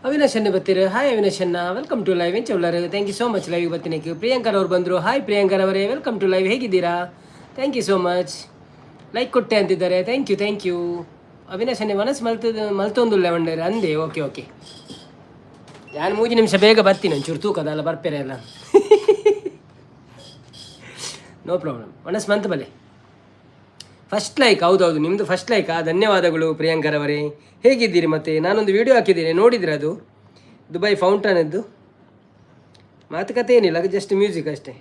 ಅವಿನಾಶ್ ಅನ್ನ ಬರ್ತೀರಿ. ಹಾಯ್ ಅವಿನಾಶ್ ಅನ್ನ, ವೆಲ್ಕಮ್ ಟು ಲೈವ್. ಎಂಚ ಉಳ್ಳಾರು, thank you so much live ಬರ್ತೀನಿ. ಪ್ರಿಯಾಂಕರ್ ಅವ್ರು ಬಂದರು. ಹಾಯ್ ಪ್ರಿಯಾಂಕರ್ ಅವರೇ, ವೆಲ್ಕಮ್ ಟು ಲೈವ್. ಹೇಗಿದ್ದೀರಾ? Thank you so much. Like ಕೊಟ್ಟೆ ಅಂತಿದ್ದಾರೆ. Thank you. ಅವಿನಾಶ್ ಅನ್ನೆ ಮನಸ್ಸು ಮಲ್ತೊಂದುಲ್ಲ ಒಂಡೇರೆ ಅಂದೆ. ಓಕೆ ನಾನು 3 ನಿಮಿಷ ಬೇಗ ಬರ್ತೀನಿ, ಒಂಚೂರು ತೂಕದಲ್ಲ ಬರ್ಪೇರೆ ಎಲ್ಲ. No problem. ಮನಸ್ಸು ಮಂತ್ ಬಲೆ. ಫಸ್ಟ್ ಲೈಕ್, ಹೌದೌದು ನಿಮ್ಮದು ಫಸ್ಟ್ ಲೈಕಾ? ಧನ್ಯವಾದಗಳು ಪ್ರಿಯಾಂಕರ್ ಅವರೇ. ಹೇಗಿದ್ದೀರಿ? ಮತ್ತೆ ನಾನೊಂದು ವಿಡಿಯೋ ಹಾಕಿದ್ದೀನಿ, ನೋಡಿದ್ರೆ ಅದು ದುಬೈ ಫೌಂಟನದ್ದು. ಮಾತುಕತೆ ಏನಿಲ್ಲ, ಜಸ್ಟ್ ಮ್ಯೂಸಿಕ್ ಅಷ್ಟೇ.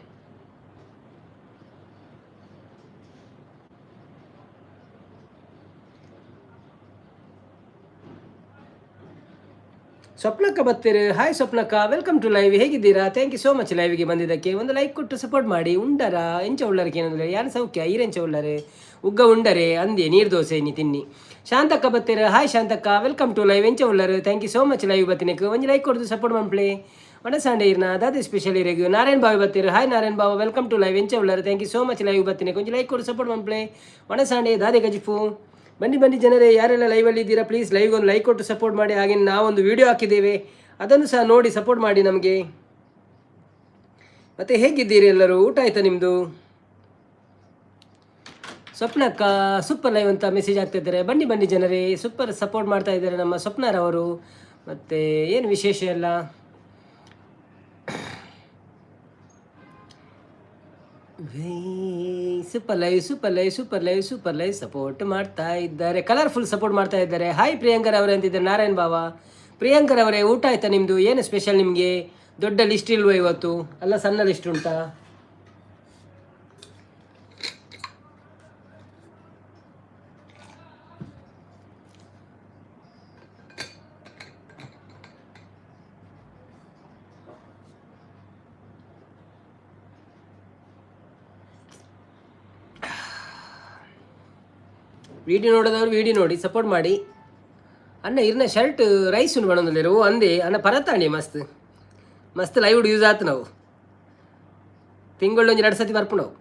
ಸ್ವಪ್ನಕ್ಕ ಬರ್ತೀರಿ. ಹಾಯ್ ಸ್ವಪ್ನಕ್ಕ, ವೆಲ್ಕಮ್ ಟು ಲೈವ್. ಹೇಗಿದ್ದೀರಾ? ಥ್ಯಾಂಕ್ ಯು ಸೋ ಮಚ್ ಲೈವ್ಗೆ ಬಂದಿದ್ದಕ್ಕೆ. ಒಂದು ಲೈಕ್ ಕೊಟ್ಟು ಸಪೋರ್ಟ್ ಮಾಡಿ. ಉಂಡರ ಎಂಚ ಉಳ್ಳರಕ್ಕೆ ಏನಂದ್ರೆ ಯಾರು ಸೌಖ್ಯ ಈರೆಂಚ ಉಳ್ಳರೆ ಉಗ್ಗ ಉಂಡರೆ ಅಂದೆ ನೀರು ದೋಸೆ ನೀ ತಿನ್ನಿ. ಶಾಂತಕ್ಕ ಬರ್ತೀರ. ಹಾಯ್ ಶಾಂತಕ್ಕ, ವೆಲ್ಕಮ್ ಟು ಲೈವ್. ಎಂಚ ಉಳ್ಳರು, thank you so much live ಬರ್ತೀನಕ್ಕೆ. ಒಂದು ಲೈಕ್ ಕೊಡ್ದು ಸಪೋರ್ಟ್ ಮಾಡ್ಪ್ಲೇ. ಒಣಸಾಂಡೆ ಇರ್ನ ಅದಾದ ಸ್ಪೆಷಲ್ ಇರೇಗು. ನಾರಾಯಣ್ ಬಾವಿ ಬರ್ತೀರಿ. ಹಾಯ್ ನಾರಾಯಣ್ ಬಾವ, ವೆಲ್ಕಮ್ ಟು ಲೈವ್. ಎಂಚ ಉಳ್ಳರು, thank you so much live ಬರ್ತೀನಕ್ಕೆ. ಒಂದು ಲೈಕ್ ಕೊಡು ಸಪೋರ್ಟ್ ಮಾಡ್ಪ್ಲೇ. ಒಣಸಾಂಡೆ ದಾದೆ ಗಜಿಫು. ಬನ್ನಿ ಜನರೇ, ಯಾರೆಲ್ಲ ಲೈವಲ್ಲಿ ಇದ್ದೀರಾ ಪ್ಲೀಸ್ ಲೈವ್ಗೆ ಒಂದು ಲೈಕ್ ಕೊಟ್ಟು ಸಪೋರ್ಟ್ ಮಾಡಿ. ಹಾಗೆ ನಾವೊಂದು ವಿಡಿಯೋ ಹಾಕಿದ್ದೇವೆ, ಅದನ್ನು ಸಹ ನೋಡಿ ಸಪೋರ್ಟ್ ಮಾಡಿ ನಮಗೆ. ಮತ್ತೆ ಹೇಗಿದ್ದೀರಿ ಎಲ್ಲರೂ? ಊಟ ಆಯ್ತಾ ನಿಮ್ಮದು? ಸ್ವಪ್ನಕ್ಕ ಸೂಪರ್ ಲೈವ್ ಅಂತ ಮೆಸೇಜ್ ಆಗ್ತಿದ್ದಾರೆ. ಬನ್ನಿ ಜನರೇ, ಸೂಪರ್ ಸಪೋರ್ಟ್ ಮಾಡ್ತಾ ಇದ್ದಾರೆ ನಮ್ಮ ಸ್ವಪ್ನರವರು. ಮತ್ತು ಏನು ವಿಶೇಷ ಎಲ್ಲ? ಸೂಪರ್ ಲೈವ್ ಸಪೋರ್ಟ್ ಮಾಡ್ತಾ ಇದ್ದಾರೆ. ಕಲರ್ಫುಲ್ ಸಪೋರ್ಟ್ ಮಾಡ್ತಾ ಇದ್ದಾರೆ. ಹಾಯ್ ಪ್ರಿಯಾಂಕರ್ ಅವರೇ ಅಂತಿದ್ದಾರೆ ನಾರಾಯಣ್ ಬಾವ. ಪ್ರಿಯಾಂಕರ್ ಅವರೇ, ಊಟ ಆಯ್ತಾ ನಿಮ್ಮದು? ಏನು ಸ್ಪೆಷಲ್ ನಿಮಗೆ? ದೊಡ್ಡ ಲಿಸ್ಟ್ ಇಲ್ವ ಇವತ್ತು? ಅಲ್ಲ ಸಣ್ಣ ಲಿಸ್ಟ್ ಉಂಟಾ? ವಿಡಿಯೋ ನೋಡೋದವ್ರು ವಿಡಿಯೋ ನೋಡಿ ಸಪೋರ್ಟ್ ಮಾಡಿ. ಅಣ್ಣ ಇರ್ನ ಶರ್ಟ್ ರೈಸ್ ಉಂಡು ಮಾಡೋದಿಲ್ಲ ಓ ಅಂದೆ ಅಣ್ಣ ಪರತಾಣಿ ಮಸ್ತ್ ಲೈವ್ ಯೂಸ್ ಆಯ್ತು. ನಾವು ತಿಂಗಳು 2 ಸತಿ ಬರ್ಪು ನಾವು.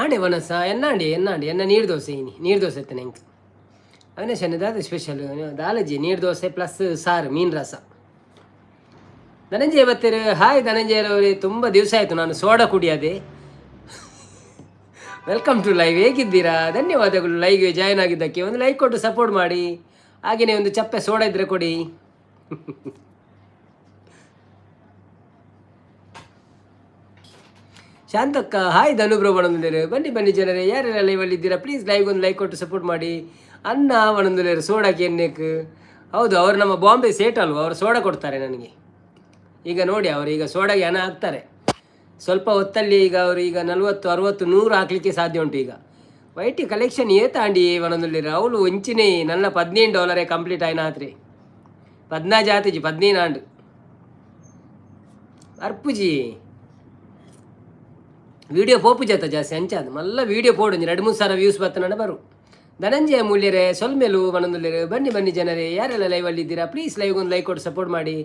ಆಂಡೆ ವನಸ ಎನ್ನಾಂಡಿ ಎನ್ನ ನೀರು ದೋಸೆ ಎತ್ತನೆ ಹೆಂಗೆ ಅವನೇ ಶನಿದಾದ ಸ್ಪೆಷಲ್ ದಾಲಜಿ ನೀರು ದೋಸೆ ಪ್ಲಸ್ ಸಾರು ಮೀನು ರಸ. ಧನಂಜಯ ಬರ್ತೀರಿ. ಹಾಯ್ ಧನಂಜಯರವರೇ, ತುಂಬ ದಿವಸ ಆಯಿತು ನಾನು ಸೋಡಾ ಕುಡಿಯೋದೆ. Welcome to live. ಹೇಗಿದ್ದೀರಾ? ಧನ್ಯವಾದಗಳು ಲೈವ್ಗೆ ಜಾಯ್ನ್ ಆಗಿದ್ದಕ್ಕೆ. ಒಂದು ಲೈಕ್ ಕೊಟ್ಟು ಸಪೋರ್ಟ್ ಮಾಡಿ. ಹಾಗೆಯೇ ಒಂದು ಚಪ್ಪೆ ಸೋಡಾ ಇದ್ದರೆ ಕೊಡಿ. ಶಾಂತಕ್ಕ ಹಾಯ್ ಧನುಬ್ರೋ ಬಂದಿದ್ದಾರೆ. ಬನ್ನಿ ಜನರೇ, ಯಾರೆಲ್ಲ ಲೈವಲ್ಲಿ ಇದ್ದೀರಾ ಪ್ಲೀಸ್ ಲೈವ್ಗೆ ಒಂದು ಲೈಕ್ ಕೊಟ್ಟು ಸಪೋರ್ಟ್ ಮಾಡಿ. ಅನ್ನ ಬಂದಿದ್ದಾರೆ ಸೋಡಾಕ್ಕೆ ಎಣ್ಣೆಕ್. ಹೌದು, ಅವರು ನಮ್ಮ ಬಾಂಬೆ ಸೇಟ್ ಅಲ್ವ, ಅವರು ಸೋಡಾ ಕೊಡ್ತಾರೆ ನನಗೆ. ಈಗ ನೋಡಿ ಅವರು ಈಗ ಸೋಡಾಗೆ ಹಣ ಹಾಕ್ತಾರೆ ಸ್ವಲ್ಪ ಹೊತ್ತಲ್ಲಿ. ಈಗ ಅವರು ಈಗ 40, 60, 100 ಹಾಕ್ಲಿಕ್ಕೆ ಸಾಧ್ಯ ಉಂಟು. ಈಗ ವೈಟಿ ಕಲೆಕ್ಷನ್ ಏತಾಂಡಿ ಒಂದೊಂದಿರ ಅವಳು ಒಂಚಿನೇ ನನ್ನ $15 ಕಂಪ್ಲೀಟ್ ಆಯ್ನ ಆತ್ರಿ. 14 ಜಾತಿಜಿ 15 ಆಂಡು ಅರ್ಪುಜಿ ವೀಡಿಯೋ ಪೋಪು ಜತ ಜಾಸ್ತಿ ಅಂಚಾದ ಮಲ್ಲ ವೀಡಿಯೋ ಪೋಡು 2-3 ಸಾವಿರ ವ್ಯೂಸ್ ಬರ್ತನಡ ಬರು ಧನಂಜಯ ಮೂಲ್ಯರೇ ಸೊಲ್ಮೆಲು ಮನೊಂದುಲ್ಲೇರು ಬನ್ನಿ ಬನ್ನಿ ಜನರೇ ಯಾರೆಲ್ಲ ಲೈವಲ್ಲಿ ಇದ್ದೀರಾ ಪ್ಲೀಸ್ ಲೈವ್ಗೊಂದು ಲೈಕ್ ಕೊಟ್ಟು ಸಪೋರ್ಟ್ ಮಾಡಿ.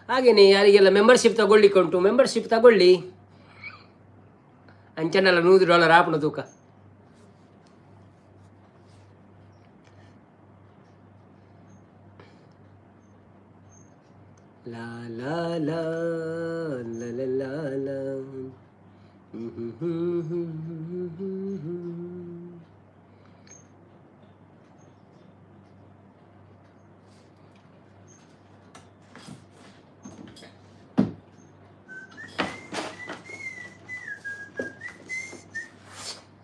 ಹಾಗೆಯೇ ಯಾರಿಗೆಲ್ಲ ಮೆಂಬರ್ಶಿಪ್ ತಗೊಳ್ಳಿಕ್ಕೆ ಉಂಟು ಮೆಂಬರ್ಶಿಪ್ ತಗೊಳ್ಳಿ. ಅಂಚನೆಲ್ಲ $100 ಆಪಣ ತೂಕ. ಲಾ ಲಾ ಲಾ ಲಾ ಲಾ ಲಾ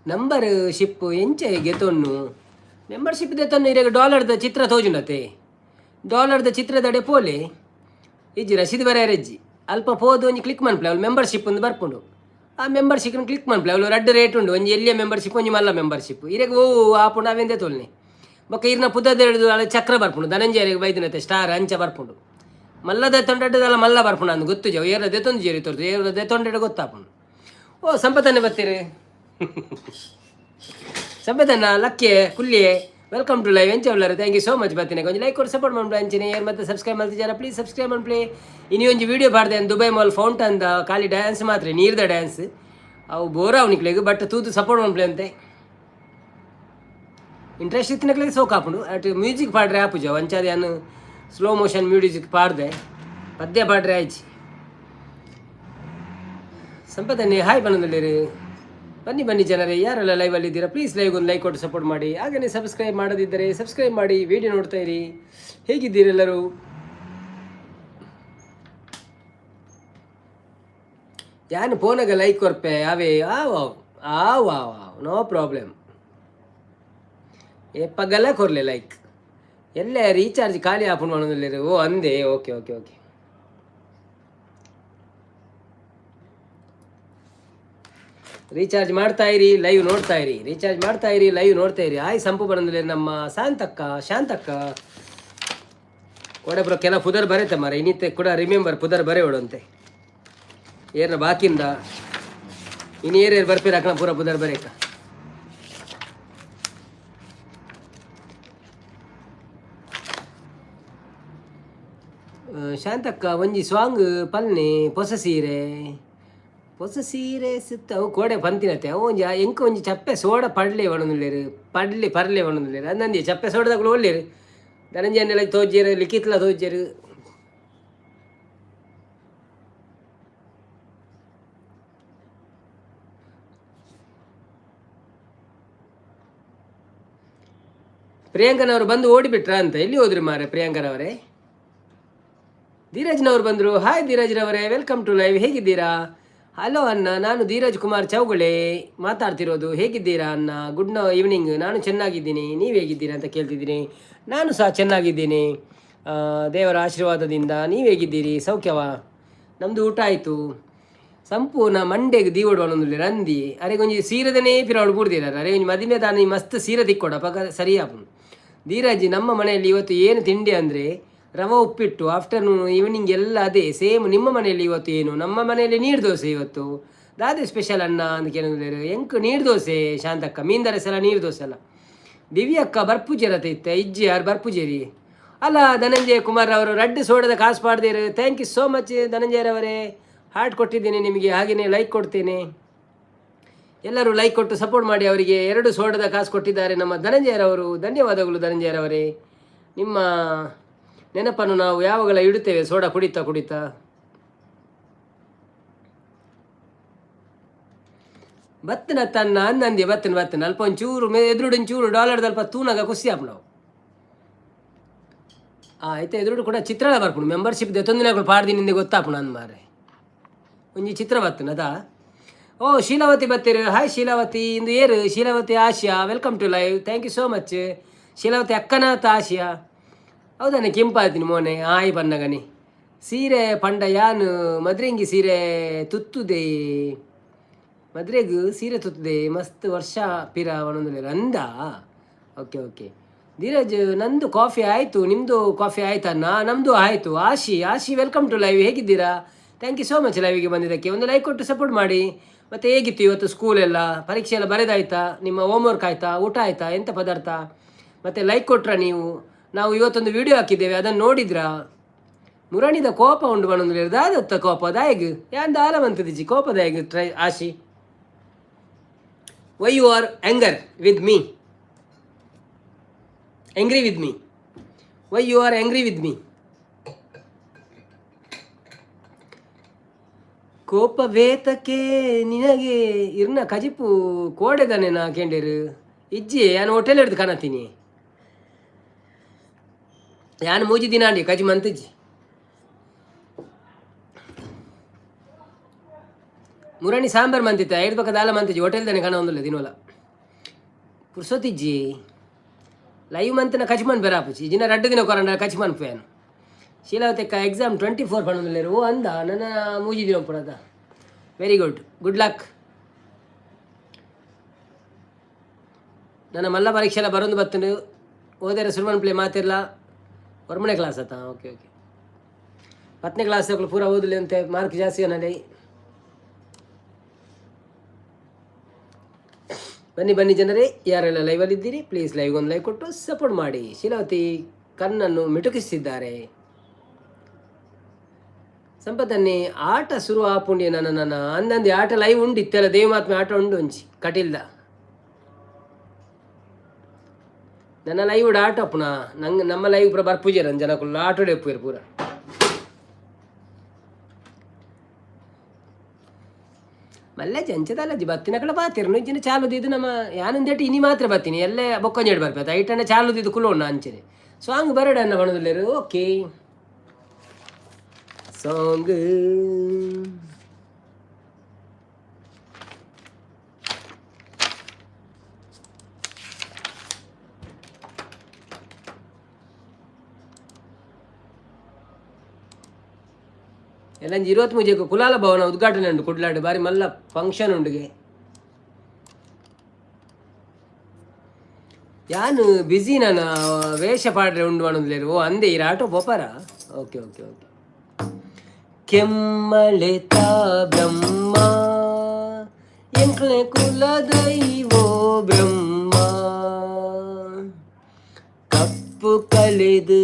ನಂಬರ್ ಶಿಪ್ ಎಂಚ ಗೆತೊನ್ನು ಮೆಂಬರ್ಶಿಪ್ ದೆತೊನ್ನು ಇರೆಗ ಡಾಲರ್ದ ಚಿತ್ರ ತೋಜುನತೆ ಡಾಲರ್ದ ಚಿತ್ರದಡೆ ಪೋಲೆ ಇಜ್ಜಿ ರಸೀದಿ ಬರೆಯರೆಜ್ಜಿ ಅಲ್ಪ ಪೋದು ಒಂಜಿ ಕ್ಲಿಕ್ ಮನ್ಪ್ಲೆ ಅವ್ಲು ಮೆಂಬರ್ಶಿಪ್ ಒಂದು ಬರ್ಪುಂಡು ಆ ಮೆಂಬರ್ಶಿಪ್ನ ಕ್ಲಿಕ್ ಮನ್ಪ್ಲೆ ಅವ್ಲು 2 ರೇಟ್ ಉಂಡು ಒಂಜಿ ಎಲ್ಲಿಯ ಮೆಂಬರ್ಶಿಪ್ ಒಂಜಿ ಮಲ್ಲ ಮೆಂಬರ್ಶಿಪ್ ಇರೆಗ ಆಪುಂಡು ಅವೆಂದೆ ತೊಲ್ನೆ ಬೊಕ್ಕ ಇರ್ನ ಪುದದೆಡ್ದು ಅಲ್ಲ ಚಕ್ರ ಬರ್ಪುಂಡು ಧನಂಜಯರಿಗೆ ಬೈದಿನತೆ ಸ್ಟಾರ್ ಅಂಚ ಬರ್ಪುಂಡು ಮಲ್ಲದ ತೊಂಡಡ್ಡದಲ್ಲ ಮಲ್ಲ ಬರ್ಪುಂಡು ಅಂದು ಗೊತ್ತು ಜವ ಏರ ದೆತೊಂದು ಜೇರಿ ತೋರ್ದು ಏರ ದೆತೊಂಡೆಡ ಗೊತ್ತಾಪುಂಡು. ಓ ಸಂಪತ್ತನ್ನೇ ಬರ್ತೀರಿ ಸಂಪದನ್ನ ಲಕ್ಕೆ ಕುಲ್ಲಿಯೇ ವೆಲ್ಕಮ್ ಟು ಲೈವ್ ಎಂಚ ಉಳ್ಳಾರೆ ಥ್ಯಾಂಕ್ ಯು ಸೋ ಮಚ್ ಬರ್ತೀನಿ ಕೊಂಚ ಲೈಕ್ ಕೊಟ್ಟು ಸಪೋರ್ಟ್ ಮಾಡ್ಬಿಡು ಅಂಚನೆ ಯಾರು ಮತ್ತೆ ಸಬ್ಸ್ಕ್ರೈಬ್ ಮಾಡ್ತಿದ್ದಾರೆ ಪ್ಲೀಸ್ ಸಬ್ಸ್ಕ್ರೈಬ್ ಮಾಡ್ಪ್ಲೇ. ಇನ್ನು ಒಂಜಿ ವೀಡಿಯೋ ಬಾರ್ದೆ ದುಬೈ ಮಾಲ್ ಫೌಂಟ್ ಅಂದ ಖಾಲಿ ಡ್ಯಾನ್ಸ್ ಮಾತ್ರ ನೀರ್ದ ಡ್ಯಾನ್ಸ್ ಅವು ಬೋರ್ ಅವನಿಕ್ಲೆಗ್ ಬಟ್ ತೂತು ಸಪೋರ್ಟ್ ಮಾಡ್ಪ್ಲೇ ಅಂತೆ ಇಂಟ್ರೆಸ್ಟ್ ಇತ್ತಿನಕ್ಲೆಗ್ ಸೋಕ್ ಹಾಪುಂಡು ಅಟ್ ಮ್ಯೂಸಿಕ್ ಪಾಡ್ರೆ ಆಪುಜ ಒಂಚಾದೆ ಅನ್ನು ಸ್ಲೋ ಮೋಷನ್ ಮ್ಯೂಸಿಕ್ ಪಾಡ್ದೆ ಪದ್ಯ ಪಾಡ್ರೆ ಆಯ್ಚಿ ಸಂಪದನ್ನೇ ಹಾಯ್ ಬನ್ನದಲ್ಲಿ ಬನ್ನಿ ಬನ್ನಿ ಜನರೇ ಯಾರೆಲ್ಲ ಲೈವಲ್ಲಿ ಇದ್ದೀರಾ ಪ್ಲೀಸ್ ಲೈವ್ಗೊಂದು ಲೈಕ್ ಕೊಟ್ಟು ಸಪೋರ್ಟ್ ಮಾಡಿ. ಹಾಗೆಯೇ ಸಬ್ಸ್ಕ್ರೈಬ್ ಮಾಡೋದಿದ್ದರೆ ಸಬ್ಸ್ಕ್ರೈಬ್ ಮಾಡಿ ವಿಡಿಯೋ ನೋಡ್ತಾ ಇರಿ. ಹೇಗಿದ್ದೀರೆಲ್ಲರೂ? ಯಾನು ಫೋನಾಗ ಲೈಕ್ ಕೊರ್ಪೆ ಅವೇ ಆವ್ ನೋ ಪ್ರಾಬ್ಲಮ್ ಎಪ್ಪಗಲ್ಲ ಕೊರ್ಲೆ ಲೈಕ್ ಎಲ್ಲೇ ರೀಚಾರ್ಜ್ ಖಾಲಿ ಆಪನ್ ಮಾಡೋದಿಲ್ಲ ಓ ಅಂದೆ ಓಕೆ ಓಕೆ ಓಕೆ ರೀಚಾರ್ಜ್ ಮಾಡ್ತಾ ಇರಿ ಲೈವ್ ನೋಡ್ತಾ ಇರಿ ರೀಚಾರ್ಜ್ ಮಾಡ್ತಾ ಇರಿ ಲೈವ್ ನೋಡ್ತಾ ಇರಿ. ಆಯ್ ಸಂಪು ಬಂದಿಲ್ಲ ನಮ್ಮ ಶಾಂತಕ್ಕ ಒಡೆಬ್ರ ಕೆಲ ಪುದರ್ ಬರೆತೆ ಮಾರ ಇನ್ನಿತ್ತೆ ಕೂಡ ರಿಮೆಂಬರ್ ಪುದರ್ ಬರೆ ಹೊಡಂತೆ ಏರ್ನ ಬಾಕಿಂದ ಇನ್ನು ಏರೇರು ಬರ್ಪೇರ ಅಕ್ಕನ ಪೂರ ಪುದರ್ ಬರೇಕ ಶಾಂತಕ್ಕ ಒಂಜಿ ಸಾಂಗ್ ಪಲ್ನೆ ಹೊಸ ಸೀರೆ ಸುತ್ತ ಅವು ಕೋಡೆ ಪಂತಿನತ್ತೆ ಅವು ಒಂಜಿ ಎಂಕ ಒಂಜಿ ಚಪ್ಪೆ ಸೋಡ ಪಡ್ಲೆ ಒಣನುಲ್ಲೇರು ಪರ್ಲೆ ಒಣನುಲ್ಲೇರು ಅಂದಂದಿ ಚಪ್ಪೆ ಸೋಡದಾಗಲು ಒಳ್ಳೇರು ಧನಂಜಯನೆಲ್ಲ ತೋಜ್ಜೇರು ಲಿಖಿತ್ಲ ತೋಜ್ಜೇರು ಪ್ರಿಯಾಂಕನವರು ಬಂದು ಓಡಿಬಿಟ್ರ ಅಂತ ಎಲ್ಲಿ ಹೋದ್ರಿ ಮಾರೆ ಪ್ರಿಯಾಂಕನವರೇ? ಧೀರಜ್ನವ್ರು ಬಂದರು. ಹಾಯ್ ಧೀರಜ್ರವರೇ ವೆಲ್ಕಮ್ ಟು ಲೈವ್. ಹೇಗಿದ್ದೀರಾ? ಹಲೋ ಅಣ್ಣ, ನಾನು ಧೀರಜ್ ಕುಮಾರ್ ಚೌಗುಳೆ ಮಾತಾಡ್ತಿರೋದು. ಹೇಗಿದ್ದೀರಾ ಅಣ್ಣ? Good evening. ನಾನು ಚೆನ್ನಾಗಿದ್ದೀನಿ, ನೀವು ಹೇಗಿದ್ದೀರಾ ಅಂತ ಕೇಳ್ತಿದ್ದೀನಿ. ನಾನು ಸಹ ಚೆನ್ನಾಗಿದ್ದೀನಿ ದೇವರ ಆಶೀರ್ವಾದದಿಂದ. ನೀವು ಹೇಗಿದ್ದೀರಿ? ಸೌಖ್ಯವಾ? ನಮ್ಮದು ಊಟ ಆಯಿತು. ಸಂಪೂರ್ಣ ಮಂಡೆಗೆ ದೀವಡು ಅನ್ನೊಂದು ರಂದಿ ಅರೆಗೊಂಜಿ ಸೀರದನೇ ಪಿರಾವಡು ಬೂಡ್ದಿರ ಅರೆ ಒಂಜಿ ಮದಿಮೆ ತಾನು ಮಸ್ತ್ ಸೀರೆ ತಿಕ್ಕೊಡ ಪಕ್ಕ ಸರಿಯಾಪು. ಧೀರಜ್, ನಮ್ಮ ಮನೆಯಲ್ಲಿ ಇವತ್ತು ಏನು ತಿಂಡಿ ಅಂದರೆ ರವೆ ಉಪ್ಪಿಟ್ಟು. ಆಫ್ಟರ್ನೂನ್ ಈವ್ನಿಂಗ್ ಎಲ್ಲ ಅದೇ ಸೇಮ್. ನಿಮ್ಮ ಮನೆಯಲ್ಲಿ ಇವತ್ತು ಏನು? ನಮ್ಮ ಮನೆಯಲ್ಲಿ ನೀರು ದೋಸೆ ಇವತ್ತು. ದಾದೆ ಸ್ಪೆಷಲ್ ಅನ್ನ ಅಂತ ಕೇಳಿದ್ರೆ ಎಂಕ್ ನೀರು ದೋಸೆ. ಶಾಂತಕ್ಕ ಮೀನ್ದರಸೆ ಎಲ್ಲ ನೀರು ದೋಸೆ ಅಲ್ಲ. ದಿವ್ಯಕ್ಕ ಬರ್ಪುಜೇರತೆ ಇತ್ತೆ ಇಜ್ಜಿ ಯಾರು ಬರ್ಪುಜೇರಿ ಅಲ್ಲ. ಧನಂಜಯ ಕುಮಾರ್ ಅವರು ರಡ್ಡು ಸೋಡದ ಕಾಸು ಪಾಡ್ದೇರು. ಥ್ಯಾಂಕ್ ಯು ಸೋ ಮಚ್ ಧನಂಜಯರವರೇ. ಹಾರ್ಟ್ ಕೊಟ್ಟಿದ್ದೀನಿ ನಿಮಗೆ, ಹಾಗೆಯೇ ಲೈಕ್ ಕೊಡ್ತೇನೆ. ಎಲ್ಲರೂ ಲೈಕ್ ಕೊಟ್ಟು ಸಪೋರ್ಟ್ ಮಾಡಿ. ಅವರಿಗೆ 2 ಸೋಡದ ಕಾಸು ಕೊಟ್ಟಿದ್ದಾರೆ ನಮ್ಮ ಧನಂಜಯರವರು. ಧನ್ಯವಾದಗಳು ಧನಂಜಯರವರೇ. ನಿಮ್ಮ ನೆನಪನ್ನು ನಾವು ಯಾವಾಗಲ ಇಡುತ್ತೇವೆ ಸೋಡಾ ಕುಡಿತಾ ಕುಡಿತಾ. ಬತ್ತನ ತನ್ನ ಅನ್ನಂದಿ ಬತ್ತನ ಅಲ್ಪ ಒಂಚೂರು ಎದುರುಡೊಂಚೂರು ಡಾಲರ್ದ ಅಲ್ಪ ತೂನಾಗ ಖುಷಿ ಆಪ್ ನಾವು ಆಯ್ತಾ. ಎದುರುಡು ಕೂಡ ಚಿತ್ರಣ ಬರ್ಪುಣು ಮೆಂಬರ್ಶಿಪ್ ತೊಂದಿನಗಳು ಪಾಡ್ದಿ ನಿಂದೆ ಗೊತ್ತಾಪುಣ ಅಂದ್ ಮಾರೆ ಒಂಜಿ ಚಿತ್ರ ಬತ್ತನ ಅದಾ. ಓ ಶೀಲಾವತಿ ಬತ್ತೀರಿ. ಹಾಯ್ ಶೀಲಾವತಿ. ಇಂದು ಏರು ಶೀಲಾವತಿ ಆಶಿಯಾ. Welcome to live. Thank you so much Sheelavati. ಅಕ್ಕನಾಥ ಆಶಿಯಾ ಹೌದಾನೆ ಕೆಂಪಾಯ್ತೀನಿ ಮೋನೆ. ಆಯ್ ಬನ್ನಗನಿ ಸೀರೆ ಪಂಡ ಯಾನು ಮದ್ರೆಂಗಿ ಸೀರೆ ತುತ್ತುದೆ ಮದ್ರೆಗು ಸೀರೆ ತುತ್ತದೆ ಮಸ್ತ್ ವರ್ಷ ಪಿರ ಒಂದೊಂದು ಅಂದ. ಓಕೆ ಓಕೆ ಧೀರಜ್, ನಂದು ಕಾಫಿ ಆಯಿತು. ನಿಮ್ಮದು ಕಾಫಿ ಆಯ್ತಣ್ಣ? ನಮ್ಮದು ಆಯಿತು. ಆಶಿ ವೆಲ್ಕಮ್ ಟು ಲೈವ್. ಹೇಗಿದ್ದೀರಾ? ಥ್ಯಾಂಕ್ ಯು ಸೋ ಮಚ್ ಲೈವಿಗೆ ಬಂದಿದ್ದಕ್ಕೆ. ಒಂದು ಲೈಕ್ ಕೊಟ್ಟು ಸಪೋರ್ಟ್ ಮಾಡಿ. ಮತ್ತು ಹೇಗಿತ್ತು ಇವತ್ತು ಸ್ಕೂಲೆಲ್ಲ, ಪರೀಕ್ಷೆ ಎಲ್ಲ ಬರೆದಾಯ್ತಾ, ನಿಮ್ಮ ಹೋಮ್ವರ್ಕ್ ಆಯಿತಾ, ಊಟ ಆಯಿತಾ, ಎಂಥ ಪದಾರ್ಥ? ಮತ್ತು ಲೈಕ್ ಕೊಟ್ರಾ ನೀವು? ನಾವು ಇವತ್ತೊಂದು ವಿಡಿಯೋ ಹಾಕಿದ್ದೇವೆ, ಅದನ್ನು ನೋಡಿದ್ರಾ? ಮುರಣಿದ ಕೋಪ ಉಂಡು ಬಣ್ಣದಲ್ಲಿ ದಾದತ್ತ ಕೋಪ ದಾಯಗ್ ಯಾನ್ ದಾಲ ಮಂತದಿಜಿ ಕೋಪ ದಾಯಗ್ ಟ್ರೈ ಆಶಿ. Why you are with me angry with me? Why you are angry with me? ಕೋಪ ವೇತಕ್ಕೆ ನಿನಗೆ ಇರ್ನ ಕಜಿಪು ಕೋಡೆದಾನೆ ನಾ ಕೇಂಡೇರು ಇಜ್ಜಿ ಯಾನು ಹೋಟೆಲ್ ಹಿಡ್ದು ಕಾಣತೀನಿ ಯಾನು ಮೂಜಿ ದಿನ ಅಂಡಿ ಕಜಿ ಮಂತಜ್ಜಿ ಮುರಾಣಿ ಸಾಂಬಾರು ಮಂತಿತ್ತ ಐದು ಪಕ್ಕ ದಾಲ ಮಂತಿಜ್ಜಿ ಹೋಟೆಲ್ದಾನೆ ಕಾಣ ಒಂದಿಲ್ಲ ದಿನವಲ್ಲ ಪುರ್ಸೋತಿಜ್ಜಿ ಲೈವ್ ಮಂತನ ಕಚ್ಮನ್ ಬೆರಾಪುಚ್ಚಿ ಜಿನ 2 ದಿನ ಕೊರಂಡ ಕಚ್ಮನ್ ಪೇನು ಶೀಲಾವತೆಕ್ಕ ಎಕ್ಸಾಮ್ 24 ಪಣ್ಣದಿಲ್ಲೇರು ಓ ಅಂದ ನನ್ನ ಮೂಜಿ ದಿನ ಪಡದ. Very good luck. ನನ್ನ ಮಲ್ಲ ಪರೀಕ್ಷೆ ಎಲ್ಲ ಬರೋದು ಬತ್ತನು ಓದಿರ ಸುರ್ಮನ್ ಪ್ಲೇ ಮಾತಿರಲ್ಲ ಹೊರಮನೆ ಕ್ಲಾಸ್ ಆತ. ಓಕೆ 10ನೇ ಕ್ಲಾಸ್ ಪೂರ ಓದಲಿ ಅಂತ ಮಾರ್ಕ್ ಜಾಸ್ತಿ ಅನ್ನಲಿ. ಬನ್ನಿ ಜನರೇ, ಯಾರೆಲ್ಲ ಲೈವಲ್ಲಿದ್ದೀರಿ ಪ್ಲೀಸ್ ಲೈವ್ಗೊಂದು ಲೈಕ್ ಕೊಟ್ಟು ಸಪೋರ್ಟ್ ಮಾಡಿ. ಶೀಲಾವತಿ ಕಣ್ಣನ್ನು ಮಿಟುಕಿಸಿದ್ದಾರೆ. ಸಂಪತ್ತನ್ನೇ ಆಟ ಶುರು ಆಪುಂಡಿ ನನ್ನ ಅಂದಂದು ಆಟ ಲೈವ್ ಉಂಡು ಇತ್ತೆಲ್ಲ ದೇವಮಾತ್ಮೆ ಆಟ ಉಂಡು ಒಂಚಿ ಕಟಿಲ್ದ ನನ್ನ ಲೈವ್ ಉಡ ಆಟ ಪುನ ನಂಗೆ ನಮ್ಮ ಲೈವ್ ಪೂರ ಬರ್ಪೂಜೆ ಜನಕ್ಕಲ್ಲ ಆಟೋಡೆ ಪೂರ ಪೂರ ಮಲ್ಲೆ ಜಂಚದಲ್ಲಜ್ಜಿ ಬತ್ತಿನ ಕಡೆ ಬಾತಿರು ಇಂಚಿನ ಚಾಲುದಿದ್ದು ನಮ್ಮ ಯಾನಂದೇಟಿ ಇನಿ ಮಾತ್ರ ಬತ್ತೀನಿ ಎಲ್ಲೇ ಬೊಕ್ಕೊಂಜೇಡು ಬರ್ಬೇಕು ಐಟನ್ನ ಚಾಲುದಿದ್ದು ಕುಲೋಣ ಅಂಚನೆ ಸಾಂಗ್ ಬರಡ ಅನ್ನ ಬಣದಲ್ಲೇರು. ಓಕೆ ಸಾಂಗ್ ಎಲ್ಲ 23 ಕುಲಾಲ ಭವನ ಉದ್ಘಾಟನೆ ಉಂಟು ಕುಡ್ಲಾಡು ಬಾರಿ ಮಲ್ಲ ಫಂಕ್ಷನ್ ಉಂಡುಗೆ ಯಾನು ಬಿಸಿ ನಾನು ವೇಷ ಪಾಡ್ರೆ ಉಂಡು ಮಾಡೋದಿಲ್ಲ. ಓ ಅಂದೆ ಈ ಆಟೋ ಬೋಪಾರ. ಓಕೆ ಕೆಮ್ಮಳೆತ ಬ್ರಹ್ಮ ಎಂಕ್ಲೆ ಕುಲ ದೈವೋ ಬ್ರಹ್ಮ ಕಪ್ಪು ಕಳೆದು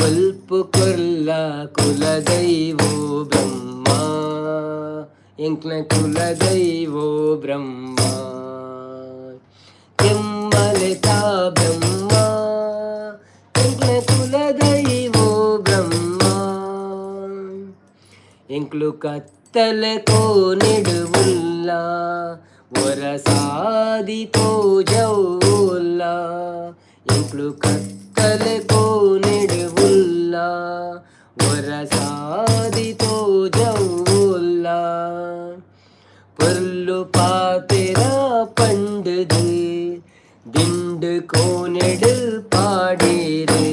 ಬಲ್ಪು ಕೊರ್ಲ ಕುಲ ದೈವೋ ಬ್ರಹ್ಮ ಎಂಕ್ಲೆ ಕುಲ ದೈವೋ ಬ್ರಹ್ಮ ಕೆಮ್ಮಳೆತ ಬ್ರಹ್ಮ ಎಂಕ್ಲೆ ಕುಲ ದೈವೋ ಬ್ರಹ್ಮ ಎಂಕ್ಲು ಕತ್ತಲೆ ಕೋನಿಡುವುಲ್ಲ ವರಸಾದಿ ತೋಜವುಲ್ಲ ಎಂಕ್ಲು ಕತ್ತಲೆ ಕೋನಿಡುವುಲ್ಲ ವರಸಾದಿ ತೋಜವುಲ್ಲ ಪೊರ್ಲು ಪಾತೆರ ಪಂಡುದು ದಿಂಡು ಕೋನೆಡು ಪಾಡೇರು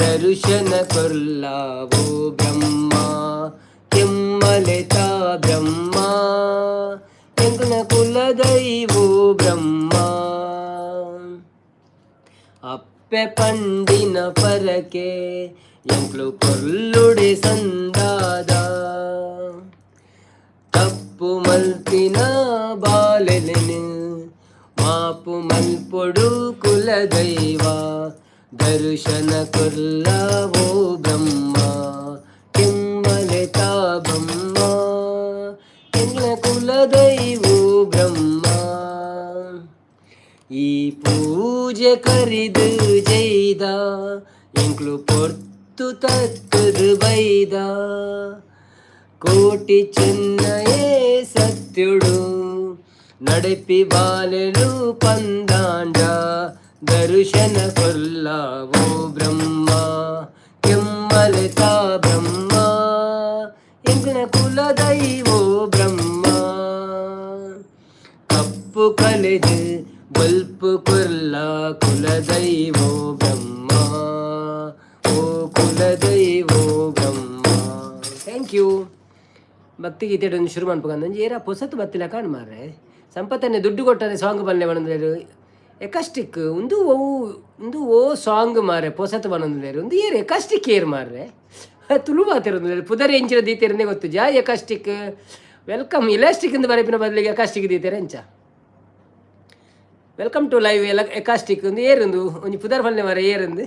ದರುಶನ ಕೊರ್ಲಾವೋ ಬ್ರಹ್ಮ ಕೆಮ್ಮಲೆತ ಬ್ರಹ್ಮ ಎಂಕುನ ಕುಲ ದೈವೋ ಬ್ರಹ್ಮ ಅಪ್ಪೆ ಪಂಡಿನ ಪರಕೆ ಎಂಕ್ಲು ಕೊರ್ಲುಡೆ ಸಂದಾದ ತಪ್ಪು ಮಲ್ಪಿನ ಬಾಲೆಲೆನು ಮಾಪು ಮಲ್ಪೊಡು ಕುಲ ದೈವ ದರ್ಶನ ಕೊರ್ಲಾವೋ ಬ್ರಹ್ಮ ಕೆಮ್ಮಲೆತ ಬ್ರಹ್ಮ ಎಂಕ್ಲ ಕುಲ ದೈವೋ ಬ್ರಹ್ಮ ಈ ಪೂಜೆ ಕರಿದು ಜೈದ ಎಂಕ್ಲು ಪೊರ್ತು ತತ್ತದು ಬೈದ ಕೋಟಿ ಚೆನ್ನಯೇ ಸತ್ಯುಡು ನಡೆಪಿ ಬಾಲೆಲು ಪಂದಾಂಡ ದರ್ಶನ ಕೊರ್ಲಾವೋ ಬ್ರಹ್ಮ ಕೆಮ್ಮಲೆತ ಬ್ರಹ್ಮ ಎಂಕ್ಲ ಕುಲ ದೈವೋ ಬ್ರಹ್ಮ ಕಪ್ಪು ಕಲೆದು ಬಲ್ಪು ಕೊರ್ಲ ಕುಲ ದೈವೋ ಬ್ರಹ್ಮ ಓ ಕುಲ ದೈವೋ ಬ್ರಹ್ಮ. Thank you. ಭಕ್ತಿಗೀತೆ ಒಂದು ಶುರು ಮಾಡ್ಬೇಕಂದ್ರೆ ಏರ ಪೊಸತ್ತು ಬತ್ತಿಲ್ಲ ಕಾಣ್ ಮಾರ್ರೆ. ಸಂಪತ್ತನ್ನೇ ದುಡ್ಡು ಕೊಟ್ಟರೆ ಸಾಂಗ್ ಬನ್ನೆ ಬಂದಿರು ಎಕಸ್ಟಿಕ್ ಒಂದು ಓ ಸಾಂಗ್ ಮಾರೆ ಪೊಸತ್ತು ಬಂದಿರು ಒಂದು ಏರು ಎಕಸ್ಟಿಕ್ ಏರ್ ಮಾರ್ರೆ ತುಳು ಮಾತಿರೋದಿಲ್ಲ ಪುದರ್ ಎಂಚಿನ ದೀತಿರನ್ನೇ ಗೊತ್ತು ಜಾ ಎಕಸ್ಟಿಕ್ ವೆಲ್ಕಮ್ ಇಲಾಸ್ಟಿಕ್ ಇಂದ ಬರಪಿನ ಬದಲಿಗೆ ಎಕಾಸ್ಟಿಕ್ ದೀತೆರೆ ಎಂಚ ವೆಲ್ಕಮ್ ಟು ಲೈವ್ ಎಲ್ಲ ಎಕಾಸ್ಟಿಕ್ ಒಂದು ಏರುಂದು ಒಂಜಿ ಪುದರ್ ಫಲ್ನೆ ಮಾರ ಏರುಂದು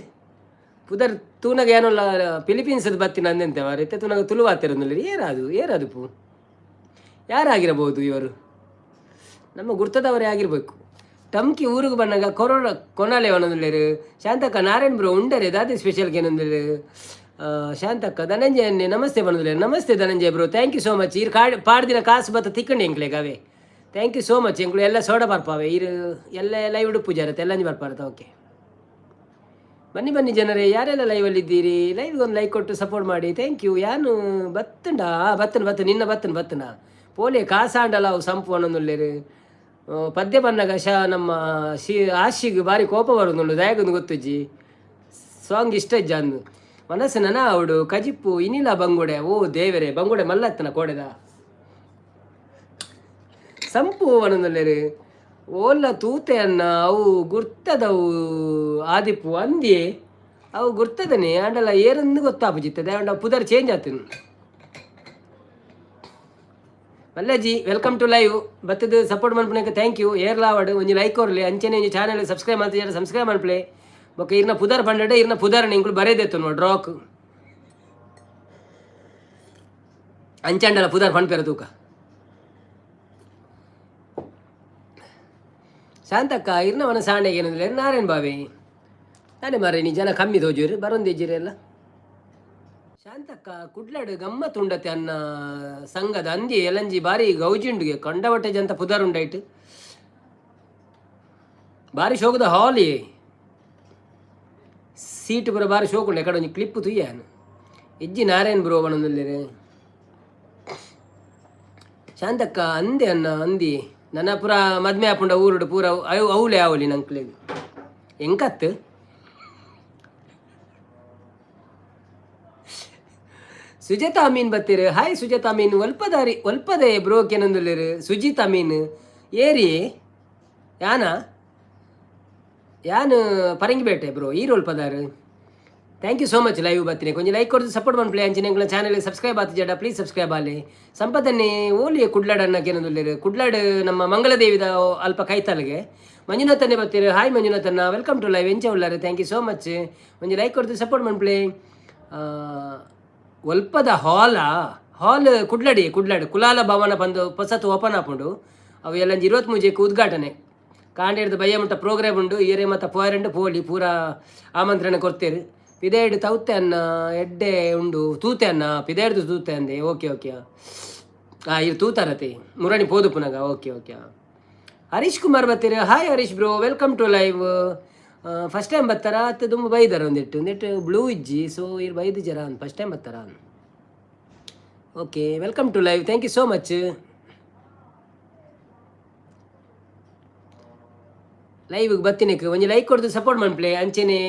ಪುದರ್ ತೂನಗ ಏನೋಲ್ಲ ಫಿಲಿಪೀನ್ಸ್ ಬತ್ತಿನ ಅಂದೆಂತೆ ಮಾರ ಇತ್ತೆ ತೂನಗ ತುಳುವಾತಿರಂದು ಏರಾದು ಪೂ ಯಾರಾಗಿರಬಹುದು ಇವರು ನಮ್ಮ ಗುರ್ತದವರೇ ಆಗಿರ್ಬೇಕು. ಟಮ್ಕಿ ಊರಿಗೆ ಬಂದಾಗ ಕೊನಾಲೆ ಒಂದೊಂದು ಶಾಂತಕ್ಕ ನಾರಾಯಣ್ ಬ್ರೋ ಉಂಡರೆ ದಾದಿ ಸ್ಪೆಷಲ್ಗೆ ಏನೊಂದು ಶಾಂತಕ್ಕ ಧನಂಜಯ ನಮಸ್ತೆ ಬಂದಿಲ್ಲ. ನಮಸ್ತೆ Dhananjaya bro, thank you so much. ಇರು ಪಾಡ್ದಿನ ಕಾಸು ಬತ್ತ ತಿಕ್ಕಂಡು ಎಂಕ್ಲೆಗೆ ಅವೇ ಥ್ಯಾಂಕ್ ಯು ಸೋ ಮಚ್. ಎಂಕ್ಳು ಎಲ್ಲ ಸೋಡ ಬರ್ಪಾವೆ ಇರು ಎಲ್ಲ ಲೈವ್ ಉಡು ಪೂಜೆ ಇರುತ್ತೆ ಎಲ್ಲ ಬರ್ಪಾರತ್ತೆ. ಓಕೆ ಬನ್ನಿ ಜನರೇ, ಯಾರೆಲ್ಲ ಲೈವಲ್ಲಿದ್ದೀರಿ ಲೈವ್ಗೆ ಒಂದು ಲೈಕ್ ಕೊಟ್ಟು ಸಪೋರ್ಟ್ ಮಾಡಿ. Thank you. ಯಾನು ಬತ್ತಂಡ ಬತ್ತನ ನಿನ್ನ ಬತ್ತನ ಪೋಲೆ ಕಾಸಾಂಡಲ್ಲ ಅವು ಸಂಪು ಅನ್ನೊಂದುಲ್ಲೇರು ಪದ್ಯ ಬನ್ನಾಗ ನಮ್ಮ ಆಶಿಗೆ ಭಾರಿ ಕೋಪ ಬರೋದು ದಯಗೊಂದು ಗೊತ್ತುಜ್ಜಿ ಸಾಂಗ್ ಇಷ್ಟ ಇಜ್ಜ ಅಂದು ಮನಸ್ಸು ನನ ಅವಡು ಕಜಿಪ್ಪು ಇನಿಲ ಬಂಗುಡೆ ಓ ದೇವರೇ ಬಂಗುಡೆ ಮಲ್ಲತ್ತನ ಕೋಡೆದ ಸಂಪು ಅನ್ನೊಂದುಲ್ಲೇರು ಓಲ್ಲ ತೂತೆ ಅನ್ನ ಅವು ಗುರ್ತದವು ಆದಿಪ್ಪು ಅಂದಿ ಅವು ಗುರ್ತದನೆ ಅಂಡಲ್ಲ ಏರಂದು ಗೊತ್ತಾಪುಜಿತ್ತದೆ ಅಂಡ ಪುದರ್ ಚೇಂಜ್ ಆತನು. ಮಲ್ಲಜ್ಜಿ ವೆಲ್ಕಮ್ ಟು ಲೈವ್ ಬತ್ತದ ಸಪೋರ್ಟ್ ಮಾಡ್ಪಣಕ್ಕೆ ಥ್ಯಾಂಕ್ ಯು. ಏರ್ಲಾವಡ್ ಒಂಜಿ ಲೈಕ್ ಕೊರ್ಲಿ ಅಂಚೆನೆ ಒಂಜಿ ಚಾನಲ್ ಸಬ್ಸ್ಕ್ರೈಬ್ ಮಾಡ್ತಿದ್ದಾರೆ ಸಬ್ಸ್ಕ್ರೈಬ್ ಮಾಡ್ಪ್ಲೆ ಬೊಕ್ಕ ಇರ್ನ ಪುದರ್ ಪಂಡಡೆ ಇರ್ನ ಪುದರ್ ಇಂಕ್ಲು ಬರೇದಿತ್ತು ನೋಡಿ ಡ್ರಾಕ್ ಅಂಚಂಡಲ ಪುದರ್ ಪಂಡ್ಪೇರ ತೂಕ ಶಾಂತಕ್ಕ ಇರ್ನ ಮನ ಸಾಂಡೆಗೆ ಏನಂದ್ರೆ ನಾರಾಯಣ್ ಬಾವಿ ನಾನೇ ಮಾರೇ ನೀ ಜನ ಕಮ್ಮಿ ತೋಜೂರಿ ಬರೋಂದಿಜ್ಜಿರಿ ಎಲ್ಲ. ಶಾಂತಕ್ಕ ಕುಡ್ಲಾಡು ಗಮ್ಮತ್ ಉಂಡತೆ ಅನ್ನ ಸಂಘದ ಅಂದಿ ಎಲಂಜಿ ಬಾರಿ ಗೌಜಿಂಡುಗೆ ಕಂಡವಟ್ಟೆ ಜಂತ ಪುದರ್ ಉಂಡಾಯ್ತು ಬಾರಿ ಶೋಕದ ಹಾಲಿ ಸೀಟ್ ಪುರ ಬಾರಿ ಶೋಕುಂಡು ಎಕಡೆ ಒಂಜಿ ಕ್ಲಿಪ್ ತುಯ್ಯಾನು ಇಜ್ಜಿ ನಾರಾಯಣ್ ಬ್ರೋ ಬಣ್ಣದಲ್ಲಿರೆ ಶಾಂತಕ್ಕ ಅಂದೆ ಅನ್ನ ಅಂದಿ ನನ್ನ ಪುರ ಮದ್ಮೆ ಹಾಪುಂಡ ಊರುಡು ಪೂರ ಅವಳೆ ಆವಲಿ ನಂಕ್ಲೆ ಎಂಕತ್ತು ಸುಜಾತಾ ಅಮೀನ್ ಬತ್ತೀರು. ಹಾಯ್ ಸುಜಾತಾ ಅಮೀನ್ ಒಲ್ಪದೆ ಬ್ರೋಕ್ ಏನಂದುಲ್ಲಿರು ಸುಜಿತ್ ಅಮೀನ್ ಏರಿ ಯಾನು ಪರಂಗಿಬೇಟೆ ಬ್ರೋ ಈರು ಒಲ್ಪದಾರು. Thank you so much live ಬರ್ತೀನಿ ಕೊಂಚ ಲೈಕ್ ಕೊಡ್ದು ಸಪೋರ್ಟ್ ಮಾಡ್ಪ್ಲೇ ಅಂಚಿನ ಎಂಗಳ ಚಾನಲ್ಗೆ ಸಬ್ಸ್ಕ್ರೈಬ್ ಆತು ಜಡ ಪ್ಲೀಸ್ ಸಬ್ಸ್ಕ್ರೈಬ್ ಆಗಲಿ. ಸಂಪದನ್ನೇ ಓಲಿ ಕುಡ್ಲಾಡ್ ಅನ್ನಕ್ಕೆ ಏನಂದುಲ್ಲಿರು ಕುಡ್ಲಾಡ್ ನಮ್ಮ ಮಂಗಳದೇವಿದ ಅಲ್ಪ ಕೈತಲ್ಗೆ ಮಂಜುನಾಥನ್ನೇ ಬರ್ತೀರು. ಹಾಯ್ ಮಂಜುನಾಥನ್ನ ವೆಲ್ಕಮ್ ಟು ಲೈವ್ ಎಂಚ ಉಳ್ಳಾರು ಥ್ಯಾಂಕ್ ಯು ಸೋ ಮಚ್. ಒಂಜಿ ಲೈಕ್ ಕೊಡ್ದು ಸಪೋರ್ಟ್ ಮಾಡ್ಪ್ಲೇ. ಒಲ್ಪದ ಹಾಲ್ ಕುಡ್ಲಾಡು ಕುಲಾಲ ಭವನ ಬಂದು ಹೊಸತು ಓಪನ್ ಆಪುಂಡು ಅವು ಎಲ್ಲ 23 ಉದ್ಘಾಟನೆ ಕಾಂಡೇಡ್ದು ಬಯ್ಯ ಮುಟ್ಟ ಪ್ರೋಗ್ರಾಮ್ ಉಂಡು ಏರೆ ಮತ್ತು ಪೋಯರಂಡು ಪೋಲಿ ಪೂರ ಆಮಂತ್ರಣ ಕೊಡ್ತೇರು. ಪಿದೇಡು ತೌತೆ ಅನ್ನ ಎಡ್ಡೆ ಉಂಡು ತೂತೆ ಅನ್ನ ಪಿದೇಡ್ದು ತೂತೆ ಅಂದೆ ಓಕೆ ಇದು ತೂತಾರತೆ ಮುರಣಿ ಪೋದು ಪುನಗ ಓಕೆ. ಹರೀಶ್ ಕುಮಾರ್ ಬರ್ತೀರಿ. Hi Harish bro welcome to live. First time ಬರ್ತಾರ ಅತ್ತ ತುಂಬ ಬೈದಾರ ಒಂದಿಟ್ಟು ಬ್ಲೂ ಇಜ್ಜಿ ಸೊ ಇರು ಬೈದು ಜರ ಅಂತ ಫಸ್ಟ್ ಟೈಮ್ ಬರ್ತಾರ. Okay welcome to live thank you so much. ಲೈವ್ಗೆ ಬರ್ತೀನಿಕ್ಕೆ ಒಂಜಿ ಲೈಕ್ ಕೊಡ್ದು ಸಪೋರ್ಟ್ ಮಾಡ್ಪ್ಲೆ ಅಂಚೆನೆ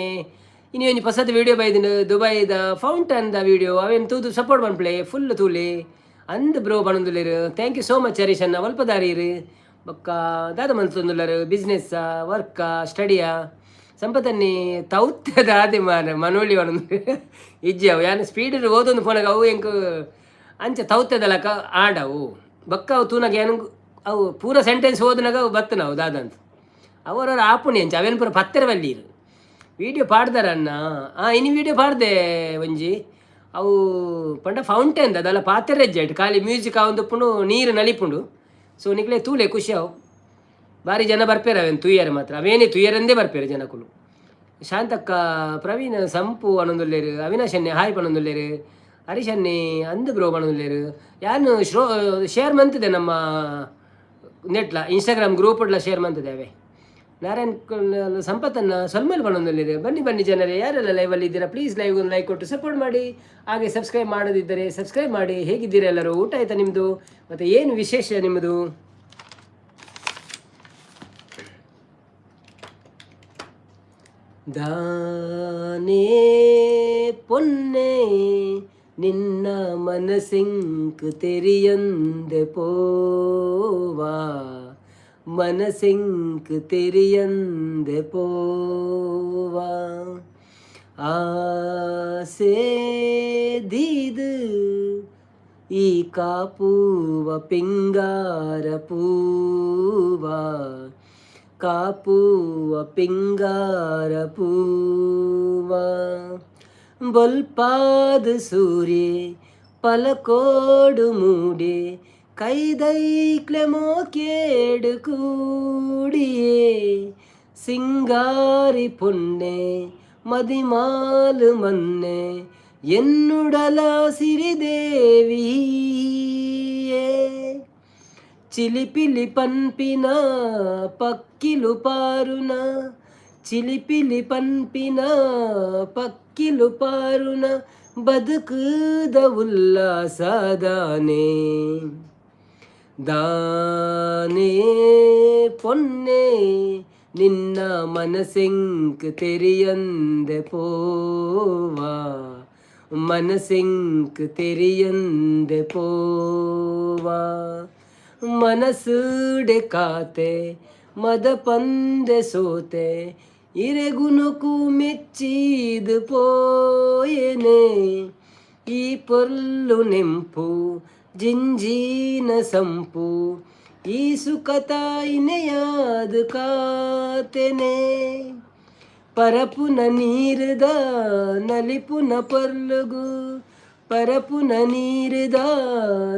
ಇನ್ನು ಒಂಜಿ ಹೊಸದು ವೀಡಿಯೋ ಬೈದಿನ ದುಬೈದ ಫೌಂಟನ್ದ ವೀಡಿಯೋ ಅವೇನು ತೂದು ಸಪೋರ್ಟ್ ಮಾಡ್ಪ್ಲೆ ಫುಲ್ ತೂಲಿ ಅಂದ್ ಬ್ರೋ ಬಣಂದುಲ್ಲೇರು thank you so much Harish ಅನ್ನ ಒಲ್ಪದಾರೀರು ಬೊಕ್ಕ ದಾದ ಮನ್ಸೊಂದುಲ್ಲರು ಬಿಸ್ನೆಸ್ ವರ್ಕ ಸ್ಟಡಿಯ ಸಂಪತ್ತನ್ನಿ ತೌತ್ಯದ ಆದಿ ಮನೋಳಿ ಒಣಂದು ಇಜ್ಜಿ ಅವು ಯಾನು ಸ್ಪೀಡ್ ಓದೊಂದು ಫೋನಾಗ ಅವು ಹೆಂಗೆ ಅಂಚ ತೌತ್ಯದಲಕ ಆಡವು ಬೊಕ್ಕ ಅವು ತೂನಾಗ ಏನು ಅವು ಪೂರ ಸೆಂಟೆನ್ಸ್ ಓದಿನಾಗ ಅವು ಬತ್ತು ನಾವು ದಾದಂತ ಅವರವ್ರ ಆಪುಣಿ ಅಂಚ ಅವೇನು ಪೂರ ಪತ್ತೆರವಲ್ಲಿ ಇರು ವೀಡಿಯೋ ಪಾಡ್ದಾರನ್ನ ಇನ್ನು ವೀಡಿಯೋ ಪಾಡ್ದೆ ಒಂಜಿ ಅವು ಪಂಡ ಫೌಂಟೇನ್ ಅದಲ್ಲ ಪಾತೆರೆಜ್ಜಾಯ್ತು ಖಾಲಿ ಮ್ಯೂಸಿಕ್ ಅವಂದುಪ್ಪುಂಡು ನೀರು ನಲಿಪುಂಡು ಸೊ ನಿಕ್ಲೆ ತೂಲೆ ಖುಷಿ ಅವು ಭಾರಿ ಜನ ಬರ್ಪೇರೆ ಅವೇನು ತುಯ್ಯಾರೆ ಮಾತ್ರ ಅವೇನೇ ತುಯ್ಯರಂದೇ ಬರ್ಪೇರೆ ಜನಕ್ಕೂ. ಶಾಂತಕ್ಕ ಪ್ರವೀಣ್ ಸಂಪು ಅನ್ನೊಂದುಲ್ಲೇರು ಅವಿನಾಶನ್ನೇ ಹಾಯ್ ಪಣೊಂದುಲ್ಲೇರು ಹರೀಶನ್ನೇ ಅಂದು ಬ್ರೋ ಪಣೊಂದುಲ್ಲೇರು ಯಾನು ಶೇರ್ ಮಂತಿದೆ ನಮ್ಮ ನೆಟ್ಲ ಇನ್ಸ್ಟಾಗ್ರಾಮ್ ಗ್ರೂಪ್ಡ್ಲ ಶೇರ್ ಮಂತಿದೆ ಅವೇ ನಾರಾಯಣ್ ಸಂಪತ್ತನ್ನು ಸೊಲ್ಮೇಲೆ ಪಣೊಂದುಲ್ಲೇರು. ಬನ್ನಿ ಜನರೇ ಯಾರೆಲ್ಲ ಲೈವಲ್ಲಿ ಇದ್ದೀರಾ ಪ್ಲೀಸ್ ಲೈವ್ ಒಂದು ಲೈಕ್ ಕೊಟ್ಟು ಸಪೋರ್ಟ್ ಮಾಡಿ ಹಾಗೆ ಸಬ್ಸ್ಕ್ರೈಬ್ ಮಾಡೋದಿದ್ದರೆ ಸಬ್ಸ್ಕ್ರೈಬ್ ಮಾಡಿ. ಹೇಗಿದ್ದೀರಾ ಎಲ್ಲರೂ? ಊಟ ಆಯಿತಾ ನಿಮ್ಮದು? ಮತ್ತು ಏನು ವಿಶೇಷ ನಿಮ್ಮದು? ದಾನೇ ಪೊನ್ನೆ ನಿನ್ನ ಮನಸೆಂಕು ತೆರಿಯಂದೆ ಪೋವಾ ಮನಸೆಂಕು ತೆರಿಯಂದೆ ಪೋವಾ ಆಸೆ ದೀದು ಈ ಕಾಪುವ ಪಿಂಗಾರ ಪೂವ ಕಾಪುವ ಪಿಂಗಾರ ಪೂವ ಬೊಲ್ಪಾದ ಸೂರ್ಯ ಪಲಕೋಡು ಮೂಡೆ ಕೈದೈಕ್ಲೆ ಮೋಕೇಡು ಕೂಡಿಯೇ ಸಿಂಗಾರಿ ಪೊನ್ನೆ ಮದಿಮಾಲು ಮನ್ನೆ ಎನ್ನುಡಲ ಸಿರಿದೇವಿಯೇ ಚಿಲಿಪಿಲಿ ಪನ್ಪಿನ ಪಕ್ಕಿಲು ಪಾರುನ ಚಿಲಿಪಿಲಿ ಪನ್ಪಿನ ಪಕ್ಕಿಲು ಪಾರುನ ಬದುಕುದ ಉಲ್ಲಾಸದಾನೆ ದಾನೇ ಪೊನ್ನೆ ನಿನ್ನ ಮನಸೆಂಕ್ ತೆರಿಯಂದೆ ಪೋವಾ ಮನಸೆಂಕ್ ತೆರಿಯಂದೆ ಪೋವಾ ಮನಸ್ಸುಡೆ ಕಾತೆ ಮದ ಪಂದೆ ಸೋತೆ ಇರೆಗುನುಕು ಮೆಚ್ಚಿದು ಪೋಯನೆ ಈ ಪೊರ್ಲು ನೆಂಪು ಜಿಂಜೀನ ಸಂಪು ಈ ಸುಖತಾಯಿನೆಯಾದ ಕಾತೆನೆ ಪರಪುನ ನೀರುದ ನಲಿಪುನ ಪೊರ್ಲುಗು ಪರಪುನ ನೀರುದ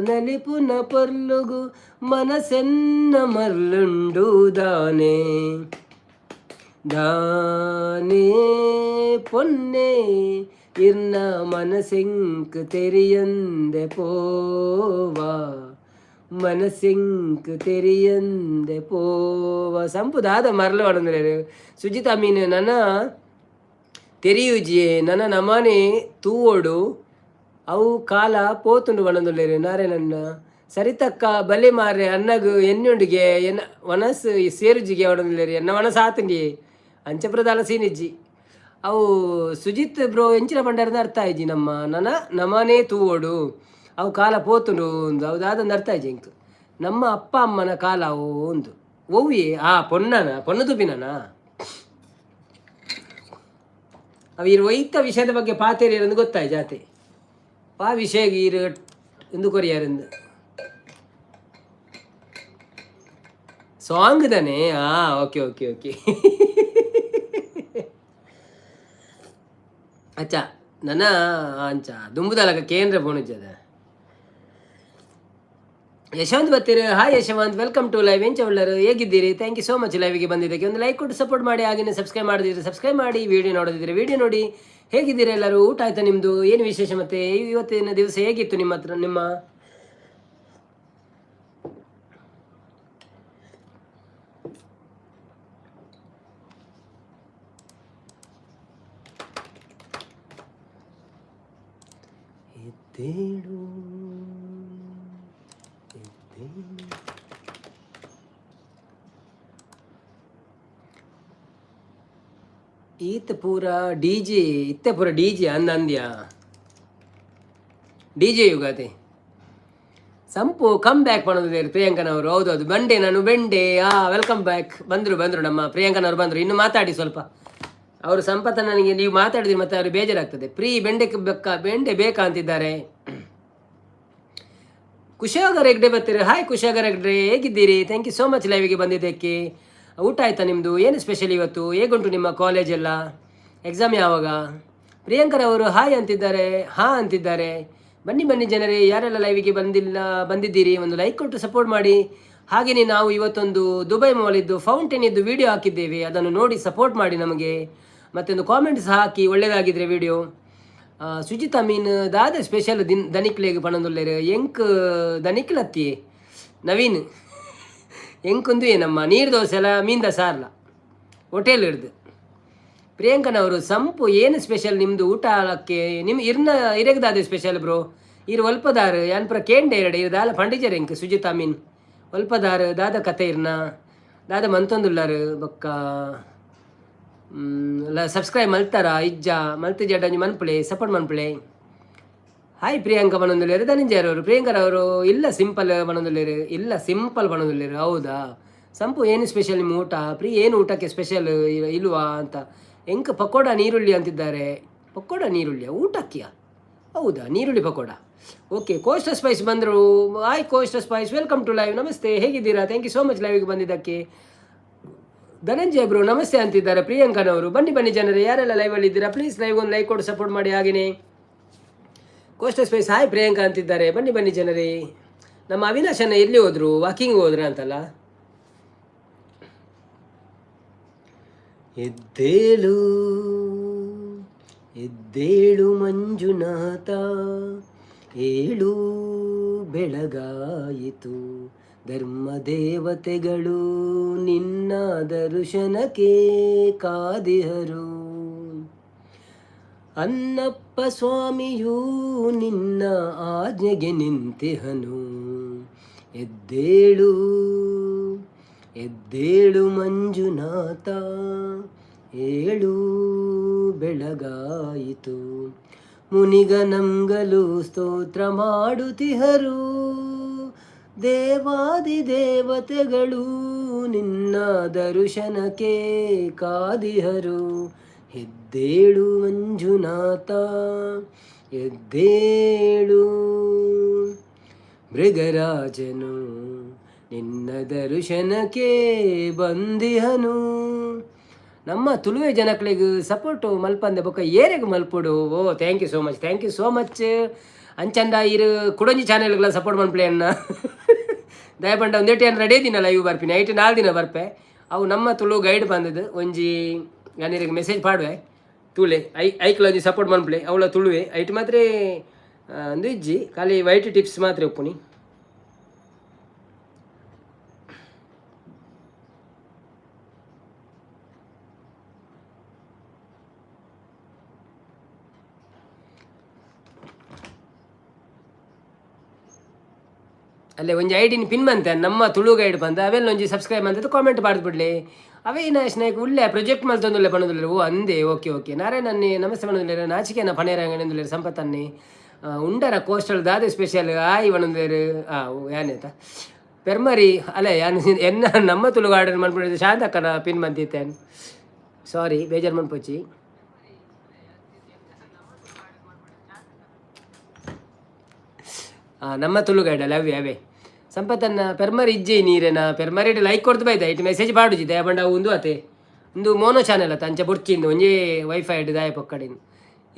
ನಲಿಪುನ ಪೊರ್ಲುಗು ಮನಸ್ಸೆನ್ನ ಮರ್ಲುಂಡು ದಾನೆ ದಾನೇ ಪೊನ್ನೆ ಇರ್ನ ಮನಸೆಂಕ್ ತೆರಿಯಂದೆ ಪೋವಾ ಮನಸ್ಸೆಂಕ್ ತೆರಿಯಂದೆ ಪೋವ ಸಂಪುದಾದ ಮರಳು ಹೊಡೆದ್ರೆ ಸುಜಿತಾ ಮೀನು ನನ್ನ ತೆರಿಯುಜಿಯೇ ನನ್ನ ನಮನೆ ತೂವೋಡು ಅವು ಕಾಲ ಪೋತುಂಡು ಬಣ್ಣದಲ್ಲೇರು ನಾರೇ ನನ್ನ ಸರಿತಕ್ಕ ಬಲೆ ಮಾರ್ರೆ ಅನ್ನಗು ಎನ್ನುಂಡಿಗೆ ಎನ್ನ ವನಸ್ ಸೇರುಜಿಗೆ ಹೊಡೆದಲ್ಲೇರಿ ಎನ್ನ ವನಸ್ ಆತಂಡಿ ಅಂಚಪ್ರದಾಲ ಸೀನಿಜ್ಜಿ ಅವು ಸುಜಿತ್ ಬ್ರೋ ಎಂಚಿನ ಪಂಡರದ ಅರ್ಥ ಆಯ್ಜಿ ನಮ್ಮ ನನ್ನ ನಮನೆ ತೂವೋಡು ಅವು ಕಾಲ ಪೋತುಂಡು ಒಂದು ಅವ್ದಾದಂದು ಅರ್ಥ ಆಯ್ಜಿ ಇಂಕ್ ನಮ್ಮ ಅಪ್ಪ ಅಮ್ಮನ ಕಾಲ ಅವು ಒಂದು ಒವ್ವಿ ಪೊಣ್ಣು ತುಪಿನನ ಅವು ಇರು ಒಯ್ತ ವಿಷಯದ ಬಗ್ಗೆ ಪಾತೇರಿ ಎಂದು ಗೊತ್ತಾಯ್ ಜಾತೆ ಪಾ ವಿಷಯ ಇರು ಎಂದು ಕೊರಿಯಾರೆಂದು ಸಾಂಗ್ ತಾನೆ ಓಕೆ ಓಕೆ ಓಕೆ ಅಚ್ಚ ನನ್ನ ಅಂಚ ದುಂಬುದಲಕ ಕೇಂದ್ರ ಪೋಣಿಜ್ಜದ ಯಶವಂತ್ ಬತ್ತೀರು. Hi Yashwant, welcome to live. ಎಂಚ ಒಳ್ಳರು, ಹೇಗಿದ್ದೀರಿ? ಥ್ಯಾಂಕ್ ಯು ಸೋ ಮಚ್ ಲೈವಿಗೆ ಬಂದಿದ್ದಕ್ಕೆ. ಒಂದು ಲೈಕ್ ಕೊಟ್ಟು ಸಪೋರ್ಟ್ ಮಾಡಿ. ಹಾಗೆಯೇ ಸಬ್ಸ್ಕ್ರೈಬ್ ಮಾಡಿದ್ರೆ ಸಬ್ಸ್ಕ್ರೈಬ್ ಮಾಡಿ, ವಿಡಿಯೋ ನೋಡೋದಿದ್ರೆ ವಿಡಿಯೋ ನೋಡಿ. ಹೇಗಿದ್ದೀರಾ ಎಲ್ಲರೂ? ಊಟ ಆಯ್ತಾ ನಿಮ್ಮದು? ಏನು ವಿಶೇಷ? ಮತ್ತೆ ಇವತ್ತಿನ ದಿವಸ ಹೇಗಿತ್ತು ನಿಮ್ಮ ಹತ್ರ? ನಿಮ್ಮ ಎದ್ದೇಳು ಈತ ಪೂರ ಡಿಜೆ ಇತ್ತೆ ಪೂರ ಡಿಜೆ ಅಂದ್ಯ ಡಿಜೆ ಯುಗಾತೆ ಸಂಪು ಕಮ್ ಬ್ಯಾಕ್ ಮಾಡೋದು ಪ್ರಿಯಾಂಕನವರು. ಹೌದು ಅದು ಬಂಡೆ, ನಾನು ಬೆಂಡೆ. Welcome back. ಬಂದರು ನಮ್ಮ ಪ್ರಿಯಾಂಕನವರು ಬಂದರು. ಇನ್ನು ಮಾತಾಡಿ ಸ್ವಲ್ಪ. ಅವರು ಸಂಪತ್ತ ನನಗೆ ನೀವು ಮಾತಾಡಿದ್ರಿ ಮತ್ತೆ ಅವ್ರಿಗೆ ಬೇಜಾರಾಗ್ತದೆ. ಬೆಂಡೆ ಬೇಕಾ ಅಂತಿದ್ದಾರೆ. ಕುಶಾಗರ್ ಹೆಗ್ಡೆ ಬರ್ತೀರಿ. ಹಾಯ್ ಕುಶಾಗರ್ ಹೆಗ್ಡೆ, ಹೇಗಿದ್ದೀರಿ? ಥ್ಯಾಂಕ್ ಯು ಸೋ ಮಚ್ ಲೈವಿಗೆ ಬಂದಿದ್ದಕ್ಕೆ. ಊಟ ಆಯ್ತಾ ನಿಮ್ಮದು? ಏನು ಸ್ಪೆಷಲ್ ಇವತ್ತು? ಹೇಗುಂಟು ನಿಮ್ಮ ಕಾಲೇಜೆಲ್ಲ? ಎಕ್ಸಾಮ್ ಯಾವಾಗ? ಪ್ರಿಯಾಂಕರವರು ಹಾಯ್ ಅಂತಿದ್ದಾರೆ, ಅಂತಿದ್ದಾರೆ. ಬನ್ನಿ ಜನರೇ, ಯಾರೆಲ್ಲ ಲೈವಿಗೆ ಬಂದಿದ್ದೀರಿ ಒಂದು ಲೈಕ್ ಕೊಟ್ಟು ಸಪೋರ್ಟ್ ಮಾಡಿ. ಹಾಗೆಯೇ ನಾವು ಇವತ್ತೊಂದು ದುಬೈ ಮಾಲಿದ್ದು ಫೌಂಟೇನ್ ಇದ್ದು ವಿಡಿಯೋ ಹಾಕಿದ್ದೇವೆ, ಅದನ್ನು ನೋಡಿ ಸಪೋರ್ಟ್ ಮಾಡಿ ನಮಗೆ. ಮತ್ತೊಂದು ಕಾಮೆಂಟ್ಸ್ ಹಾಕಿ ಒಳ್ಳೆಯದಾಗಿದ್ದರೆ ವಿಡಿಯೋ. ಸುಜಿತಾ ಮೀನ್ ದಾದ ಸ್ಪೆಷಲ್ ದನಿಕ್ಲೆಗೆ ಪಣಂದುಲ್ಲೇರು ಎಂಕ್ ದನಿಕ್ಲತ್ತಿ ನವೀನ್ ಎಂಕೊಂದು ಏನಮ್ಮ ನೀರು ದೋಸೆ ಎಲ್ಲ ಮೀನ್ದ ಸಾರ್ಲ ಹೋಟೆಲ್ ಹಿಡ್ದು. ಪ್ರಿಯಾಂಕನವರು ಸಂಪು ಏನು ಸ್ಪೆಷಲ್ ನಿಮ್ಮದು ಊಟಕ್ಕೆ? ಇರಗದಾದ ಸ್ಪೆಷಲ್ ಬ್ರೋ. ಒಲ್ಪದಾರು ಯಾನ್ಪುರ ಕೇಂಡೆ ಎರಡು ದಾಲ ಪಂಡಿಜರ್ ಎಂಕ್ ಸುಜಿತಾ ಮೀನ್ ಒಲ್ಪದಾರು ದಾದ ಕತೆ ದಾದ ಮಂತೊಂದುಲ್ಲಾರು ಬೊಕ್ಕ ಸಬ್ಸ್ಕ್ರೈಬ್ ಮಲ್ತಾರ ಇಜ್ಜ ಮಲ್ತಿ ಜಡ್ಡಂಜಿ ಮನ್ಪುಳೆ ಸಪೋರ್ಟ್ ಮನ್ಪುಳೆ. ಹಾಯ್ ಪ್ರಿಯಾಂಕ ಬಣಂದುಲ್ಲೇರು ಧನಂಜಯರವರು. ಪ್ರಿಯಾಂಕರವರು ಇಲ್ಲ ಸಿಂಪಲ್ ಬಣಂದುಲ್ಲೇರು. ಹೌದಾ ಸಂಪು ಏನು ಸ್ಪೆಷಲ್ ನಿಮ್ಮ ಊಟ? ಏನು ಊಟಕ್ಕೆ ಸ್ಪೆಷಲ್ ಇಲ್ವಾ ಅಂತ. ಪಕೋಡ ನೀರುಳ್ಳಿ ಅಂತಿದ್ದಾರೆ. ಪಕೋಡ ನೀರುಳ್ಳಿಯ ಊಟಕ್ಕಿಯಾ? ಹೌದಾ, ನೀರುಳ್ಳಿ ಪಕೋಡ. ಓಕೆ, ಕೋಸ್ಟರ್ ಸ್ಪೈಸ್ ಬಂದರು. Hi Coaster Spice, welcome to live. ನಮಸ್ತೆ, ಹೇಗಿದ್ದೀರಾ? ಥ್ಯಾಂಕ್ ಯು ಸೋ ಮಚ್ ಲೈವ್ಗೆ ಬಂದಿದ್ದಕ್ಕೆ. ಧನಂಜಯ್ ಬ್ರೋ ನಮಸ್ತೆ ಅಂತಿದ್ದಾರೆ. ಪ್ರಿಯಾಂಕನವರು ಬನ್ನಿ ಜನರೇ, ಯಾರೆಲ್ಲ ಲೈವಲ್ಲಿ ಇದ್ದೀರಾ ಪ್ಲೀಸ್ ಲೈವ್ ಒಂದು ಲೈಕ್ ಕೊಟ್ಟು ಸಪೋರ್ಟ್ ಮಾಡಿ. ಹಾಗೆಯೇ ಕೋಸ್ಟರ್ ಸ್ಪೈಸ್ ಹಾಯ್ ಪ್ರಿಯಾಂಕಾ ಅಂತಿದ್ದಾರೆ. ಬನ್ನಿ ಜನರೇ. ನಮ್ಮ ಅವಿನಾಶನ ಎಲ್ಲಿ ಹೋದ್ರು? ವಾಕಿಂಗ್ ಹೋದ್ರ ಅಂತಲ್ಲ. ಎದ್ದೇಳು ಎದ್ದೇಳು ಮಂಜುನಾಥ, ಏಳು ಬೆಳಗಾಯಿತು, ಧರ್ಮ ದೇವತೆಗಳು ನಿನ್ನ ದರ್ಶನಕ್ಕೆ ಕಾದಿಹರು. ಅನ್ನಪ್ಪ ಸ್ವಾಮಿಯೂ ನಿನ್ನ ಆಜ್ಞೆಗೆ ನಿಂತಿಹನು. ಎದ್ದೇಳು ಎದ್ದೇಳು ಮಂಜುನಾಥ, ಏಳು ಬೆಳಗಾಯಿತು. ಮುನಿಗನಂಗಲು ಸ್ತೋತ್ರ ಮಾಡುತ್ತಿಹರು, ದೇವಾದಿ ದೇವತೆಗಳು ನಿನ್ನ ದರ್ಶನಕ್ಕೆ ಕಾದಿಹರು. ಎದ್ದೇಳು ಮಂಜುನಾಥ, ಎದ್ದೇಳು. ಮೃಗರಾಜನು ನಿನ್ನ ದರ್ಶನಕ್ಕೆ ಬಂದಿಹನು. ನಮ್ಮ ತುಳುವೆ ಜನಕ್ಳಿಗೆ ಸಪೋರ್ಟು ಮಲ್ಪಂದೆ ಬೊಕ್ಕ ಏರೆಗೆ ಮಲ್ಪುಡು. ಓ ಥ್ಯಾಂಕ್ ಯು ಸೋ ಮಚ್. ಅಂಚಂದ ಇರು ಕುಡಂಜಿ ಚಾನೆಲ್ಗಳ ಸಪೋರ್ಟ್ ಮನ್ಪ್ಲೆ ಅಣ್ಣ. ದಯಪಂಡ ಒಂದೇಟಿ ಅನ್ನ ರೆಡಿ ದಿನ ಲೈವ್ ಬರ್ಪಿನಿ, 4 ದಿನ ಬರ್ಪೆ. ಅವು ನಮ್ಮ ತುಳು ಗೈಡ್ ಬಂದದ್ದು ಒಂಜಿ ನಾನಿರಿಗೆ ಮೆಸೇಜ್ ಪಾಡುವೆ ತುಳೆ ಐಕ್ಲ ಒಂಜಿ ಸಪೋರ್ಟ್ ಮನ್ಪ್ಲೆ ಅವಳ ತುಳುವೆ ಐಟ್ ಮಾತ್ರ ಒಂದು ಇಜ್ಜಿ ಖಾಲಿ ವೈಟ್ ಟಿಪ್ಸ್ ಮಾತ್ರ ಒಪ್ಪುನಿ. ಅಲ್ಲೇ ಒಂಜಿ ಐಡಿನ ಪಿನ್ ಬಂತೆ ನಮ್ಮ ತುಳು ಗೈಡ್ ಬಂದ ಅವೆಲ್ಲ ಒಂಜಿ ಸಬ್ಸ್ಕ್ರೈಬ್ ಅಂತ ಕಾಮೆಂಟ್ ಮಾಡಿಬಿಡ್ಲಿ. ಅವಿನಾಶ್ ನಾಯ್ಕ ಉಳ್ಳೆ ಪ್ರಾಜೆಕ್ಟ್ ಮಲ್ತೊಂದುಲ್ಲೆ ಪಣದುಲ್ಲೆ. ಓ ಅಂದೆ ಓಕೆ ನಾರಾಯಣನ್ನೇ ನಮಸ್ತೆ ಪಣದುಲ್ಲೇರು, ನಾಚಿಕೆನ ಪಣೇರಂಗನೆಂದುಲ್ಲೇರು, ಸಂಪತ್ತನ್ನೇ ಉಂಡರ ಕೋಸ್ಟಲ್ ದಾದೆ ಸ್ಪೆಷಲ್ ಆಯ್ ಒಣಂದೇರು. ಯಾನೇತ ಪೆರ್ಮರಿ ಅಲ್ಲ ಯಾನು ಎನ್ನ ನಮ್ಮ ತುಳು ಗಾರ್ಡನ್ ಮನ್ಬಿಡಿದ್ದು ಶಾಂತಕ್ಕನ ಪಿನ್ ಬಂದಿತ್ತೇನು. ಸಾರಿ ಬೇಜಾರು ಮನ್ಪೋಚಿ. ನಮ್ಮ ತುಳು ಗೈಡಲ್ಲ ಅವೇ ಸಂಪತ್ತನ್ನ ಪೆರ್ಮರಿ ಇಜ್ಜಿ ನೀರೇನ ಪೆರ್ಮರಿ ಲೈಕ್ ಕೊಡ್ತು ಬೈದ ಇಟ್ಟು ಮೆಸೇಜ್ ಪಾಡುಜಿ ದಯ ಬಂಡ ಒಂದು ಅತೆ ಒಂದು ಮೋನೋ ಚಾನೆಲ್ ಅತ್ತ ಅಂಚೆ ಬುರ್ಚಿಂದು ಒಂಜೇ ವೈಫೈ ಇಟ್ಟು ದಾಯ ಪಕ್ಕಡಿನ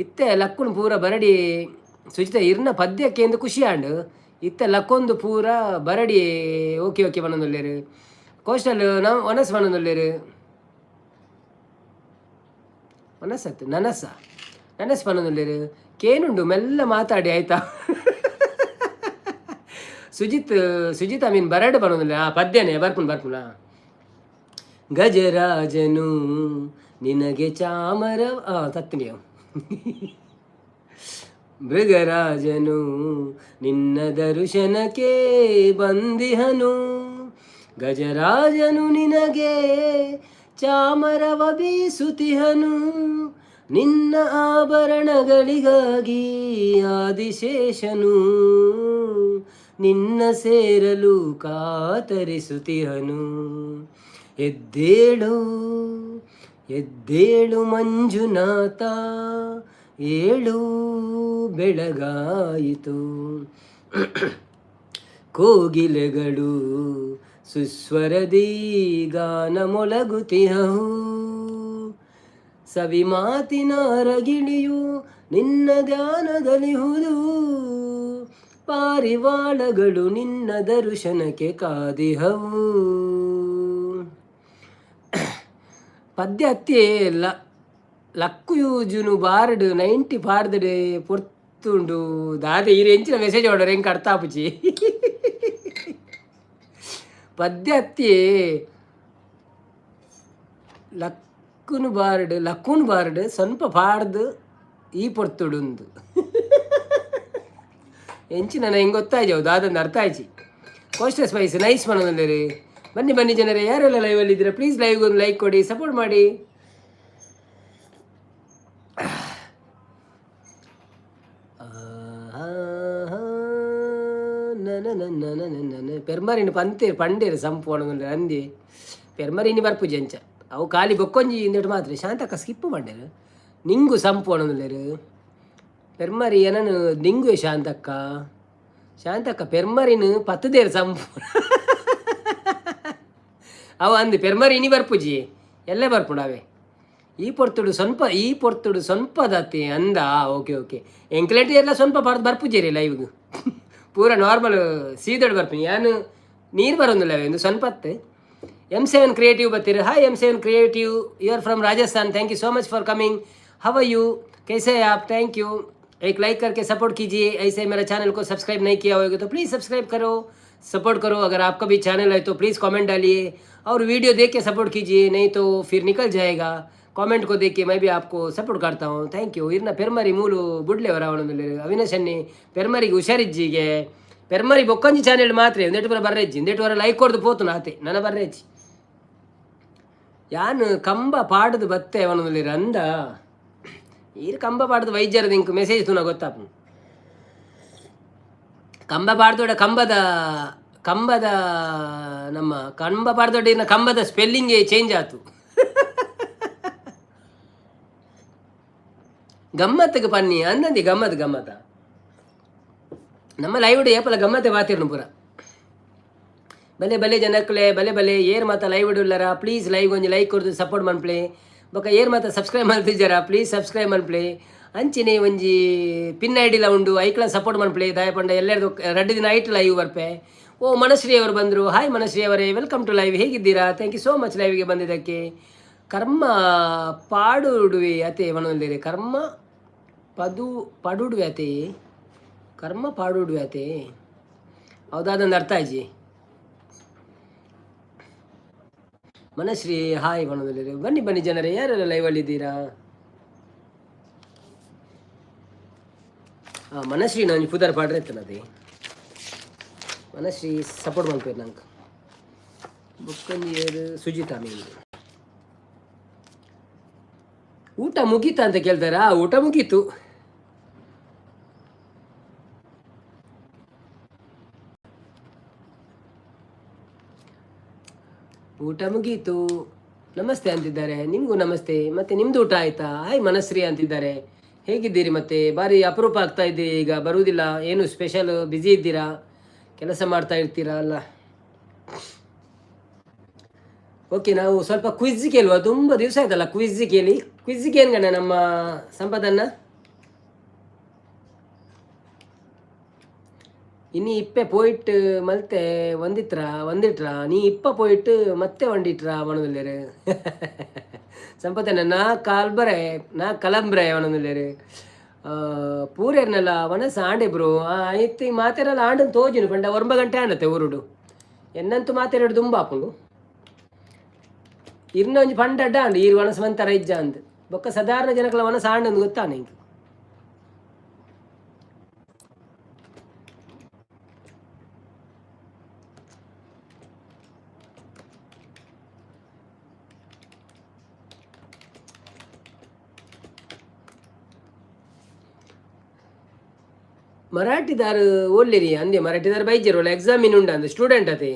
ಇತ್ತೆ ಲಕ್ಕುನು ಪೂರ ಬರಡಿ ಸುಚಿತ ಇರ್ನ ಪದ್ಯಕ್ಕೆ ಎಂದು ಖುಷಿ ಆಂಡು ಇತ್ತೆ ಲಕ್ಕೊಂದು ಪೂರ ಬರಡಿ ಓಕೆ ಬನ್ನೊಂದುಲ್ಲೇರು ಕೋಸ್ಟಲ್ ನಾವು ಒನಸ್ ಬನ್ನೊಂದುಲ್ಲೇರು ಒನಸತ್ತು ನನಸ್ ಬನ್ನೊಂದುಲ್ಲೇರು ಕೇನುಂಡು ಮೆಲ್ಲ ಮಾತಾಡಿ ಆಯ್ತಾ. ಸುಜಿತ್ ಮೀನ್ ಬರಡು ಬರೋದಿಲ್ಲ ಆ ಪದ್ಯನೇ ಬರ್ಪುನ ಗಜರಾಜನು ನಿನಗೆ ಚಾಮರ ತತ್ತಿನಿ ಮೃಗರಾಜನು ನಿನ್ನ ದರ್ಶನಕ್ಕೆ ಬಂದಿಹನು. ಗಜರಾಜನು ನಿನಗೆ ಚಾಮರವ ಬೀಸುತಿಹನು, ನಿನ್ನ ಆಭರಣಗಳಿಗಾಗಿ ಆದಿಶೇಷನು ನಿನ್ನ ಸೇರಲು ಕಾತರಿಸುತ್ತಿಹನು. ಎದ್ದೇಳು ಮಂಜುನಾಥ, ಏಳು ಬೆಳಗಾಯಿತು. ಕೋಗಿಲೆಗಳು ಸುಸ್ವರದಿ ಗಾನ ಮೊಳಗುತಿಹವು, ಸವಿ ಮಾತಿನ ರಗಿಳಿಯು ನಿನ್ನ ಧ್ಯಾನದಲ್ಲಿಹುದು. ಪಾರಿವಾಳಗಳು ನಿನ್ನ ದರ್ಶನಕ್ಕೆ ಕಾದಿಹವು. ಪದ್ಯ ಅತ್ತಿ ಲಕ್ಕು ಯೂಜುನು ಬಾರ್ಡು 90 ಪಾಡ್ದಡೆ ಪೊರ್ತುಂಡು ದಾದೆ ಈ ಎಂಚಿನ ಮೆಸೇಜ್ ಹೊಡೋರು ಹೆಂಗೆ ಕಡ್ತಾಪುಚಿ. ಪದ್ಯ ಅತ್ತಿ ಲಕ್ಕುನು ಬಾರ್ಡು ಸ್ವಲ್ಪ ಪಾಡ್ದು ಈ ಪೊರ್ತುಡುಂದು ಎಂಚಿ ನಾನು ಹೆಂಗೆ ಗೊತ್ತಾಯ್ಜವು ದಾದಂದು ಅರ್ಥ ಆಯ್ಚಿ. ಕೋಸ್ಟರ್ ಸ್ಪೈಸ್ ನೈಸ್ ಮಾಡೋದಂದ್ರೆ ಬನ್ನಿ ಜನರೇ, ಯಾರೆಲ್ಲ ಲೈವಲ್ಲಿ ಇದ್ದೀರಾ ಪ್ಲೀಸ್ ಲೈವ್ಗೆ ಒಂದು ಲೈಕ್ ಕೊಡಿ, ಸಪೋರ್ಟ್ ಮಾಡಿ. ಪೆರ್ಮರಿನ ಪಂಡೇರು ಸಂಪು ಅನ್ನೋದ್ರೆ ಅಂದಿ ಪೆರ್ಮರಿನಿ ಬರ್ಪುಜಿ ಅಂಚ ಅವು ಖಾಲಿ ಬೊಕ್ಕೊಂಜಿ ಇಂದಟ್ಟು ಮಾತ್ರ ಶಾಂತಕ್ಕ ಸ್ಕಿಪ್ ಮಾಡ್ಯಾರ ನಿಂಗು ಸಂಪು ಅನ್ನೋದಿಲ್ಲೇರು ಪೆರ್ಮರಿ ಏನನು ದಿಂಗುವೆ ಶಾಂತಕ್ಕ ಶಾಂತಕ್ಕ ಪೆರ್ಮರಿನು 10 ದೇರ್ ಸಂಪು ಅವ ಅಂದು ಪೆರ್ಮರಿ ಇನಿ ಬರ್ಪುಜಿ ಎಲ್ಲೇ ಬರ್ಪುಡಾವೆ ಈ ಪೊರ್ತುಡು ಸ್ವಲ್ಪ ದತ್ತಿ ಅಂದ ಓಕೆ ಓಕೆ ಎಂಕ್ಲೆಂಟಿ ಎಲ್ಲ ಸ್ವಲ್ಪ ಬರ್ಪುಜೇರಿ ಲೈವ್ಗೆ ಪೂರ ನಾರ್ಮಲ್ ಸೀದಡ್ ಬರ್ಪಿ ಏನು ನೀರು ಬರೋದಿಲ್ಲ ಒಂದು ಸ್ವಲ್ಪತ್ತೆ M7 ಕ್ರಿಯೇಟಿವ್ ಬರ್ತೀರಿ hi M7 creative you are from Rajasthan thank you so much for coming how are you कैसे हैं आप थैंक यू एक लाइक करके सपोर्ट कीजिए ऐसे मेरे चैनल को सब्सक्राइब नहीं किया होगा तो प्लीज़ सब्सक्राइब करो सपोर्ट करो अगर आपका भी चैनल है तो प्लीज़ कमेंट डालिए और वीडियो देख के सपोर्ट कीजिए नहीं तो फिर निकल जाएगा कमेंट को देख के मैं भी आपको सपोर्ट करता हूँ थैंक यू इरना ಪೆರ್ಮರಿ ಮೂಲು ಬುಡ್ಲೆ ಹೊರವಣದಲ್ಲಿ ಅವಿನಾಶನ್ನಿ ಪೆರ್ಮರಿಗೆ ಹುಷಾರಿಜ್ಜಿಗೆ ಪೆರ್ಮರಿ ಬೊಕ್ಕಂಜಿ ಚಾನೆಲ್ ಮಾತ್ರ ಒಂದೆಟ್ಟು ಬರ ಬರ್ರೆಜ್ಜಿ ಒಂದೆಟ್ಟು ವರ ಲೈಕ್ ಕೊಡ್ದು ಪೋತು ನಾತೆ ನನ್ನ ಬರ್ರೆಜ್ಜಿ ಯಾನು ಕಂಬ ಪಾಡದು ಬತ್ತೆ ಅವನಲ್ಲಿ ರಂದ ಈರು ಕಂಬ ಪಾಡದು ವೈದ್ಯರದ ಇಂಕು ಮೆಸೇಜ್ ತುನ ಗೊತ್ತಾಪ ಕಂಬ ಪಾಡ್ದೊಡ ಕಂಬದ ನಮ್ಮ ಕಂಬ ಪಾಡ್ದೊಡ್ಡಿನ ಕಂಬದ ಸ್ಪೆಲ್ಲಿಂಗೇ ಚೇಂಜ್ ಆಯ್ತು ಗಮ್ಮತ್ತಿಗೆ ಪನ್ನಿ ಅಂದಂದಿ ಗಮ್ಮತ್ತ ನಮ್ಮ ಲೈವ್ ಏಪಲ ಗಮ್ಮತ್ತೆ ಬಾತಿರ್ನು ಪೂರ ಭಲೆ ಜನಕ್ಕಲೆ ಭಲೆ ಏರ್ ಮಾತ ಲೈವ್ ಇಡುಲ್ಲರ ಪ್ಲೀಸ್ ಲೈವ್ ಒಂಜಿ ಲೈಕ್ ಕೊಡ್ದು ಸಪೋರ್ಟ್ ಮನ್ಪ್ಲೆ ಬೊಕ ಏರ್ ಮಾತ ಸಬ್ಸ್ಕ್ರೈಬ್ ಮಲ್ತಿದ್ದಾರ ಪ್ಲೀಸ್ ಸಬ್ಸ್ಕ್ರೈಬ್ ಮನ್ಪ್ಲೆ ಅಂಚಿನಿ ಒಂಜಿ ಪಿನ್ ಐಡಿಲ ಉಂಡು ಐಕ್ಲ ಸಪೋರ್ಟ್ ಮನ್ಪ್ಲೆ ದಯಪಂಡ ಎಲ್ಲರದು 2 ದಿನ ಐಟ್ ಲೈವ್ ಬರ್ಪೆ ಓ ಮನಶ್ರೀ ಅವರು ಬಂದರು ಹಾಯ್ ಮನಶ್ರೀ ಅವರೇ ವೆಲ್ಕಮ್ ಟು ಲೈವ್ ಹೇಗಿದ್ದೀರಾ ಥ್ಯಾಂಕ್ ಯು ಸೋ ಮಚ್ ಲೈವ್ಗೆ ಬಂದಿದ್ದಕ್ಕೆ ಕರ್ಮ ಪಾಡುಡುವೆ ಅತೆ ಮನೋಲ್ಲಿರಿ ಕರ್ಮ ಪಾಡುಡುವೆ ಅತೆ ಕರ್ಮ ಪಾಡುಡುವೆ ಅತೆ ಹೌದಾದೊಂದು ಅರ್ಥ ಆಜಿ ಮನಶ್ರೀ ಹಾಯ್ ಮನೋದಲ್ಲಿ ಬನ್ನಿ ಜನರೇ ಯಾರೆಲ್ಲ ಲೈವಲ್ಲಿದ್ದೀರಾ ಮನಶ್ರೀ ನಾನು ಪುದರ್ ಪಾಡ್ರೆ ಇರ್ತನದೆ ಮನಶ್ರೀ ಸಪೋರ್ಟ್ ಮಾಡ್ಬೇಕು ನಂಗೆ ಬುಕ್ಕಂಜಿಯರು ಸುಜಿತಾ ಮೀನು ಊಟ ಮುಗೀತಾ ಅಂತ ಕೇಳ್ತಾರಾ ಊಟ ಮುಗೀತು ಊಟ ಮುಗೀತು ನಮಸ್ತೆ ಅಂತಿದ್ದಾರೆ ನಿಮಗೂ ನಮಸ್ತೆ ಮತ್ತೆ ನಿಮ್ದು ಊಟ ಆಯ್ತಾ ಹಾಯ್ ಮನಶ್ರೀ ಅಂತಿದ್ದಾರೆ ಹೇಗಿದ್ದೀರಿ ಮತ್ತೆ ಭಾರಿ ಅಪರೂಪ ಆಗ್ತಾ ಇದ್ದೀರಿ ಈಗ ಬರುವುದಿಲ್ಲ ಏನು ಸ್ಪೆಷಲ್ ಬ್ಯುಸಿ ಇದ್ದೀರಾ ಕೆಲಸ ಮಾಡ್ತಾ ಇರ್ತೀರಾ ಅಲ್ಲ ಓಕೆ ನಾವು ಸ್ವಲ್ಪ ಕ್ವಿಜ್ ಕೇಳುವ ತುಂಬ ದಿವಸ ಆಯ್ತಲ್ಲ ಕ್ವಿಜ್ ಕೇಳ್ಗಣ ನಮ್ಮ ಸಂಪದನ್ನ ಇನ್ನು ಇಪ್ಪೆ ಪೋಯಿಟ್ ಮಲ್ತೆ ಒಂದಿಟ್ರ ನೀ ಇಪ್ಪ ಪೋಯಿಟ್ ಮತ್ತೆ ಒಂದಿಟ್ರ ಮನದಲ್ಲೇರು ಸಂಪತ್ತನ ನಾ ಕಲಂಬ್ರೆ ಮನದಲ್ಲೇರು ಪೂರೇರ್ನಲ್ಲ ಮನಸ್ಸು ಆಂಡೆ ಬ್ರೋ ಆಯ್ತು ಮಾತೆರಲ್ಲ ಆಂಡನ್ ತೋಜಿನು ಪಂಡ 9 ಗಂಟೆ ಆಂಡತೆ ಊರುಡು ಎನ್ನಂತೂ ಮಾತೆರಡು ತುಂಬ ಹಾಕೊಂಡು ಇರ್ನೊಂದು ಪಂಡ ಅಡ್ಡ ಆಂಡು ಈರು ಮನಸ್ಸು ಮಂತರ ಇಜ್ಜ ಅಂದ್ ಬೊಕ್ಕ ಸಾಧಾರಣ ಜನಗಳ ಮನಸ್ಸು ಆಂಡಂದು ಗೊತ್ತಾನ ಹಿಂಗೆ ಮರಾಠಿದಾರು ಓದ್ಲಿರಿ ಅಂದೆ ಮರಾಠಿದಾರು ಬೈಜರೋಲ್ಲ ಎಕ್ಸಾಮ್ ಇನ್ನುಂಡ ಅಂದ ಸ್ಟೂಡೆಂಟ್ ಅದೇ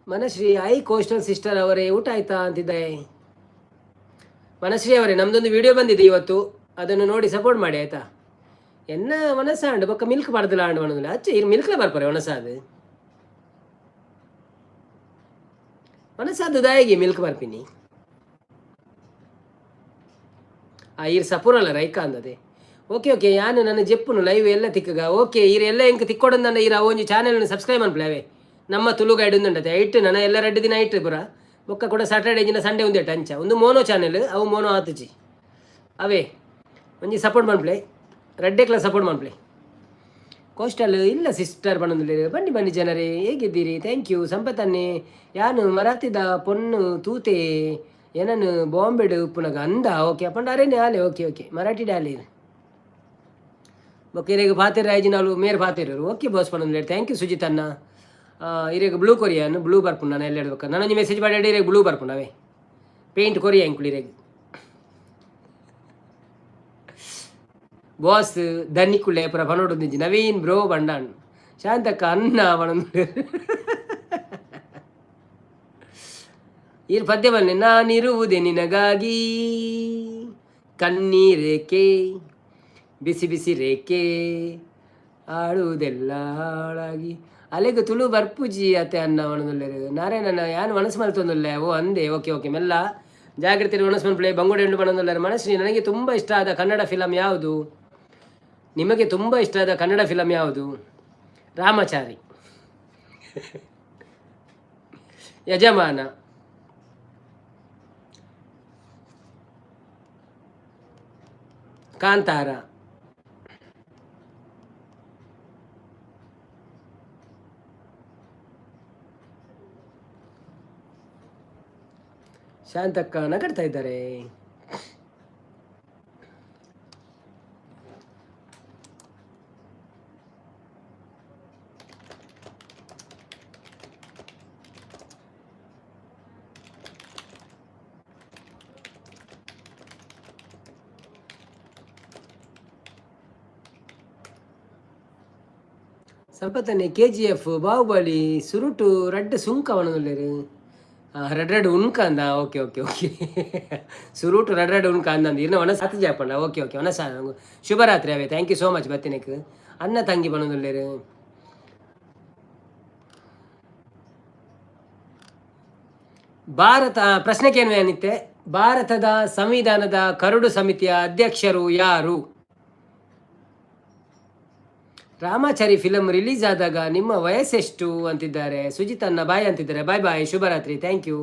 ಮನಶ್ರೀ ಐ ಕೋಸ್ಟಲ್ ಸಿಸ್ಟರ್ ಅವರೇ ಊಟ ಆಯ್ತಾ ಅಂತಿದ್ದಾರೆ ಮನಶ್ರೀ ಅವರೇ ನಮ್ದೊಂದು ವಿಡಿಯೋ ಬಂದಿದೆ ಇವತ್ತು ಅದನ್ನು ನೋಡಿ ಸಪೋರ್ಟ್ ಮಾಡಿ ಆಯ್ತಾ ಎನ್ನ ಮನಸ್ಸ ಆಂಡು ಬೊಕ್ಕ ಮಿಲ್ಕ್ ಪಡ್ದಿಲ್ಲ ಆಂಡು ಮನದಿಲ್ಲ ಅಚ್ಚ ಇರು ಮಿಲ್ಕ್ಲ ಬರ್ಪಾರೆ ಮನಸ್ಸಾದು ಮನಸ್ಸಾದು ದಾಯಿಗೆ ಮಿಲ್ಕ್ ಬರ್ಪಿನಿ ಇರು ಸಪೂರಲ್ಲ ರೈಕ ಅಂದದೆ ಓಕೆ ಯಾನು ನನ್ನ ಜೆಪ್ಪುನು ಲೈವ್ ಎಲ್ಲ ತಿಕ್ಕಗ ಓಕೆ ಇರು ಎಲ್ಲ ಇಂಕ ತಿಕ್ಕೊಡೊಂದು ನನ್ನ ಇರ ಒಂಜಿ ಚಾನೆಲ್ನ ಸಬ್ಸ್ಕ್ರೈಬ್ ಅನ್ಪ್ಲೇವೆ ನಮ್ಮ ತುಳು ಗೈಡ್ ಉಂಡತೆ ಐಟ್ ನನ್ನ ಎಲ್ಲ 2 ದಿನ ಐಟ್ ಪುರ ಬೊಕ್ಕ ಕೂಡ ಸಾಟರ್ಡೇ ದಿನ ಸಂಡೇ ಉಂದೇಟ ಅಂಚ ಒಂದು ಮೋನೋ ಚಾನೆಲ್ ಅವು ಮೋನೋ ಆತುಜಿ ಅವೇ ಒಂಜಿ ಸಪೋರ್ಟ್ ಮನ್ಪ್ಲೆ ರೆಡ್ಡೆ ಕ್ಲಾಸ್ ಸಪೋರ್ಟ್ ಮನ್ಪ್ಲೆ ಕೋಸ್ಟಲ್ ಇಲ್ಲ ಸಿಸ್ಟರ್ ಬಣ್ಣದಲ್ಲಿ ಬನ್ನಿ ಜನರೇ ಹೇಗಿದ್ದೀರಿ ಥ್ಯಾಂಕ್ ಯು ಸಂಪತ್ತನ್ನೇ ಯಾನು ಮರಾತಿದ ಪೊನ್ನು ತೂತೆ ಏನನ್ನು ಬಾಂಬೆಡು ಉಪ್ಪುನಗ ಅಂದ ಓಕೆ ಅಪ್ಪಂಡ ಅರೇನೆ ಆಲೆ ಓಕೆ ಮರಾಠಿ ಡಾಲಿ ಓಕೆ ಇರೇಗ ಪಾತಿರ ಐಜಿನಾಲು ಮೇರ್ ಪಾತಿರೋರು ಓಕೆ ಬಾಸ್ ಪಣ್ಣು ಥ್ಯಾಂಕ್ ಯು ಸುಜಿತನ್ನ ಇರೇಗ ಬ್ಲೂ ಕೊರಿಯನ್ ಬ್ಲೂ ಬರ್ಪುಂಡು ನಾನು ಎಲ್ಲ ಹೇಳ್ಬೇಕು ನನಗೆ ಮೆಸೇಜ್ ಮಾಡಿ ಇರೇಗ ಬ್ಲೂ ಬರ್ಪುಂಡು ಅವೇ ಪೇಂಟ್ ಕೊರಿಯಾ ಇಂಕ್ಳು ಇರೇಗ ಬಾಸ್ ದನ್ನಿಕ್ಕುಳ್ಳೆ ಪುರ ಪನೋಡು ನಿಂಜಿ ನವೀನ್ ಬ್ರೋ ಬಂಡಾನ್ ಶಾಂತಕ್ಕ ಅನ್ನ ಬಣಂದು ಇರು ಪದ್ಯ ಬನ್ನಿ ನಾನಿರುವುದೇ ನಿನಗಾಗಿ ಕಣ್ಣೀರೇಕೆ ಬಿಸಿ ಬಿಸಿ ರೇಕೆ ಆಡುವುದೆಲ್ಲ ಹಾಳಾಗಿ ಅಲೆಗೆ ತುಳು ಬರ್ಪುಜಿ ಅತ್ತೆ ಅನ್ನ ಒಣದುಲ್ಲೆರು ನಾರಾಯಣನ ಯಾನು ಮನಸ್ಸು ಮಲ್ತೊಂದುಲ್ಲೆ ಓ ಅಂದೆ ಓಕೆ ಓಕೆ ಮೆಲ್ಲ ಜಾಗ್ರತೆ ಮನಸ್ಸು ಮಲ್ಪಳೆ ಬಂಗೋಡೆ ಹೆಣ್ಣು ಬಣ್ಣದುಲ್ಲೆರು ಮನಸ್ಸು ನನಗೆ ತುಂಬ ಇಷ್ಟ ಆದ ಕನ್ನಡ ಫಿಲಮ್ ಯಾವುದು? ನಿಮಗೆ ತುಂಬ ಇಷ್ಟ ಆದ ಕನ್ನಡ ಫಿಲಮ್ ಯಾವುದು? ರಾಮಚಾರಿ, ಯಜಮಾನ, ಕಾಂತಾರ, ಶಾಂತಕ್ಕ ನಗಡ್ತಾ ಇದ್ದಾರೆ. ಸಂಪತ್ತನೆ KGF ಬಾಹುಬಲಿ ಸುರುಟು ರಡ್ಡು ಸುಂಕ ಅವನಲ್ಲೇರು ರಡ್ರಡ್ ಉಣ್ಕ ಅಂದ ಓಕೆ ಓಕೆ ಓಕೆ ಸುರುಟು ರಡ್ರಡ್ ಉಣ್ಕ ಅಂದಂದು ಇನ್ನು ಒನ ಸತಿ ಜಾಪಂಡ ಓಕೆ ಓಕೆ ಒನ ಶುಭರಾತ್ರಿ ಅವೇ ಥ್ಯಾಂಕ್ ಯು ಸೋ ಮಚ್ ಬತ್ತಿನಕ್ಕೆ ಅನ್ನ ತಂಗಿ ಬಣ್ಣದಲ್ಲೇರು ಭಾರತ ಪ್ರಶ್ನೆಗೇನು ಏನಿತ್ತೆ? ಭಾರತದ ಸಂವಿಧಾನದ ಕರಡು ಸಮಿತಿಯ ಅಧ್ಯಕ್ಷರು ಯಾರು? ರಾಮಾಚಾರಿ ಫಿಲಮ್ ರಿಲೀಸ್ ಆದಾಗ ನಿಮ್ಮ ವಯಸ್ಸೆಷ್ಟು ಅಂತಿದ್ದಾರೆ. ಸುಜಿತ್ ಅನ್ನ ಬಾಯ್ ಅಂತಿದ್ದಾರೆ. ಬಾಯ್ ಬಾಯ್, ಶುಭರಾತ್ರಿ, ಥ್ಯಾಂಕ್ ಯು.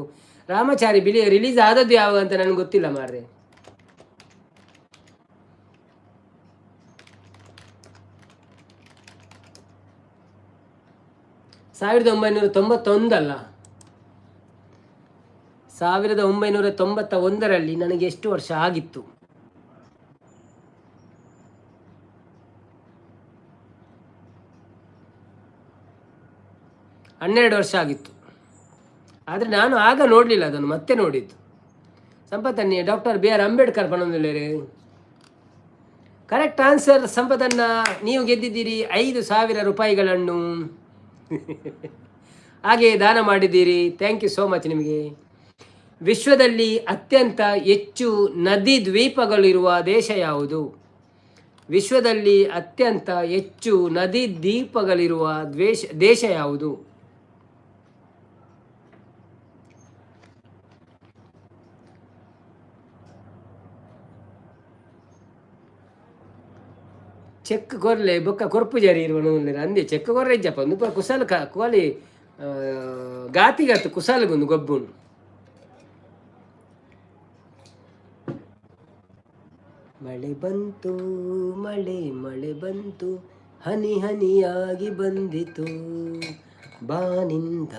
ರಾಮಾಚಾರಿ ರಿಲೀಸ್ ಆದದ್ದು ಯಾವಾಗ ಅಂತ ನನಗೆ ಗೊತ್ತಿಲ್ಲ ಮಾರ್ರೆ. ಸಾವಿರದ 1991 1991ರಲ್ಲಿ ನನಗೆ ಎಷ್ಟು ವರ್ಷ ಆಗಿತ್ತು? 12 ವರ್ಷ ಆಗಿತ್ತು. ಆದರೆ ನಾನು ಆಗ ನೋಡಲಿಲ್ಲ, ಅದನ್ನು ಮತ್ತೆ ನೋಡಿದ್ದು. ಸಂಪತ್ತನ್ನಿ ಡಾಕ್ಟರ್ BR ಅಂಬೇಡ್ಕರ್ ಪಣಂದಿಲ್ಲರೆ ಕರೆಕ್ಟ್ ಆನ್ಸರ್. ಸಂಪತ್ತನ್ನ ನೀವು ಗೆದ್ದಿದ್ದೀರಿ 5,000 ರೂಪಾಯಿಗಳನ್ನು ಹಾಗೆ ದಾನ ಮಾಡಿದ್ದೀರಿ. ಥ್ಯಾಂಕ್ ಯು ಸೋ ಮಚ್ ನಿಮಗೆ. ವಿಶ್ವದಲ್ಲಿ ಅತ್ಯಂತ ಹೆಚ್ಚು ನದಿ ದ್ವೀಪಗಳಿರುವ ದೇಶ ಯಾವುದು? ವಿಶ್ವದಲ್ಲಿ ಅತ್ಯಂತ ಹೆಚ್ಚು ನದಿ ದ್ವೀಪಗಳಿರುವ ದೇಶ ಯಾವುದು? ಚೆಕ್ ಕೊರ್ಲೆ ಬೊಕ್ಕ ಕೊರ್ಪು ಜರಿ ಇರುವನು ಅಂದೆ ಚೆಕ್ ಕೊರ್ರೆ ಇಜ್ಜಪ್ಪ ಒಂದು ಕುಸಲ್ ಕೋಲಿ ಗಾತಿಗತ್ತು ಕುಸಲ್ಗೊಂದು ಗೊಬ್ಬುನು ಮಳೆ ಬಂತು ಮಳೆ ಮಳೆ ಬಂತು ಹನಿ ಹನಿಯಾಗಿ ಬಂದಿತು ಬಾನಿಂದ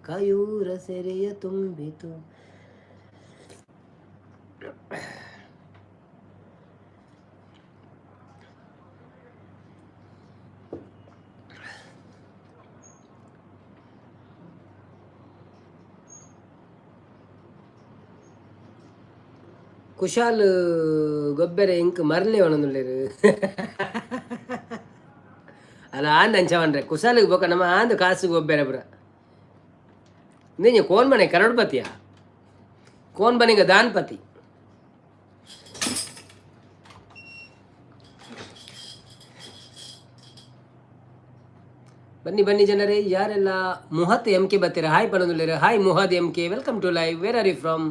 ಕಯೂರ ಸೆರೆಯ ತುಂಬಿತು. ಕುಶಾಲ್ ಗೊಬ್ಬರ ಇಂಕ್ ಮರಲಿ ಒಣನುಳ್ಳೇರು ಅಲ್ಲ ಆಂದ ಅಂಚವನ್ರೆ ಕುಶಾಲಿಗೆ ಬೋಕ ನಮ್ಮ ಆಂದ ಕಾಸು ಗೊಬ್ಬರ ಬುರ ನೀನು ಕೋನ್ ಮನೆ ಕರೋಡ್ಪತಿಯ ಕೋನ್ ಬನಿಗ ದಾನ್ಪತಿ. ಬನ್ನಿ ಬನ್ನಿ ಜನರೇ, ಯಾರೆಲ್ಲ ಮುಹತ್ MK ಬರ್ತೀರಾ? ಹಾಯ್ ಪಣನುಳ್ಳೇರು. Hi Muhad MK, welcome to live. Where are you from?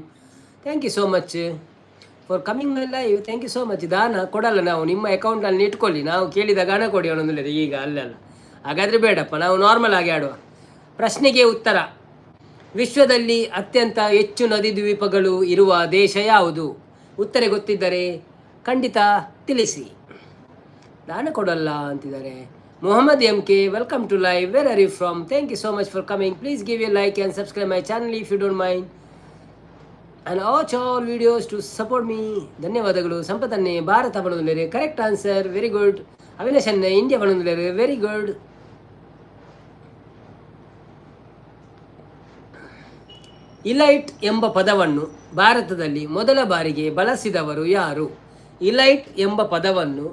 Thank you so much for coming my live. Thank you so much. ದಾನ ಕೊಡಲ್ಲ ನಾವು, ನಿಮ್ಮ ಅಕೌಂಟಲ್ಲಿ ಇಟ್ಕೊಳ್ಳಿ, ನಾವು ಕೇಳಿದಾಗ ಹಣ ಕೊಡಿ ಅನ್ನೋದಿಲ್ಲ ಈಗ ಅಲ್ಲೆಲ್ಲ. ಹಾಗಾದರೆ ಬೇಡಪ್ಪ, ನಾವು ನಾರ್ಮಲ್ ಆಗಿ ಆಡುವ. ಪ್ರಶ್ನೆಗೆ ಉತ್ತರ: ವಿಶ್ವದಲ್ಲಿ ಅತ್ಯಂತ ಹೆಚ್ಚು ನದಿ ದ್ವೀಪಗಳು ಇರುವ ದೇಶ ಯಾವುದು? ಉತ್ತರ ಗೊತ್ತಿದ್ದರೆ ಖಂಡಿತ ತಿಳಿಸಿ. ದಾನ ಕೊಡಲ್ಲ ಅಂತಿದ್ದಾರೆ. Mohammed MK, welcome to live. Where are you from? Thank you so much for coming. Please give a like and subscribe my channel if you don't mind and watch all videos to support me. ಧನ್ಯವಾದಗಳು. ಸಂಪತ್ತನ್ನೇ ಭಾರತ ಬಣದುಲೇರೆ correct answer, very good. Avinash ಅನ್ನ India ಬಣದುಲೇರೆ very good. Elite ಎಂಬ ಪದವನ್ನು ಭಾರತದಲ್ಲಿ ಮೊದಲ ಬಾರಿಗೆ ಬಳಸಿದವರು ಯಾರು? ಇಲೈಟ್ ಎಂಬ ಪದವನ್ನು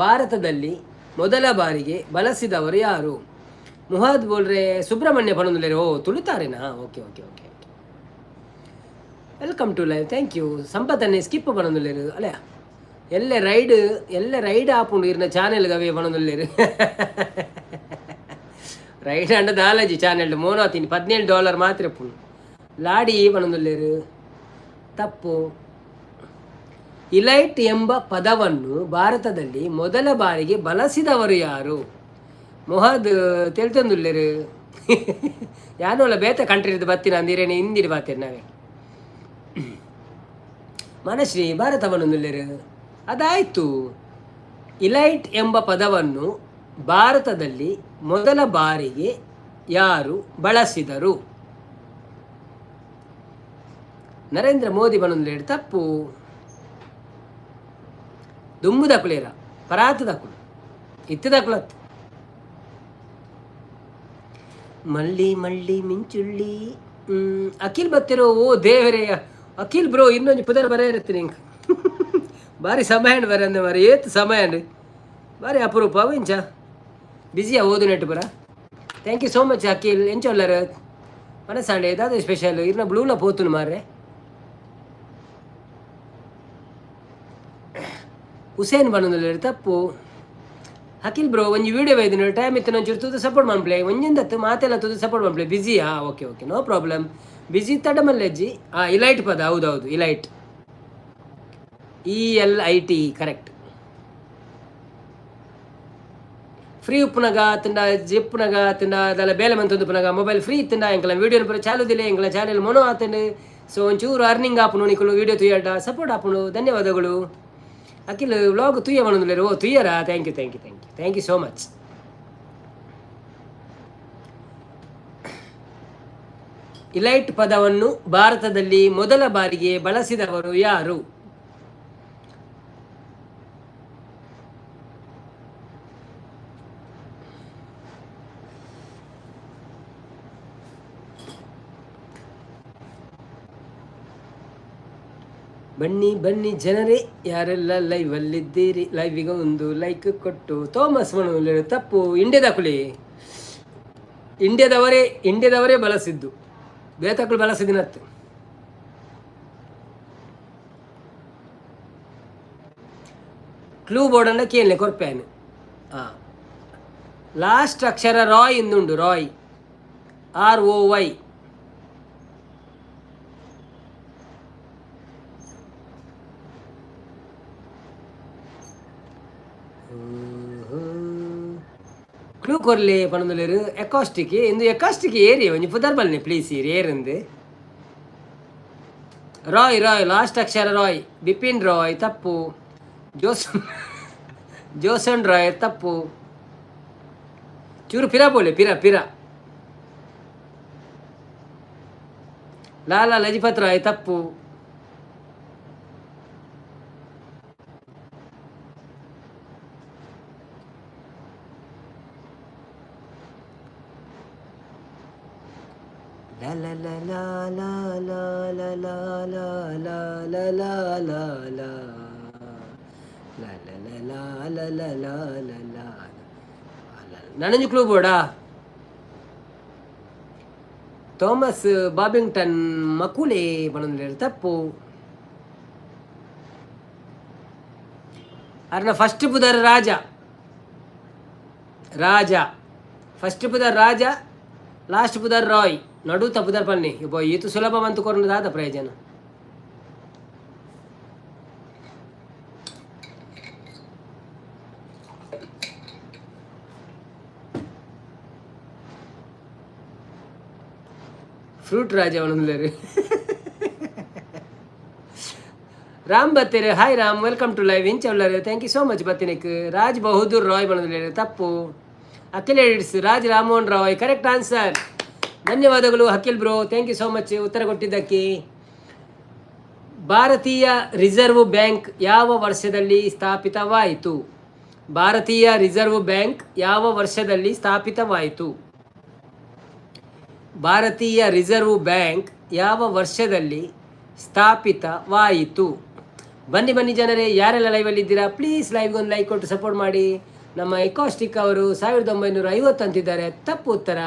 ಭಾರತದಲ್ಲಿ ಮೊದಲ ಬಾರಿಗೆ ಬಳಸಿದವರು ಯಾರು? ಮುಹಾದ್ ಬೋಲ್ರೆ ಸುಬ್ರಹ್ಮಣ್ಯ ಬಣದುಲೇರೆ. ಓ ತುಳಿತಾರೇನಾ? Okay okay okay, welcome to live. Thank you. ಸಂಪತ್ತನ್ನೇ ಸ್ಕಿಪ್ ಬಣದುಲೇರು ಅಲ್ಲ ಎಲ್ಲ ರೈಡ್ ಆಪುಂಡು ಇರ್ನ ಚಾನೆಲ್ ಅವೇ ಬಣದಲ್ಲಿರು ರೈಡ್ ಅಂಡ ದಾಲಜಿ ಚಾನೆಲ್ ಮೋನಾತಿನಿ $17 ಮಾತ್ರ ಪುಂಡು ಲಾಡಿ ಬಣದಲ್ಲಿರು ತಪ್ಪು. ಇಲೈಟ್ ಎಂಬ ಪದವನ್ನು ಭಾರತದಲ್ಲಿ ಮೊದಲ ಬಾರಿಗೆ ಬಳಸಿದವರು ಯಾರು? ಮೊಹದ್ ತಿಳ್ತಂದುಲ್ಲೇರು ಯಾನೋಲ್ಲ ಬೇತೆ ಕಂಟ್ರಿದು ಬತ್ತಿನ ಅಂದಿರೇನೆ ಹಿಂದಿಡಿ ಬಾತೇನೆ ನಾವೇ ಮನಶ್ರೀ ಭಾರತವನ್ನುಲ್ಲೇರು ಅದಾಯ್ತು. ಇಲೈಟ್ ಎಂಬ ಪದವನ್ನು ಭಾರತದಲ್ಲಿ ಮೊದಲ ಬಾರಿಗೆ ಯಾರು ಬಳಸಿದರು? ನರೇಂದ್ರ ಮೋದಿ ಬಣ್ಣಲೇರು ತಪ್ಪು. ದುಮ್ಮು ದಕುಲೇರ ಪರಾತು ದಕುಲು ಇತ್ತು ದಕುಲತ್ತು ಮಳ್ಳಿ ಮಳ್ಳಿ ಮಿಂಚುಳ್ಳಿ ಅಖಿಲ್ ಬತ್ತಿರೋ ಓ ದೇವರೇ ಅಖಿಲ್ ಬ್ರೋ ಇನ್ನೊಂದು ಪುದರ್ ಬರ ಇರುತ್ತೆ ಇಂಕ ಬಾರಿ ಸಮಯ ಬರ ಅಂದ ಮಾರಿ ಏತ್ ಸಮಯ ಬಾರಿ ಅಪರೂಪ ಇಂಚ ಬಿಸಿಯಾ ಓದು ನೆಟ್ಟು ಬರ. Thank you so much Akhil ಎಂಚೊಲ್ಲರ ಮನಸ್ಸಾಂಡೆ ಇದಾದ ಸ್ಪೆಷಲ್ ಇರ್ನ ಬ್ಲೂಲ ಪೋತುನು ಮಾರ್ರೆ. ಹುಸೇನ್ ಬಣ್ಣದಲ್ಲಿ ತಪ್ಪು. ಅಖಿಲ್ ಬ್ರೋ ಒಂಜಿ ವಿಡಿಯೋ ಬೈದಿನ ಟೈಮ್ ಇತ್ತು ಒಂಚೂರು ತುದು ಸಪೋರ್ಟ್ ಮಾಡ್ಪ್ಲೆ ಒಂಜಿಂದತ್ತು ಮಾತೆಲ್ಲ ತುದು ಸಪೋರ್ಟ್ ಮಾಡ್ಪ್ಲೆ ಬಿಸಿಯಾ ಓಕೆ ಓಕೆ ನೋ ಪ್ರಾಬ್ಲಮ್. ಬಿಸಿ ತಡಮಲ್ಲಜ್ಜಿ ಇಲೈಟ್ ಪದ ಹೌದೌದು ಇಲೈಟ್ ELIT ಕರೆಕ್ಟ್. ಫ್ರೀ ಉಪ್ಪುನಗ ತಿಂಡ ಜಿಪ್ಪುನಗ ತಿಂಡ ಅದೆಲ್ಲ ಬೇಲೆ ಮಂತೊಂದು ಪುನಗ ಮೊಬೈಲ್ ಫ್ರೀ ಇತ್ತಿಂಡ ಎಂಕಲ ವೀಡಿಯೋನ ಪುರ ಚಾಲುದಿಲ್ಲ ಎಂಕಲ ಚಾನೆಲ್ ಮೊನೋ ಆತಂಡು ಸೊ ಒಂಚೂರು ಅರ್ನಿಂಗ್ ಆಪುನು ನಿಕಲು ವೀಡಿಯೋ ತುಯ್ಯಾಟ ಸಪೋರ್ಟ್ ಆಪುನು ಧನ್ಯವಾದಗಳು. ಅಖಿಲ್ ವ್ಲಾಗ್ ತುಯ್ಯ ಮಾಡೋದಿಲ್ಲ ಓ ತುಯ್ಯರಾ thank you so much. Elite ಪದವನ್ನು ಭಾರತದಲ್ಲಿ ಮೊದಲ ಬಾರಿಗೆ ಬಳಸಿದವರು ಯಾರು? ಬನ್ನಿ ಬನ್ನಿ ಜನರೇ ಯಾರೆಲ್ಲ ಲೈವಲ್ಲಿದ್ದೀರಿ ಲೈವಿಗೆ ಒಂದು ಲೈಕ್ ಕೊಟ್ಟು. ಥಾಮಸ್ ಮನೋಲಿ ತಪ್ಪು. ಇಂಡಿಯಾದ ಇಂಡಿಯಾದವರೇ ಬಳಸಿದ್ದು ಬೇತಕ್ಕಳು ಬಳಸಿದಿನತ್ತು. ಕ್ಲೂ ಬೋರ್ಡ್ ಅನ್ನ ಕೇಳಲೆ ಕೊರ್ಪೇನು ಲಾಸ್ಟ್ ಅಕ್ಷರ ರಾಯ್ ಇಂದುಂಡು ರಾಯ್ ROY. ಕ್ಲೂ ಕೊರ್ಲೆ ಪಣದಲೇರು ಎಕಾಸ್ಟಿಕ್ ಇಂದು ಎಕಾಸ್ಟಿಕ್ ಏರಿಯ ಒಂಜಿ ಪುದರ್ ಬಲ್ನೆ ಪ್ಲೀಸ್ ಏರಂದು ರಾಯ್ ಲಾಸ್ಟ್ ಅಕ್ಷರ ರಾಯ್. ಬಿಪಿನ್ ರಾಯ್ ತಪ್ಪು. ಜೋಸನ್ ರಾಯ್ ತಪ್ಪು. ಚೂರು ಪಿರಾ ಬೋಲೆ ಪಿರಾ. ಲಾಲಾ ಲಜಪತ್ ರಾಯ್ ತಪ್ಪು. La la la la la la la la la la la la la la la la la la la. ನನಂಜು ಕ್ಲೂ ಬೋರ್ಡಾ ಥಾಮಸ್ ಬಾಬಿಂಗ್ಟನ್ ಮಕುಲೆ ಬಣ್ಣದಲ್ಲಿ ತಪ್ಪು. ಅರ್ನ ಫಸ್ಟ್ ಪುದರ್ ರಾಜ ಫಸ್ಟ್ ಪುದರ್ ರಾಜ ಲಾಸ್ಟ್ ಪುದರ್ ರಾಯ್ ನಡು ತಪ್ಪುದರ್ ಪನ್ನಿ ಈತು ಸುಲಭ ಬಂತು ಕೊರದಾದ ಪ್ರಯೋಜನ. ಫ್ರೂಟ್ ರಾಜ ಅವನಂದ್ರೆ ರಾಮ್ ಬತ್ತೇರೆ hi Ram welcome to live ಇಂಚ ಉಳ್ಳರೆ ಥ್ಯಾಂಕ್ ಯು ಸೋ ಮಚ್ ಬತ್ತಿನಕ್ಕೆ. ರಾಜ್ ಬಹದ್ದೂರ್ ರಾಯ್ ಬಣ್ಣದಲ್ಲಿ ತಪ್ಪು. Akhil edits Raj Rammohan Roy correct answer. ಧನ್ಯವಾದಗಳು Akhil bro thank you so much ಉತ್ತರ ಕೊಟ್ಟಿದ್ದಕ್ಕೆ. ಭಾರತೀಯ ರಿಸರ್ವ್ ಬ್ಯಾಂಕ್ ಯಾವ ವರ್ಷದಲ್ಲಿ ಸ್ಥಾಪಿತವಾಯಿತು? ಭಾರತೀಯ ರಿಸರ್ವ್ ಬ್ಯಾಂಕ್ ಯಾವ ವರ್ಷದಲ್ಲಿ ಸ್ಥಾಪಿತವಾಯಿತು? ಭಾರತೀಯ ರಿಸರ್ವ್ ಬ್ಯಾಂಕ್ ಯಾವ ವರ್ಷದಲ್ಲಿ ಸ್ಥಾಪಿತವಾಯಿತು? ಬನ್ನಿ ಜನರೇ ಯಾರೆಲ್ಲ ಲೈವಲ್ಲಿ ಇದ್ದೀರಾ ಪ್ಲೀಸ್ ಲೈವ್ಗೆ ಒಂದು ಲೈಕ್ ಕೊಟ್ಟು ಸಪೋರ್ಟ್ ಮಾಡಿ. ನಮ್ಮ ಎಕಾಸ್ಟಿಕ್ ಅವರು 1950 ಅಂತಿದ್ದಾರೆ ತಪ್ಪು ಉತ್ತರ.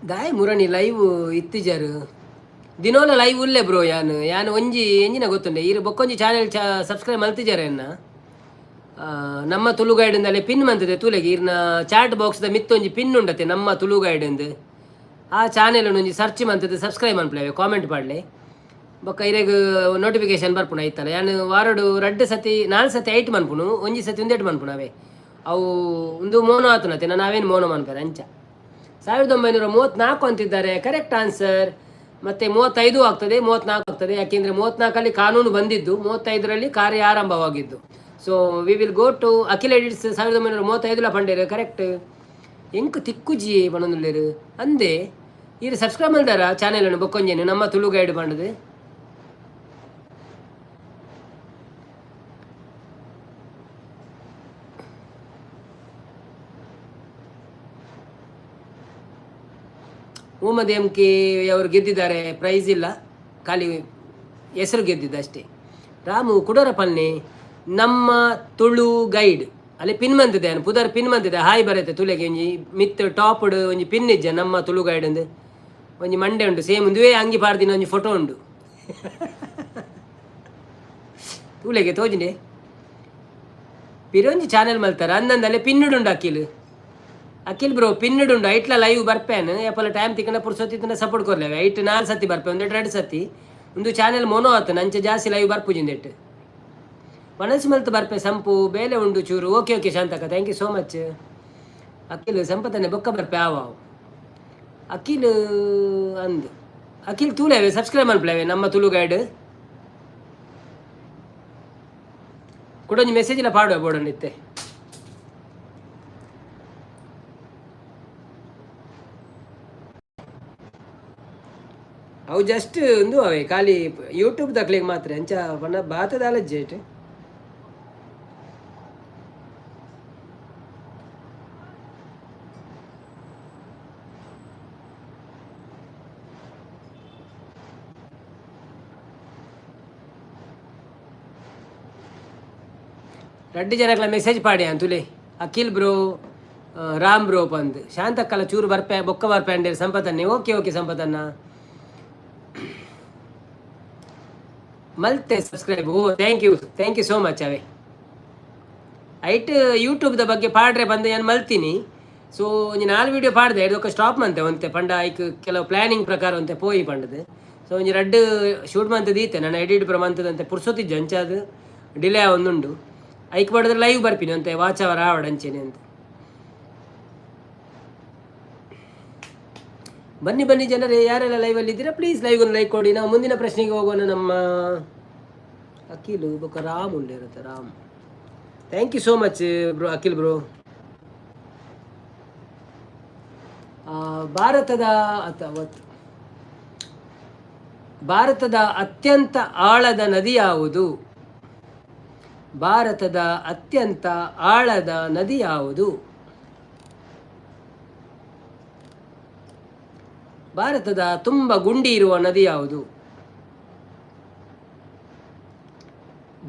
ದಾಯ್ ಮುರಣಿ ಲೈವ್ ಇತ್ತಿಜರು ದಿನೋಲ ಲೈವ್ ಉಲ್ಲೆ ಬ್ರೋ ಯಾನು ಒಂಜಿ ಎಂಜಿನ ಗೊತ್ತುಂಡೆ ಇರು ಬೊಕ್ಕೊಂಜಿ ಚಾನೆಲ್ ಸಬ್ಸ್ಕ್ರೈಬ್ ಮಲ್ತಿಜಾರೆ ಎನ್ನ ನಮ್ಮ ತುಳು ಗೈಡಿಂದಲೇ ಪಿನ್ ಮಂತದೆ ತುಲೆಗೆ ಇರ್ನ ಚಾಟ್ ಬಾಕ್ಸ್ದ ಮಿತ್ತೊಂಜಿ ಪಿನ್ ಉಂಡತೆ ನಮ್ಮ ತುಳು ಗೈಡ್ ಆ ಚಾನೆಲ್ ಒಂಜಿ ಸರ್ಚ್ ಮಂತದೆ ಸಬ್ಸ್ಕ್ರೈಬ್ ಮನ್ಪ್ಲೇವೆ ಕಾಮೆಂಟ್ ಪಾಡ್ಲೆ ಬೊಕ್ಕ ಇರೆಗ್ ನೋಟಿಫಿಕೇಶನ್ ಬರ್ಪುಣ ಐತಲ್ಲ ಯಾನು ವಾರಡು 2 ಸತಿ 4 ಸತಿ 8 ಮನ್ಪುನು ಒಂಜಿ ಸತಿ ಒಂದೇಟು ಮನ್ಪುಣ ಅವೇ ಅವು ಒಂದು ಮೋನೋ ಆತುನತೆ ನಾವೇನು ಮೋನೋ ಮನ್ಪೇರೆ ಅಂಚ 1934 ಅಂತಿದ್ದಾರೆ ಕರೆಕ್ಟ್ ಆನ್ಸರ್. ಮತ್ತು 35 ಆಗ್ತದೆ 34 ಆಗ್ತದೆ, ಯಾಕೆಂದರೆ 34ಅಲ್ಲಿ ಕಾನೂನು ಬಂದಿದ್ದು 35ರಲ್ಲಿ ಕಾರ್ಯ ಆರಂಭವಾಗಿದ್ದು. So we will go to Akhila edits 1935 ಪಂಡೇರು ಕರೆಕ್ಟ್. ಎಂಕ್ ತಿಕ್ಕುಜಿ ಪಣೊಂದುಲ್ಲೇರು ಅಂದೆ ಇರು ಸಬ್ಸ್ಕ್ರೈಬ್ ಮಾಡಿದಾರ ಚಾನೆಲನ್ನು ಬೊಕ್ಕೊಂಜೇನು ನಮ್ಮ ತುಳು ಗೈಡ್ ಪಂಡದು. ಮೊಹಮ್ಮದ್ ಎಂ ಕೆ ಅವರು ಗೆದ್ದಿದ್ದಾರೆ, ಪ್ರೈಸ್ ಇಲ್ಲ, ಖಾಲಿ ಹೆಸರು ಗೆದ್ದಿದ್ದು ಅಷ್ಟೇ. ರಾಮು ಕುಡೋರಪಲ್ನೆ ನಮ್ಮ ತುಳು ಗೈಡ್ ಅಲ್ಲಿ ಪಿನ್ ಬಂದಿದೆ ಪುದರ್ ಪಿನ್ ಬಂದಿದೆ ಹಾಯ್ ಬರುತ್ತೆ ತುಲೆಗೆ ಒಂಜಿ ಮಿತ್ ಟಾಪ್ಡ್ ಒಂಜಿ ಪಿನ್ ಇಜ್ಜ ನಮ್ಮ ತುಳು ಗೈಡ್ ಅಂದು ಒಂಜಿ ಮಂಡೆ ಉಂಡು ಸೇಮ್ ಒಂದುವೇ ಅಂಗಿ ಪಾರ್ದಿನ ಒಂಜಿ ಫೋಟೋ ಉಂಡು ತುಲೆಗೆ ತೋಜಿಂಡೆ ಪಿರೊಂಜಿ ಚಾನೆಲ್ ಮಲ್ತಾರ ಅಂದಂದಲ್ಲೇ ಪಿನ್ನುಡುಂಡು ಅಖಿಲ್ ಬ್ರೋ ಪಿನ್ನುಡುಂಡು ಐಟ್ಲ ಲೈವ್ ಬರ್ಪೇನು ಯಾಪಲ್ಲ ಟೈಮ್ ತಿಕ್ಕನ ಪುರ್ಸೊತ್ತಿನ ಸಪೋರ್ಟ್ ಕೊರ್ಲೇವೆ ಐಟ್ 4 ಸತಿ ಬರ್ಪೆ ಒಂದೆಟ್ಟು 2 ಸತಿ ಒಂದು ಚಾನೆಲ್ ಮೊನೋ ಆತ ನಂಚೆ ಜಾಸ್ತಿ ಲೈವ್ ಬರ್ಪುಜಿಂದೆಟ್ಟು ಮನಸ್ಸು ಮಲ್ತು ಬರ್ಪೆ ಸಂಪು ಬೇಲೆ ಉಂಡು ಚೂರು. ಓಕೆ ಓಕೆ ಶಾಂತಕ thank you so much. Akhil ಸಂಪತ್ತನೆ ಬೊಕ್ಕ ಬರ್ಪೆ ಆವಾವು ಅಖಿಲ್ ಅಂದು ಅಖಿಲ್ ತೂಲೇವೆ ಸಬ್ಸ್ಕ್ರೈಬ್ ಮಲ್ಪಲೇವೆ ನಮ್ಮ ತುಳು ಗೈಡ್ ಕೊಡೊಂದು ಮೆಸೇಜ್ ಇಲ್ಲ ಪಾಡುವ ಬೋಡನಿತ್ತೆ. ಅವು ಜಸ್ಟ್ ಒಂದು ಅವೇ ಖಾಲಿ ಯೂಟ್ಯೂಬ್ ತಕ್ಲಿಗೆ ಮಾತ್ರ ಅಂಚ ಬಣ್ಣ ಬಾತದಾಲ ಜೇಟ್ ರಡ್ಡು ಜನಕ್ಲ ಮೆಸೇಜ್ ಪಾಡಿ ಅಂತುಲೆ ಅಖಿಲ್ ಬ್ರೋ ರಾಮ್ ಬ್ರೋ ಪಂದ್ ಶಾಂತಕ್ಕಲ್ಲ ಚೂರು ಬರ್ಪೆ ಬೊಕ್ಕ ಬರ್ಪೆ ಅಂಡೇರು ಸಂಪತ್ತನ್ನೇ. ಓಕೆ ಓಕೆ ಸಂಪತ್ತನ್ನ ಮಲ್ತೆ ಸಬ್ಸ್ಕ್ರೈಬ್. ಓ ಥ್ಯಾಂಕ್ ಯು ಸೋ ಮಚ್. ಅವೇ ಐಟ್ ಯೂಟ್ಯೂಬ್ದ ಬಗ್ಗೆ ಪಾಡ್ರೆ ಬಂದು ನಾನು ಮಲ್ತೀನಿ. ಸೊ ಒಂಜಿ 4 ವೀಡಿಯೋ ಪಾಡ್ದೆ ಇದೊಕ್ಕ ಸ್ಟಾಪ್ ಮಂತೆ ಒಂತೆ ಪಂಡ ಐಕ್ ಕೆಲವು ಪ್ಲಾನಿಂಗ್ ಪ್ರಕಾರ ಒಂತೆ ಪೋಯಿ ಪಂಡದು. ಸೊ ಒಂಜಿ 2 ಶೂಟ್ ಮಂತದ್ದು ಈತೆ ನಾನು ಎಡಿಟ್ ಪುರ ಮಂತದಂತೆ ಪುರ್ಸೊತ್ತಿಜ್ಜು ಅಂಚಾದು ಡಿಲೇ ಒಂದುಂಡು ಐಕ್ ಪಡೆದ್ರೆ ಲೈವ್ ಬರ್ಪಿನಿ ಅಂತೆ ವಾಚ್ ಅವರ್ ಆವಡ್ ಅಂಚೆನೆ ಅಂತ. ಬನ್ನಿ ಜನರೇ, ಯಾರೆಲ್ಲ ಲೈವಲ್ಲಿ ಇದ್ದೀರಾ ಪ್ಲೀಸ್ ಲೈವ್ ಒಂದು ಲೈಕ್ ಕೊಡಿ. ನಾವು ಮುಂದಿನ ಪ್ರಶ್ನೆಗೆ ಹೋಗೋಣ. ನಮ್ಮ ಅಖಿಲ್ ಬೊಕ್ಕ ರಾಮ್ ಉಂಡೆ ಇರುತ್ತೆ ರಾಮ್. Thank you so much bro Akhil bro. ಭಾರತದ ಅತ್ಯಂತ ಆಳದ ನದಿ ಯಾವುದು? ಭಾರತದ ಅತ್ಯಂತ ಆಳದ ನದಿ ಯಾವುದು? ಭಾರತದ ತುಂಬ ಗುಂಡಿ ಇರುವ ನದಿ ಯಾವುದು?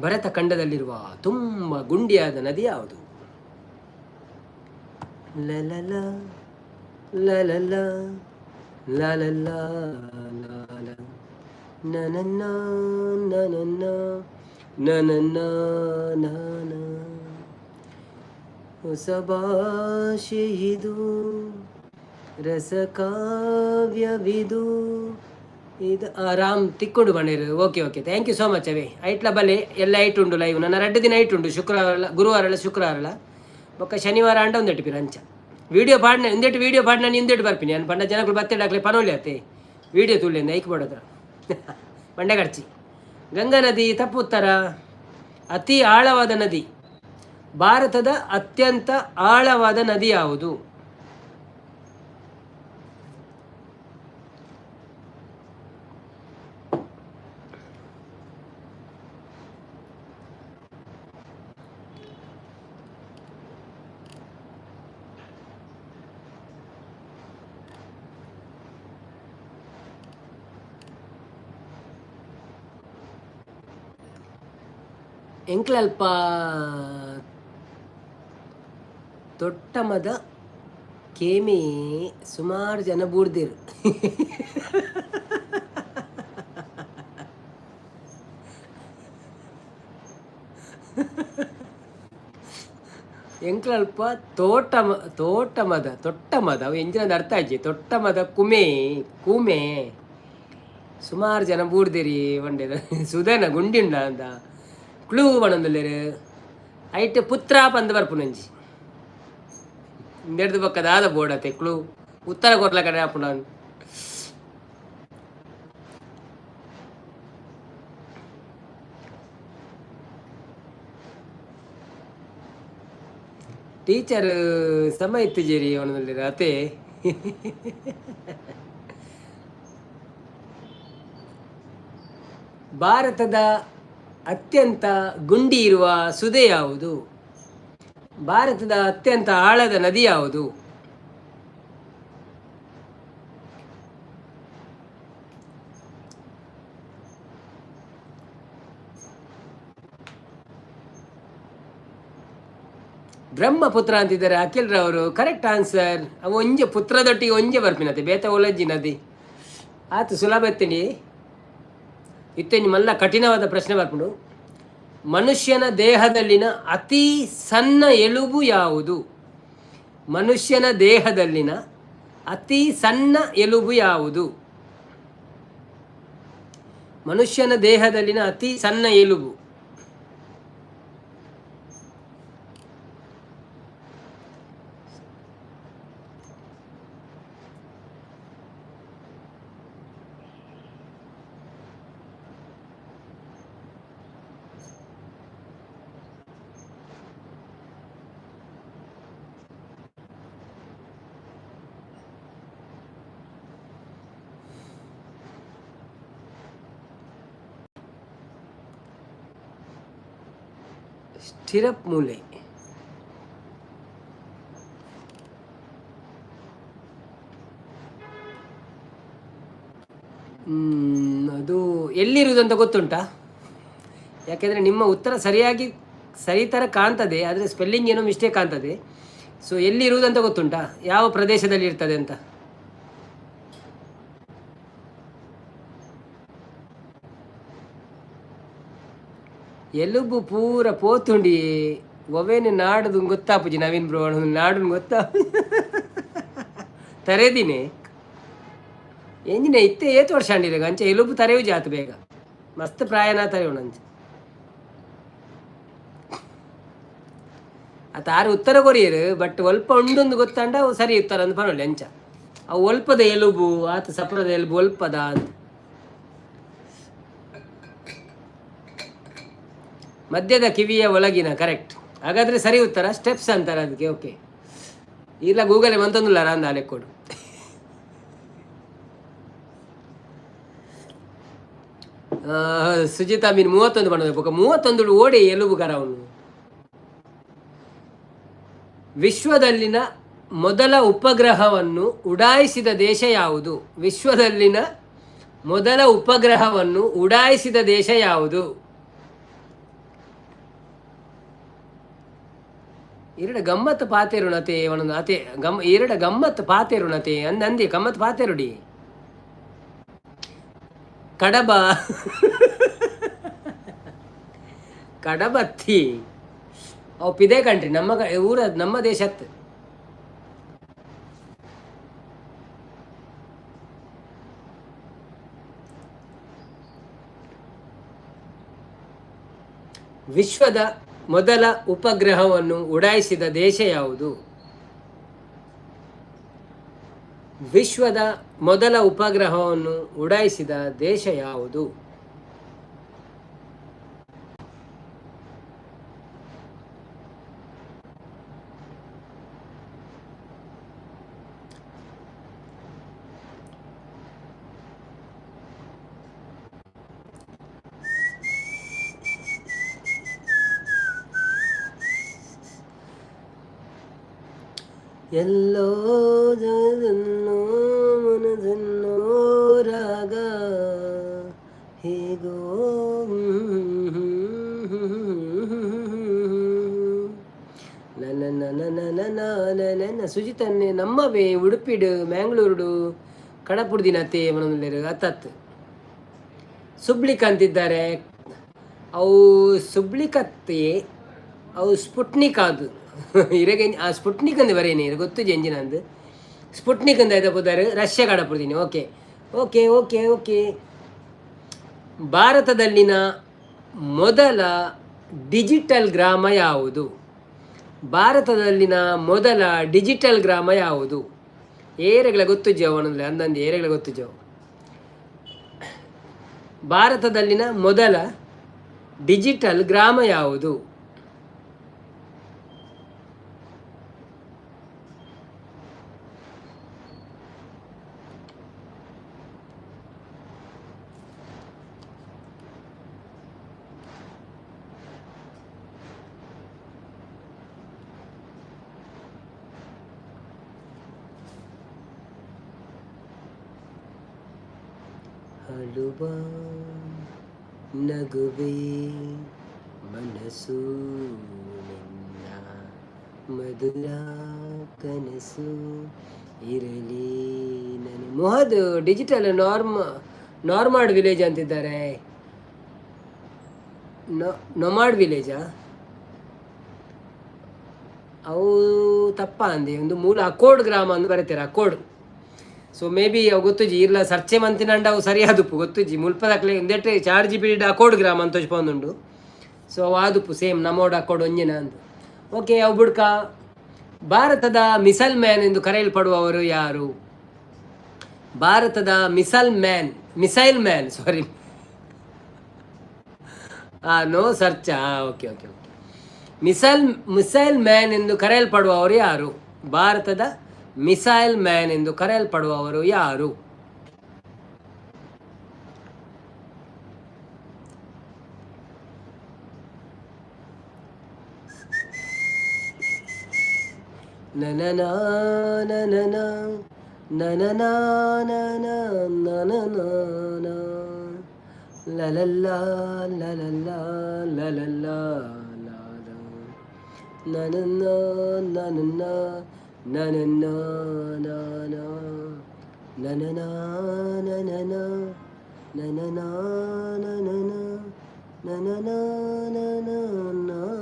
ಭರತ ಖಂಡದಲ್ಲಿರುವ ತುಂಬ ಗುಂಡಿಯಾದ ನದಿ ಯಾವುದು? ಲಲಲ ಲಲಲ ಲಲಲ ಲಲ ನನನ ನನನ ನನನ ನನ ಹೊಸ ಭಾಷೆ ಇದು ರಸಕಾವ್ಯವಿದು ಇದು ರಾಮ್ ತಿಕ್ಕೊಂಡು ಬಂದಿರು. Okay thank you so much. ಅವೇ ಐಟ್ಲ ಬಲೆ ಎಲ್ಲ ಐಟ್ ಉಂಡು ಲೈವ್ ನನ್ನ 2 ದಿನ ಐಟ್ ಉಂಡು ಶುಕ್ರವಾರ ಗುರುವಾರ ಶುಕ್ರವಾರ ಬೊಕ್ಕ ಶನಿವಾರ ಅಂಡ ಒಂದೆಟ್ಟು ಪಿರ ಅಂಚ ವೀಡಿಯೋ ಪಾಡ್ನ ಒಂದೆಟ್ಟು ವೀಡಿಯೋ ಪಾಡ್ನ ಇಂದೆಟ್ಟು ಬರ್ತೀನಿ ನಾನು ಪಂಡ ಜನಗಳು ಬತ್ತೆಡಾಕ್ಲೆ ಪನೋಲಿ ಆತೆ ವೀಡಿಯೋ ತುಳ್ಳಿಂದ ಐಕ್ ಮಾಡೋದ್ರ ಬಂಡೆ ಕಡ್ಚಿ. ಗಂಗಾ ನದಿ ತಪ್ಪು ಉತ್ತರ. ಅತಿ ಆಳವಾದ ನದಿ ಭಾರತದ ಅತ್ಯಂತ ಆಳವಾದ ನದಿ ಯಾವುದು? ಎಂಕ್ಲಲ್ಪ ತೊಟ್ಟಮದ ಕೇಮೆ ಸುಮಾರು ಜನ ಬೂಡ್ದಿರು. ಎಂಕ್ಲಲ್ಪ ತೊಟ್ಟ ಮದ ಅವು ಎಂಜಿನದ ಅರ್ಥ ಆಯ್ತು. ತೊಟ್ಟ ಮದ ಕೂಮೆ ಸುಮಾರು ಜನ ಬೂಡ್ದಿರಿ ಒಂಡೆ ಸುಧನ ಗುಂಡಿಂಡ ಅಂತ ಕ್ಲೂ ಬಣಂದಲ್ಲೇರು ಐಟ್ ಪುತ್ರ ಪಂದು ಬರ್ಪುನಂಜಿ ನೆಡ್ದು ಪಕ್ಕದಾದ ಬೋಡತೆ ಕ್ಲೂ ಉತ್ತರ ಕೊರ್ಲ ಕಡೆ ಹಾಪುಣ. ಟೀಚರ್ ಸಮ ಇತ್ತು ಜೇರಿ ಅವನಲ್ಲಿ ಅತೆ ಭಾರತದ ಅತ್ಯಂತ ಗುಂಡಿ ಇರುವ ಸುದೆ ಯಾವುದು? ಭಾರತದ ಅತ್ಯಂತ ಆಳದ ನದಿ ಯಾವುದು? ಬ್ರಹ್ಮಪುತ್ರ ಅಂತಿದ್ದಾರೆ ಅಖಿಲ್ ರವರು. Correct answer. ಅವು ಒಂಜೆ ಪುತ್ರದೊಟ್ಟಿಗೆ ಒಂಜೆ ಬರ್ಪಿನತೆ ಬೇತ ಒಲಜ್ಜಿ ನದಿ ಆತು ಸುಲಭ ಎತ್ತೀನಿ. ಇತ್ತೇನು ಮಲ್ಲ ಕಠಿಣವಾದ ಪ್ರಶ್ನೆ ಬರ್ಕೊಂಡು. ಮನುಷ್ಯನ ದೇಹದಲ್ಲಿನ ಅತಿ ಸಣ್ಣ ಎಲುಬು ಯಾವುದು? ಮನುಷ್ಯನ ದೇಹದಲ್ಲಿನ ಅತಿ ಸಣ್ಣ ಎಲುಬು ಯಾವುದು? ಮನುಷ್ಯನ ದೇಹದಲ್ಲಿನ ಅತಿ ಸಣ್ಣ ಎಲುಬು. ಸ್ಟಿರಪ್ ಮೂಲೆ. ಅದು ಎಲ್ಲಿರುವುದು ಅಂತ ಗೊತ್ತುಂಟಾ? ಯಾಕೆಂದರೆ ನಿಮ್ಮ ಉತ್ತರ ಸರಿ ಥರ ಕಾಣ್ತದೆ, ಆದರೆ ಸ್ಪೆಲ್ಲಿಂಗ್ ಏನೋ ಮಿಸ್ಟೇಕ್ ಕಾಣ್ತದೆ. ಸೊ ಎಲ್ಲಿರುವುದಂತ ಗೊತ್ತುಂಟಾ? ಯಾವ ಪ್ರದೇಶದಲ್ಲಿ ಇರ್ತದೆ ಅಂತ? ಎಲುಬು ಪೂರ ಪೋತುಂಡಿ ಒವೇನು ನಾಡುದು ಗೊತ್ತಾಪುಜಿ ನವೀನ್ ಬ್ರೋ ನಾಡು ಗೊತ್ತಾ ತರೇದಿನೇ ಎಂಜಿನ ಇತ್ತೆ ಏತು ವರ್ಷ ಅಂಡಿರಾಗ ಅಂಚೆ ಎಲುಬು ತರೆಯು ಜಾತು ಬೇಗ ಮಸ್ತ್ ಪ್ರಾಯನ ತರೆಯೋಣ ಅಂಚೆ ಆತ ಆರು ಉತ್ತರ ಕೊರಿಯರು ಬಟ್ ಒಲ್ಪ ಉಂಡೊಂದು ಗೊತ್ತಾಂಡ ಅವು ಸರಿ ಉತ್ತರ ಅಂತ ಬರೋಲ್ಲ ಅಂಚ ಅವು ಒಲ್ಪದ ಎಲುಬು ಆತ ಸಪ್ರದ ಎಲುಬು ಒಲ್ಪದ ಅಂತ ಮಧ್ಯದ ಕಿವಿಯ ಒಳಗಿನ. ಕರೆಕ್ಟ್. ಹಾಗಾದರೆ ಸರಿ ಉತ್ತರ. ಸ್ಟೆಪ್ಸ್ ಅಂತಾರೆ ಅದಕ್ಕೆ. ಓಕೆ, ಇಲ್ಲ ಗೂಗಲ್ ಮಂತೊಂದುಲ್ಲ ಅಂದ ಅಲೆ ಕೊಡು. ಸುಜಿತಾ ಮೀನು 31 ಬಣ್ಣದ 31 ಓಡಿ ಎಲುಬುಗಾರ ಅವನು. ವಿಶ್ವದಲ್ಲಿನ ಮೊದಲ ಉಪಗ್ರಹವನ್ನು ಉಡಾಯಿಸಿದ ದೇಶ ಯಾವುದು? ವಿಶ್ವದಲ್ಲಿನ ಮೊದಲ ಉಪಗ್ರಹವನ್ನು ಉಡಾಯಿಸಿದ ದೇಶ ಯಾವುದು? ಎರಡು ಗಮ್ಮತ್ತು ಪಾತೆರುಣತೆ ಒಂದೊಂದು ಅತೆ ಎರಡು ಗಮ್ಮತ್ತು ಪಾತೆರುಣತೆ ಅಂದಿ ಗಮ್ಮತ್ತು ಪಾತೆರುಡಿ ಕಡಬ ಕಡಬತ್ತಿ ಅವು ಪಿದೆ ಕಂಟ್ರಿ ನಮ್ಮ ಊರ ನಮ್ಮ ದೇಶತ್. ವಿಶ್ವದ ಮೊದಲ ಉಪಗ್ರಹವನ್ನು ಉಡಾಯಿಸಿದ ದೇಶ ಯಾವುದು? ವಿಶ್ವದ ಮೊದಲ ಉಪಗ್ರಹವನ್ನು ಉಡಾಯಿಸಿದ ದೇಶ ಯಾವುದು? ಎಲ್ಲೋ ಜಗನ್ನೋ ಮನದನ್ನೋ ರಾಗ ಹೇಗೋ ನನ್ನ ನನ್ನ ನನ್ನ ನನ್ನ ಸುಜಿತನ್ನೇ ನಮ್ಮವೇ ಉಡುಪಿಡು ಮ್ಯಾಂಗ್ಳೂರುಡು ಕಡಪುಡು ದಿನತೆ ಮನೊಂದು ಅತ್ತತ್ತು ಸುಬ್ಲಿಕ್ ಅಂತಿದ್ದಾರೆ. ಅವು ಸುಬ್ಲಿಕತ್ತೆ ಅವು ಸ್ಪುಟ್ನಿಕ್ ಅದು ಇರಗೆ ಆ ಸ್ಪುಟ್ನಿಕ್ ಅಂದು ಬರೇನೆ ಗೊತ್ತು ಜಂಜಿನ ಅಂದು ಸ್ಪುಟ್ನಿಕ್ ಅಂತ ಆಯ್ತಾ ಹೋದಾರೆ ರಷ್ಯಾ ಕಡಪುಡ್ತೀನಿ. Okay okay okay okay. ಭಾರತದಲ್ಲಿನ ಮೊದಲ ಡಿಜಿಟಲ್ ಗ್ರಾಮ ಯಾವುದು? ಭಾರತದಲ್ಲಿನ ಮೊದಲ ಡಿಜಿಟಲ್ ಗ್ರಾಮ ಯಾವುದು? ಏರೆಗಳ ಗೊತ್ತು ಜಾವು ಅನ್ನೋದ್ರೆ ಅಂದಂದು ಏರೆಗಳ ಗೊತ್ತು ಜಾವು. ಭಾರತದಲ್ಲಿನ ಮೊದಲ ಡಿಜಿಟಲ್ ಗ್ರಾಮ ಯಾವುದು? ಹಳುವ ನಗುವೆ ಮನಸ್ಸು ನಿನ್ನ ಮಧುರ ಕನಸು ಇರಲಿ ನನ್ನ ಮೊಹದ್ ಡಿಜಿಟಲ್ ನಾರ್ಮಾಡ್ ವಿಲೇಜ್ ಅಂತಿದ್ದಾರೆ. ನೊಮಾಡ್ ವಿಲೇಜಾ? ಅವು ತಪ್ಪ ಅಂದೆ. ಒಂದು ಮೂಲ ಅಕೋಡ್ ಗ್ರಾಮ ಅಂತ ಬರೀತಾರೆ, ಅಕೋಡ್. ಸೊ ಮೇ ಬಿ ಅವು ಗೊತ್ತುಜಿ ಇಲ್ಲ ಸರ್ಚೆ ಮಂತಿನಂಡ ಅವು ಸರಿಯಾದುಪ್ಪು ಗೊತ್ತುಜಿ ಮುಲ್ಪದಾಕ್ಲೆ ಒಂದೆಟ್ಟೆ ಚಾರ್ಜಿ ಪೀರಿಯಡ್ ಅಕೋಡ್ ಗ್ರಾಮ ಅಂತ ತೋಚ್ಪೊಂದುಂಡು. ಸೊ ಅವು ಆದುಪ್ಪು ಸೇಮ್ ನಮೋಡ್ ಅಕೋಡ್ ಒಂಜಿನ ಅಂತ. ಓಕೆ ಅವು ಬುಡ್ಕ ಭಾರತದ ಮಿಸೈಲ್ ಮ್ಯಾನ್ ಎಂದು ಕರೆಯಲ್ಪಡುವವರು ಯಾರು? ಭಾರತದ ಮಿಸೈಲ್ ಮ್ಯಾನ್ ಸಾರಿ ನೋ ಸರ್ಚಾ. Okay okay okay. Missile man ಎಂದು ಕರೆಯಲ್ಪಡುವವರು ಯಾರು? ಭಾರತದ ಮಿಸೈಲ್ ಮ್ಯಾನ್ ಎಂದು ಕರೆಯಲ್ಪಡುವವರು ಯಾರು? ನನನಾ ನನನಾ ನನನಾ ನನನಾ ಲಲಲ್ಲಾ ಲಲಲ್ಲಾ ಲಲಲ್ಲಾ ನನನಾ ನನನಾ ನನನಾ ನನನಾ ನನನಾ ನನನಾ ನನನಾ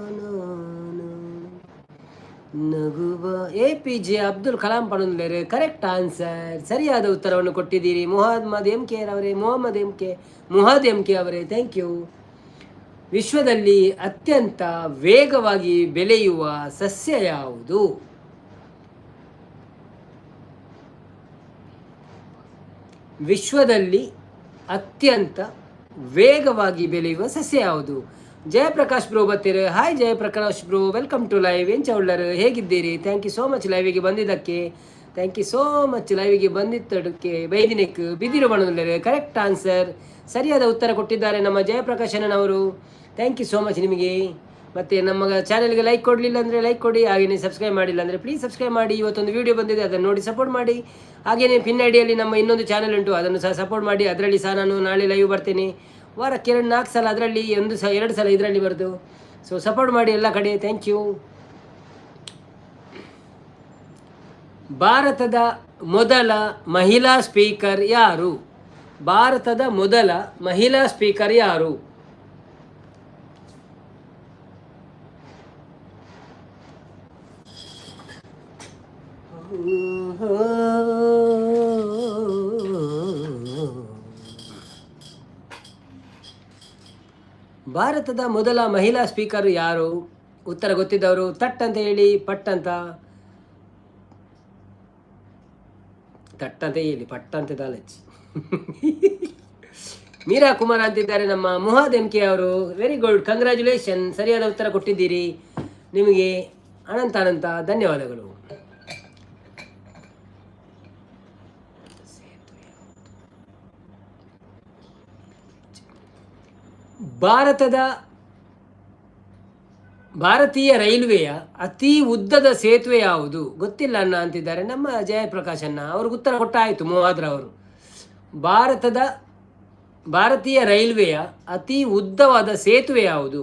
ನಗುವ APJ ಅಬ್ದುಲ್ ಕಲಾಂ ಪಣಂದ್ಲೇರು ಕರೆಕ್ಟ್ ಆನ್ಸರ್. ಸರಿಯಾದ ಉತ್ತರವನ್ನು ಕೊಟ್ಟಿದ್ದೀರಿ ಮುಹಮ್ಮದ್ ಎಂ ಕೆ ಅವರೇ ಥ್ಯಾಂಕ್ ಯು. ವಿಶ್ವದಲ್ಲಿ ಅತ್ಯಂತ ವೇಗವಾಗಿ ಬೆಳೆಯುವ ಸಸ್ಯ ಯಾವುದು? ವಿಶ್ವದಲ್ಲಿ ಅತ್ಯಂತ ವೇಗವಾಗಿ ಬೆಳೆಯುವ ಸಸ್ಯ ಯಾವುದು? ಜಯಪ್ರಕಾಶ್ ಬ್ರೋ ಬತ್ತೀರು. Hi Jayaprakash bro, welcome to live. ಎಂಚೌಳ್ಳರು ಹೇಗಿದ್ದೀರಿ? ಥ್ಯಾಂಕ್ ಯು ಸೋ ಮಚ್ ಲೈವಿಗೆ ಬಂದಿದ್ದಕ್ಕೆ. ಥ್ಯಾಂಕ್ ಯು ಸೋ ಮಚ್ ಲೈವಿಗೆ ಬಂದಿದ್ದಕ್ಕೆ. ಬೈದಿನಕ್ಕೆ ಬಿದಿರು ಬಣ್ಣದಲ್ಲರು ಕರೆಕ್ಟ್ ಆನ್ಸರ್. ಸರಿಯಾದ ಉತ್ತರ ಕೊಟ್ಟಿದ್ದಾರೆ ನಮ್ಮ ಜಯಪ್ರಕಾಶನವರು. ಥ್ಯಾಂಕ್ ಯು ಸೋ ಮಚ್ ನಿಮಗೆ. ಮತ್ತು ನಮ್ಮ ಚಾನಲ್ಗೆ ಲೈಕ್ ಕೊಡಲಿಲ್ಲ ಅಂದರೆ ಲೈಕ್ ಕೊಡಿ. ಹಾಗೆಯೇ ಸಬ್ಸ್ಕ್ರೈಬ್ ಮಾಡಿಲ್ಲ ಅಂದರೆ ಪ್ಲೀಸ್ ಸಬ್ಸ್ಕ್ರೈಬ್ ಮಾಡಿ. ಇವತ್ತೊಂದು ವೀಡಿಯೋ ಬಂದಿದೆ, ಅದನ್ನು ನೋಡಿ ಸಪೋರ್ಟ್ ಮಾಡಿ. ಹಾಗೆಯೇ ಪಿನ್ ಐಡಿಯಲ್ಲಿ ನಮ್ಮ ಇನ್ನೊಂದು ಚಾನಲ್ ಉಂಟು, ಅದನ್ನು ಸಹ ಸಪೋರ್ಟ್ ಮಾಡಿ. ಅದರಲ್ಲಿ ಸಹ ನಾನು ನಾಳೆ ಲೈವ್ ಬರ್ತೇನೆ. ವಾರಕ್ಕೆ 4 ಸಲ, ಅದರಲ್ಲಿ 2 ಸಲ ಇದರಲ್ಲಿ ಬರ್ದು. ಸೊ ಸಪೋರ್ಟ್ ಮಾಡಿ ಎಲ್ಲ ಕಡೆ. Thank you. ಭಾರತದ ಮೊದಲ ಮಹಿಳಾ ಸ್ಪೀಕರ್ ಯಾರು? ಭಾರತದ ಮೊದಲ ಮಹಿಳಾ ಸ್ಪೀಕರ್ ಯಾರು? ಭಾರತದ ಮೊದಲ ಮಹಿಳಾ ಸ್ಪೀಕರ್ ಯಾರು? ಉತ್ತರ ಗೊತ್ತಿದ್ದವರು ತಟ್ ಅಂತ ಹೇಳಿ, ಪಟ್ ಅಂತ ಹೇಳಿ, ಪಟ್ ಅಂತ ದಾಲಚ್ಚಿ. ಮೀರಾ ಕುಮಾರ್ ಅಂತಿದ್ದಾರೆ ನಮ್ಮ ಮುಹಮ್ಮದ್ ಎಂ ಕೆ ಅವರು. Very good, congratulation. ಸರಿಯಾದ ಉತ್ತರ ಕೊಟ್ಟಿದ್ದೀರಿ. ನಿಮಗೆ ಅನಂತ ಧನ್ಯವಾದಗಳು. ಭಾರತೀಯ ರೈಲ್ವೆಯ ಅತಿ ಉದ್ದದ ಸೇತುವೆ ಯಾವುದು? ಗೊತ್ತಿಲ್ಲ ಅಣ್ಣ ಅಂತಿದ್ದಾರೆ ನಮ್ಮ ಜಯಪ್ರಕಾಶ್ ಅಣ್ಣ. ಅವ್ರಿಗೆ ಉತ್ತರ ಕೊಟ್ಟಾಯಿತು ಮುಹಾದ್ರವರು. ಭಾರತೀಯ ರೈಲ್ವೆಯ ಅತಿ ಉದ್ದವಾದ ಸೇತುವೆ ಯಾವುದು?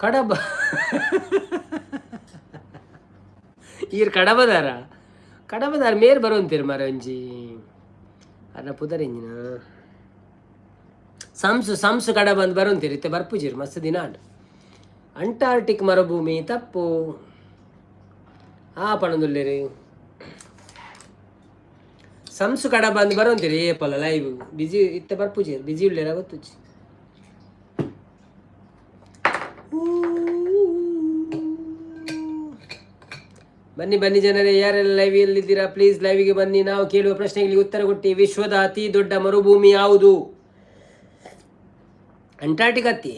ಕಡಬ ಈರ್ ಕಡಬದಾರ ಮೇರ್ ಬರುವಂತೀರಿ ಮರ ಒಂಜಿ ಅನ್ನ ಪುದರೆಂಜಿನ ಸಂಸು ಕಡಬ ಅಂತ ಬರುವಂತೀರಿ ಇತ್ತೆ ಬರ್ಪುಜಿರು ಮಸ್ತ್ ದಿನ ಅಂಟಾರ್ಟಿಕ್ ಮರುಭೂಮಿ ತಪ್ಪು ಆ ಪಣದುಲ್ಲೇರಿ ಸಂಸು ಕಡಬ ಅಂತ ಬರುವಂತೀರಿ ಏಪಲ್ಲ ಲೈವ್ ಬಿಜಿ ಇತ್ತೆ ಬರ್ಪುಜಿರು ಬಿಜಿ ಉಳ್ಳೇರ ಗೊತ್ತುಚ್ಚಿ ಬನ್ನಿ ಬನ್ನಿ ಜನರೇ, ಯಾರೆಲ್ಲ ಲೈವಿಯಲ್ಲಿದ್ದೀರಾ ಪ್ಲೀಸ್ ಲೈವಿಗೆ ಬನ್ನಿ. ನಾವು ಕೇಳುವ ಪ್ರಶ್ನೆಗಳಿಗೆ ಉತ್ತರ ಕೊಟ್ಟು. ವಿಶ್ವದ ಅತಿ ದೊಡ್ಡ ಮರುಭೂಮಿ ಯಾವುದು? ಅಂಟಾರ್ಟಿಕ್ ಅತ್ತಿ.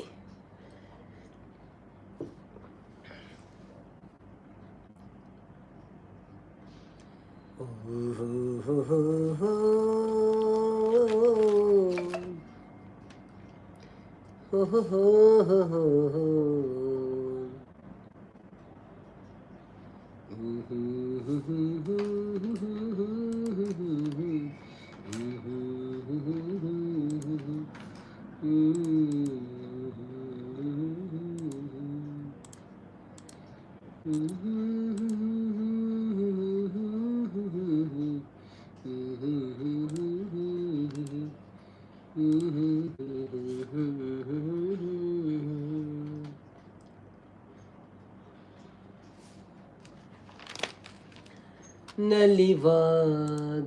ನಲಿವ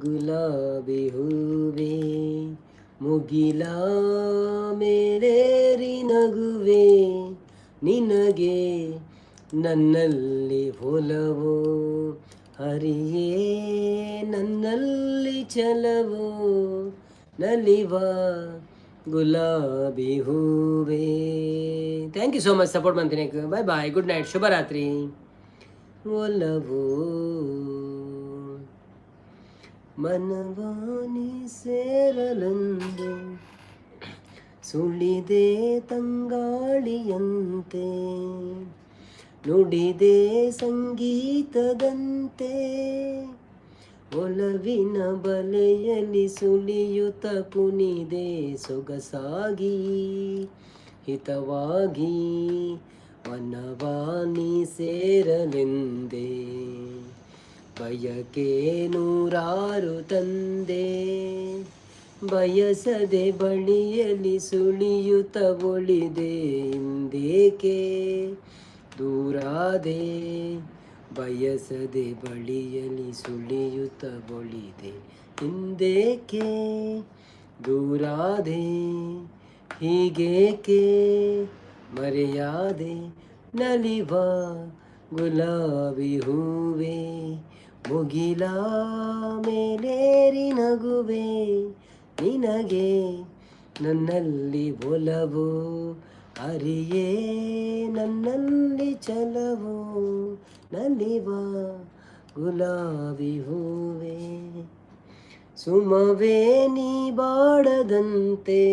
ಗುಲಾಬಿ ಹೂವೆ ಮುಗಿಲ ಮೇಲೇರಿ ನಗುವೆ ನಿನಗೆ ನನ್ನಲ್ಲಿ ಒಲವು ಹರಿಯೇ ನನ್ನಲ್ಲಿ ಛಲವು ನಲಿವ ಗುಲಾಬಿ ಹೂವೆ. Thank you so much support ಮಾಡ್ತೀನಿ. ಬಾಯ್ ಬಾಯ್, ಗುಡ್ ನೈಟ್, ಶುಭರಾತ್ರಿ. ಒಲವು ಮನವಾನಿ ಸೇರಲೆಂದು ಸುಳಿದೆ ತಂಗಾಳಿಯಂತೆ ನುಡಿದೆ ಸಂಗೀತದಂತೆ ಒಲವಿನ ಬಲೆಯಲ್ಲಿ ಸುಳಿಯುತ್ತ ಕುಣಿದೆ ಸೊಗಸಾಗಿ ಹಿತವಾಗಿ ವನವಾನಿ ಸೇರಲೆಂದೆ ಬಯಕೆ ನೂರಾರು ತಂದೆ ಬಯಸದೆ ಬಳಿಯಲ್ಲಿ ಸುಳಿಯುತ್ತ ಒಳಿದೆ ಇಂದೇಕೆ ದೂರಾದೆ ಬಯಸದೆ ಬಳಿಯಲ್ಲಿ ಸುಳಿಯುತ್ತ ಬಳಿದೆ ಹಿಂದೇಕೆ ದೂರಾದೆ ಹೀಗೇಕೆ ಮರೆಯಾದೆ ನಲಿವ ಗುಲಾಬಿ ಹೂವೆ ಮುಗಿಲ ಮೇಲೇರಿ ನಗುವೆ ನಿನಗೆ ನನ್ನಲ್ಲಿ ಒಲವು ಅರಿಯೇ ನನ್ನಲ್ಲಿ ಛಲವು ನಲಿವ ಗುಲಾಬಿ ಹೂವೆ ಸುಮವೇ ನೀ ಬಾಡದಂತೆ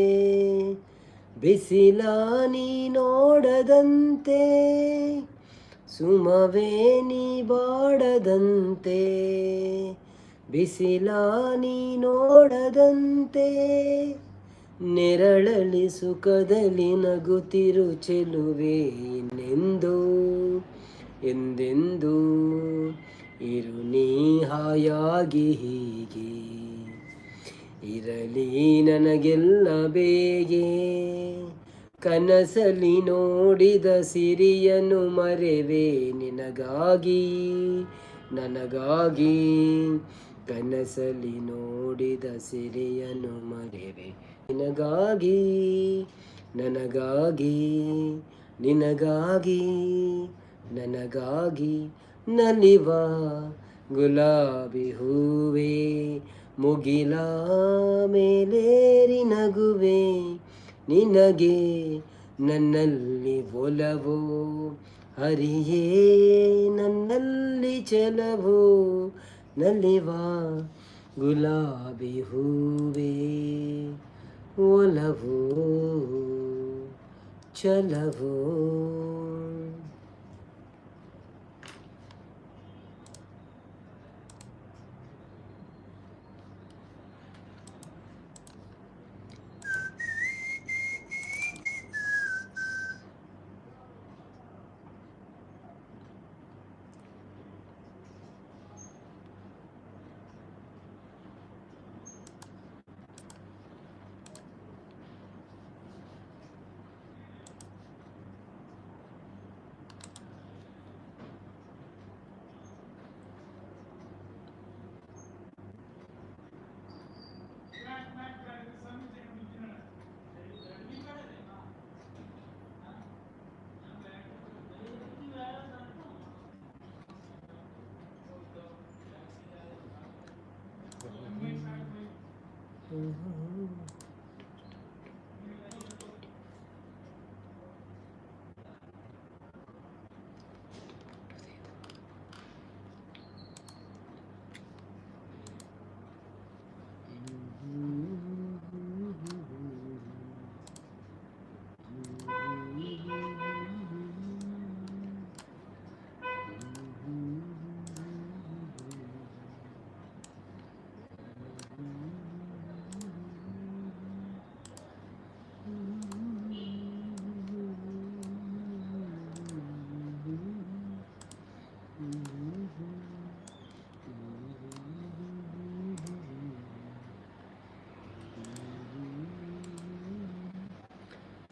ಬಿಸಿಲ ನೀ ನೋಡದಂತೆ ಸುಮವೇ ನೀ ಬಾಡದಂತೆ ಬಿಸಿಲ ನೀ ನೋಡದಂತೆ ನೆರಳಲಿ ಸುಖದಲ್ಲಿ ನಗುತ್ತಿರು ಚೆಲುವೆ ಇನ್ನೆಂದು ಎಂದೆಂದು ಇರು ನೀ ಹಾಯಾಗಿ ಹೀಗೆ ಇರಲಿ ನನಗೆಲ್ಲ ಬೇಗೆ ಕನಸಲಿ ನೋಡಿದ ಸಿರಿಯನ್ನು ಮರೆವೆ ನಿನಗಾಗಿ ನನಗಾಗಿ ಕನಸಲಿ ನೋಡಿದ ಸಿರಿಯನ್ನು ಮರೆವೆ ನಿನಗಾಗಿ ನನಗಾಗಿ ನಿನಗಾಗಿ ನನಗಾಗಿ ನಲಿವ ಗುಲಾಬಿ ಹೂವೆ ಮುಗಿಲ ಮೇಲೇರಿ ನಗುವೆ ನಿನಗೆ ನನ್ನಲ್ಲಿ ಒಲವು ಹರಿಯೇ ನನ್ನಲ್ಲಿ ಛಲವು ನಲಿವ ಗುಲಾಬಿ ಹೂವೆ ಒಲವು ಛಲವು.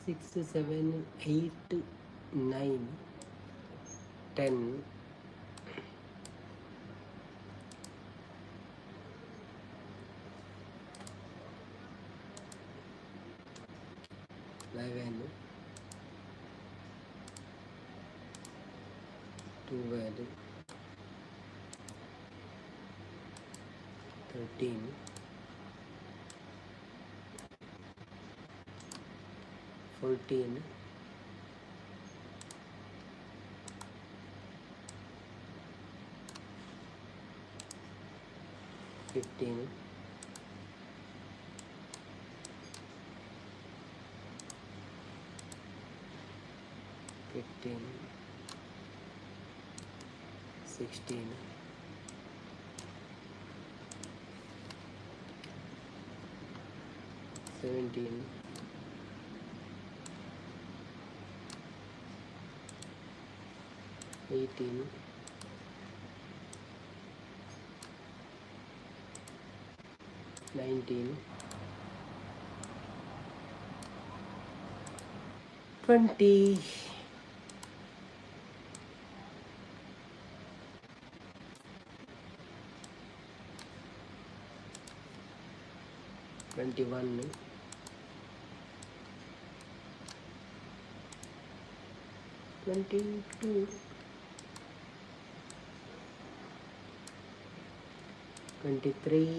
6, 7, 8, 9, 10. 11, 12, 13, 14, 15, 16, 17, 18, 19, 20, 21, 22, 23,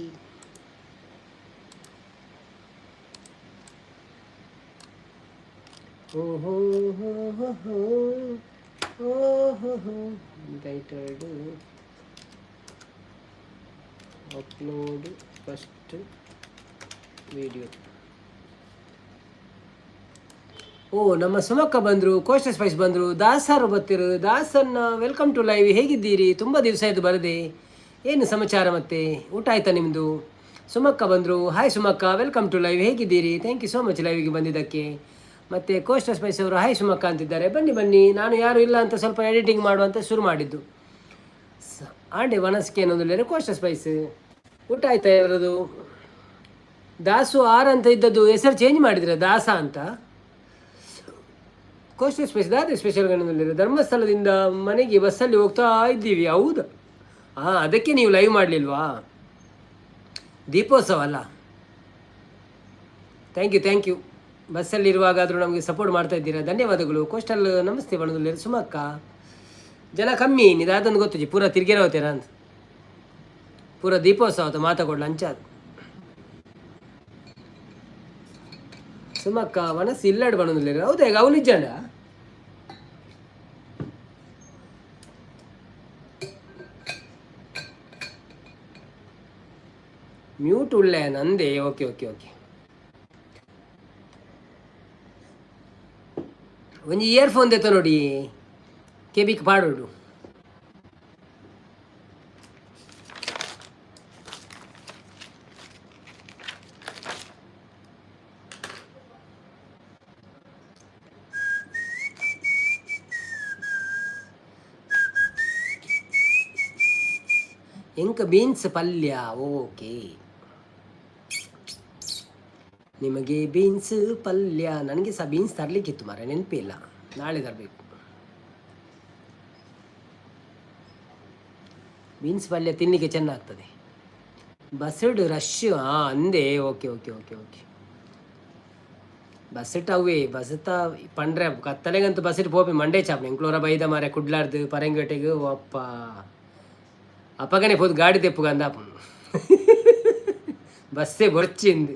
entitled upload first video. ಓ ನಮ್ಮ ಸುಮಕ್ಕ ಬಂದರು, ಕೋಸ್ಟ ಸ್ಪೈಸ್ ಬಂದರು, ದಾಸರು ಬತ್ತಿರು. ದಾಸನ್ನ ವೆಲ್ಕಮ್ ಟು ಲೈವ್. ಹೇಗಿದ್ದೀರಿ? ತುಂಬ ದಿವಸ ಆಯಿತು ಬರದೆ. ಏನು ಸಮಾಚಾರ ಮತ್ತೆ? ಊಟ ಆಯ್ತಾ ನಿಮ್ಮದು? ಸುಮಕ್ಕ ಬಂದರು. ಹಾಯ್ ಸುಮಕ್ಕ, ವೆಲ್ಕಮ್ ಟು ಲೈವ್. ಹೇಗಿದ್ದೀರಿ? ಥ್ಯಾಂಕ್ ಯು ಸೋ ಮಚ್ ಲೈವಿಗೆ ಬಂದಿದ್ದಕ್ಕೆ. ಮತ್ತು ಕೋಸ್ಟ ಸ್ಪೈಸ್ ಅವರು ಹಾಯ್ ಸುಮಕ್ಕ ಅಂತಿದ್ದಾರೆ. ಬನ್ನಿ ಬನ್ನಿ. ನಾನು ಯಾರು ಇಲ್ಲ ಅಂತ ಸ್ವಲ್ಪ ಎಡಿಟಿಂಗ್ ಮಾಡುವಂತ ಶುರು ಮಾಡಿದ್ದು. ಆಂಡೆ ವನಸ್ಕೆ ಅನ್ನೋದಿಲ್ಲ ಕೋಸ್ಟ ಸ್ಪೈಸ್. ಊಟ ಆಯ್ತಾ ಇವರದು? ದಾಸು ಆರ್ ಅಂತ ಇದ್ದದ್ದು ಹೆಸರು ಚೇಂಜ್ ಮಾಡಿದ್ರೆ ದಾಸ ಅಂತ. ಕೋಸ್ಟ ಸ್ಪೇಸ್ ದಾದ ಸ್ಪೆಷಲ್ ಗಣದಲ್ಲಿ ಧರ್ಮಸ್ಥಳದಿಂದ ಮನೆಗೆ ಬಸ್ಸಲ್ಲಿ ಹೋಗ್ತಾ ಇದ್ದೀವಿ. ಹೌದಾ? ಹಾಂ, ಅದಕ್ಕೆ ನೀವು ಲೈವ್ ಮಾಡಲಿಲ್ವಾ? ದೀಪೋತ್ಸವ ಅಲ್ಲ. Thank you. ಬಸ್ಸಲ್ಲಿರುವಾಗಾದರೂ ನಮಗೆ ಸಪೋರ್ಟ್ ಮಾಡ್ತಾ ಇದ್ದೀರಾ, ಧನ್ಯವಾದಗಳು. ಕೋಸ್ಟಲ್ ನಮಸ್ತೆ ಬಣದಲ್ಲಿ ಸುಮಕ್ಕ. ಜನ ಕಮ್ಮಿ ನಿದಾದನ್ನು ಗೊತ್ತಿಜಿ ಪೂರ ತಿರ್ಗೇರ ಹೋಗ್ತೀರಾ ಅಂತ. ಪೂರ ದೀಪೋತ್ಸವ ಮಾತಾಕೊಡ್ಲ ಅಂಚಾದ ಸುಮಕ್ಕ ಮನಸ್ಸು ಇಲ್ಲಾಡು ಬಣದಲ್ಲಿ. ಹೌದಾ? ಈಗ ಅವನು ನಿಜಾಂಡ ಮ್ಯೂಟ್ ಉಳ್ಳೆ ನಂದೇ. ಓಕೆ. ಒಂದು ಇಯರ್ಫೋನ್ ತೆತ್ತ ನೋಡಿ, ಕೆಬಿಕ್ ಪಾಡೋಡು. ಎಂಕ ಬೀನ್ಸ್ ಪಲ್ಯ. ಓಕೆ, ನಿಮಗೆ ಬೀನ್ಸ್ ಪಲ್ಯ. ನನಗೆ ಸಹ ಬೀನ್ಸ್ ತರಲಿಕ್ಕಿತ್ತು ಮಾರೆ, ನೆನಪಿಲ್ಲ. ನಾಳೆ ತರಬೇಕು ಬೀನ್ಸ್ ಪಲ್ಯ, ತಿನ್ನಲಿಕ್ಕೆ ಚೆನ್ನಾಗ್ತದೆ. ಬಸಡ್ ರಶ್. ಹಾಂ ಅಂದೆ. ಓಕೆ. ಬಸ್ಸಿಟ್ಟು ಅವೇ ಬಸ್ತ ಪಂಡ್ರೆ ಕತ್ತಲೆಗಂತೂ ಬಸ್ಸಿಟ್ಟು ಪೋಪಿ ಮಂಡೇ ಚಾಪ್ನೆ ಇಂಕ್ಲೋರ ಬೈದ ಮಾರೆ ಕುಡ್ಲಾರ್ದು ಪರಂಗೇಟೆಗೆ ಅಪ್ಪ ಅಪ್ಪಗನೆ ಪೋದು ಗಾಡಿ ತೆಪ್ಪುಗ ಅಂದಾಪ ಬಸ್ಸೇ ಬೊರ್ಚಿಂದು.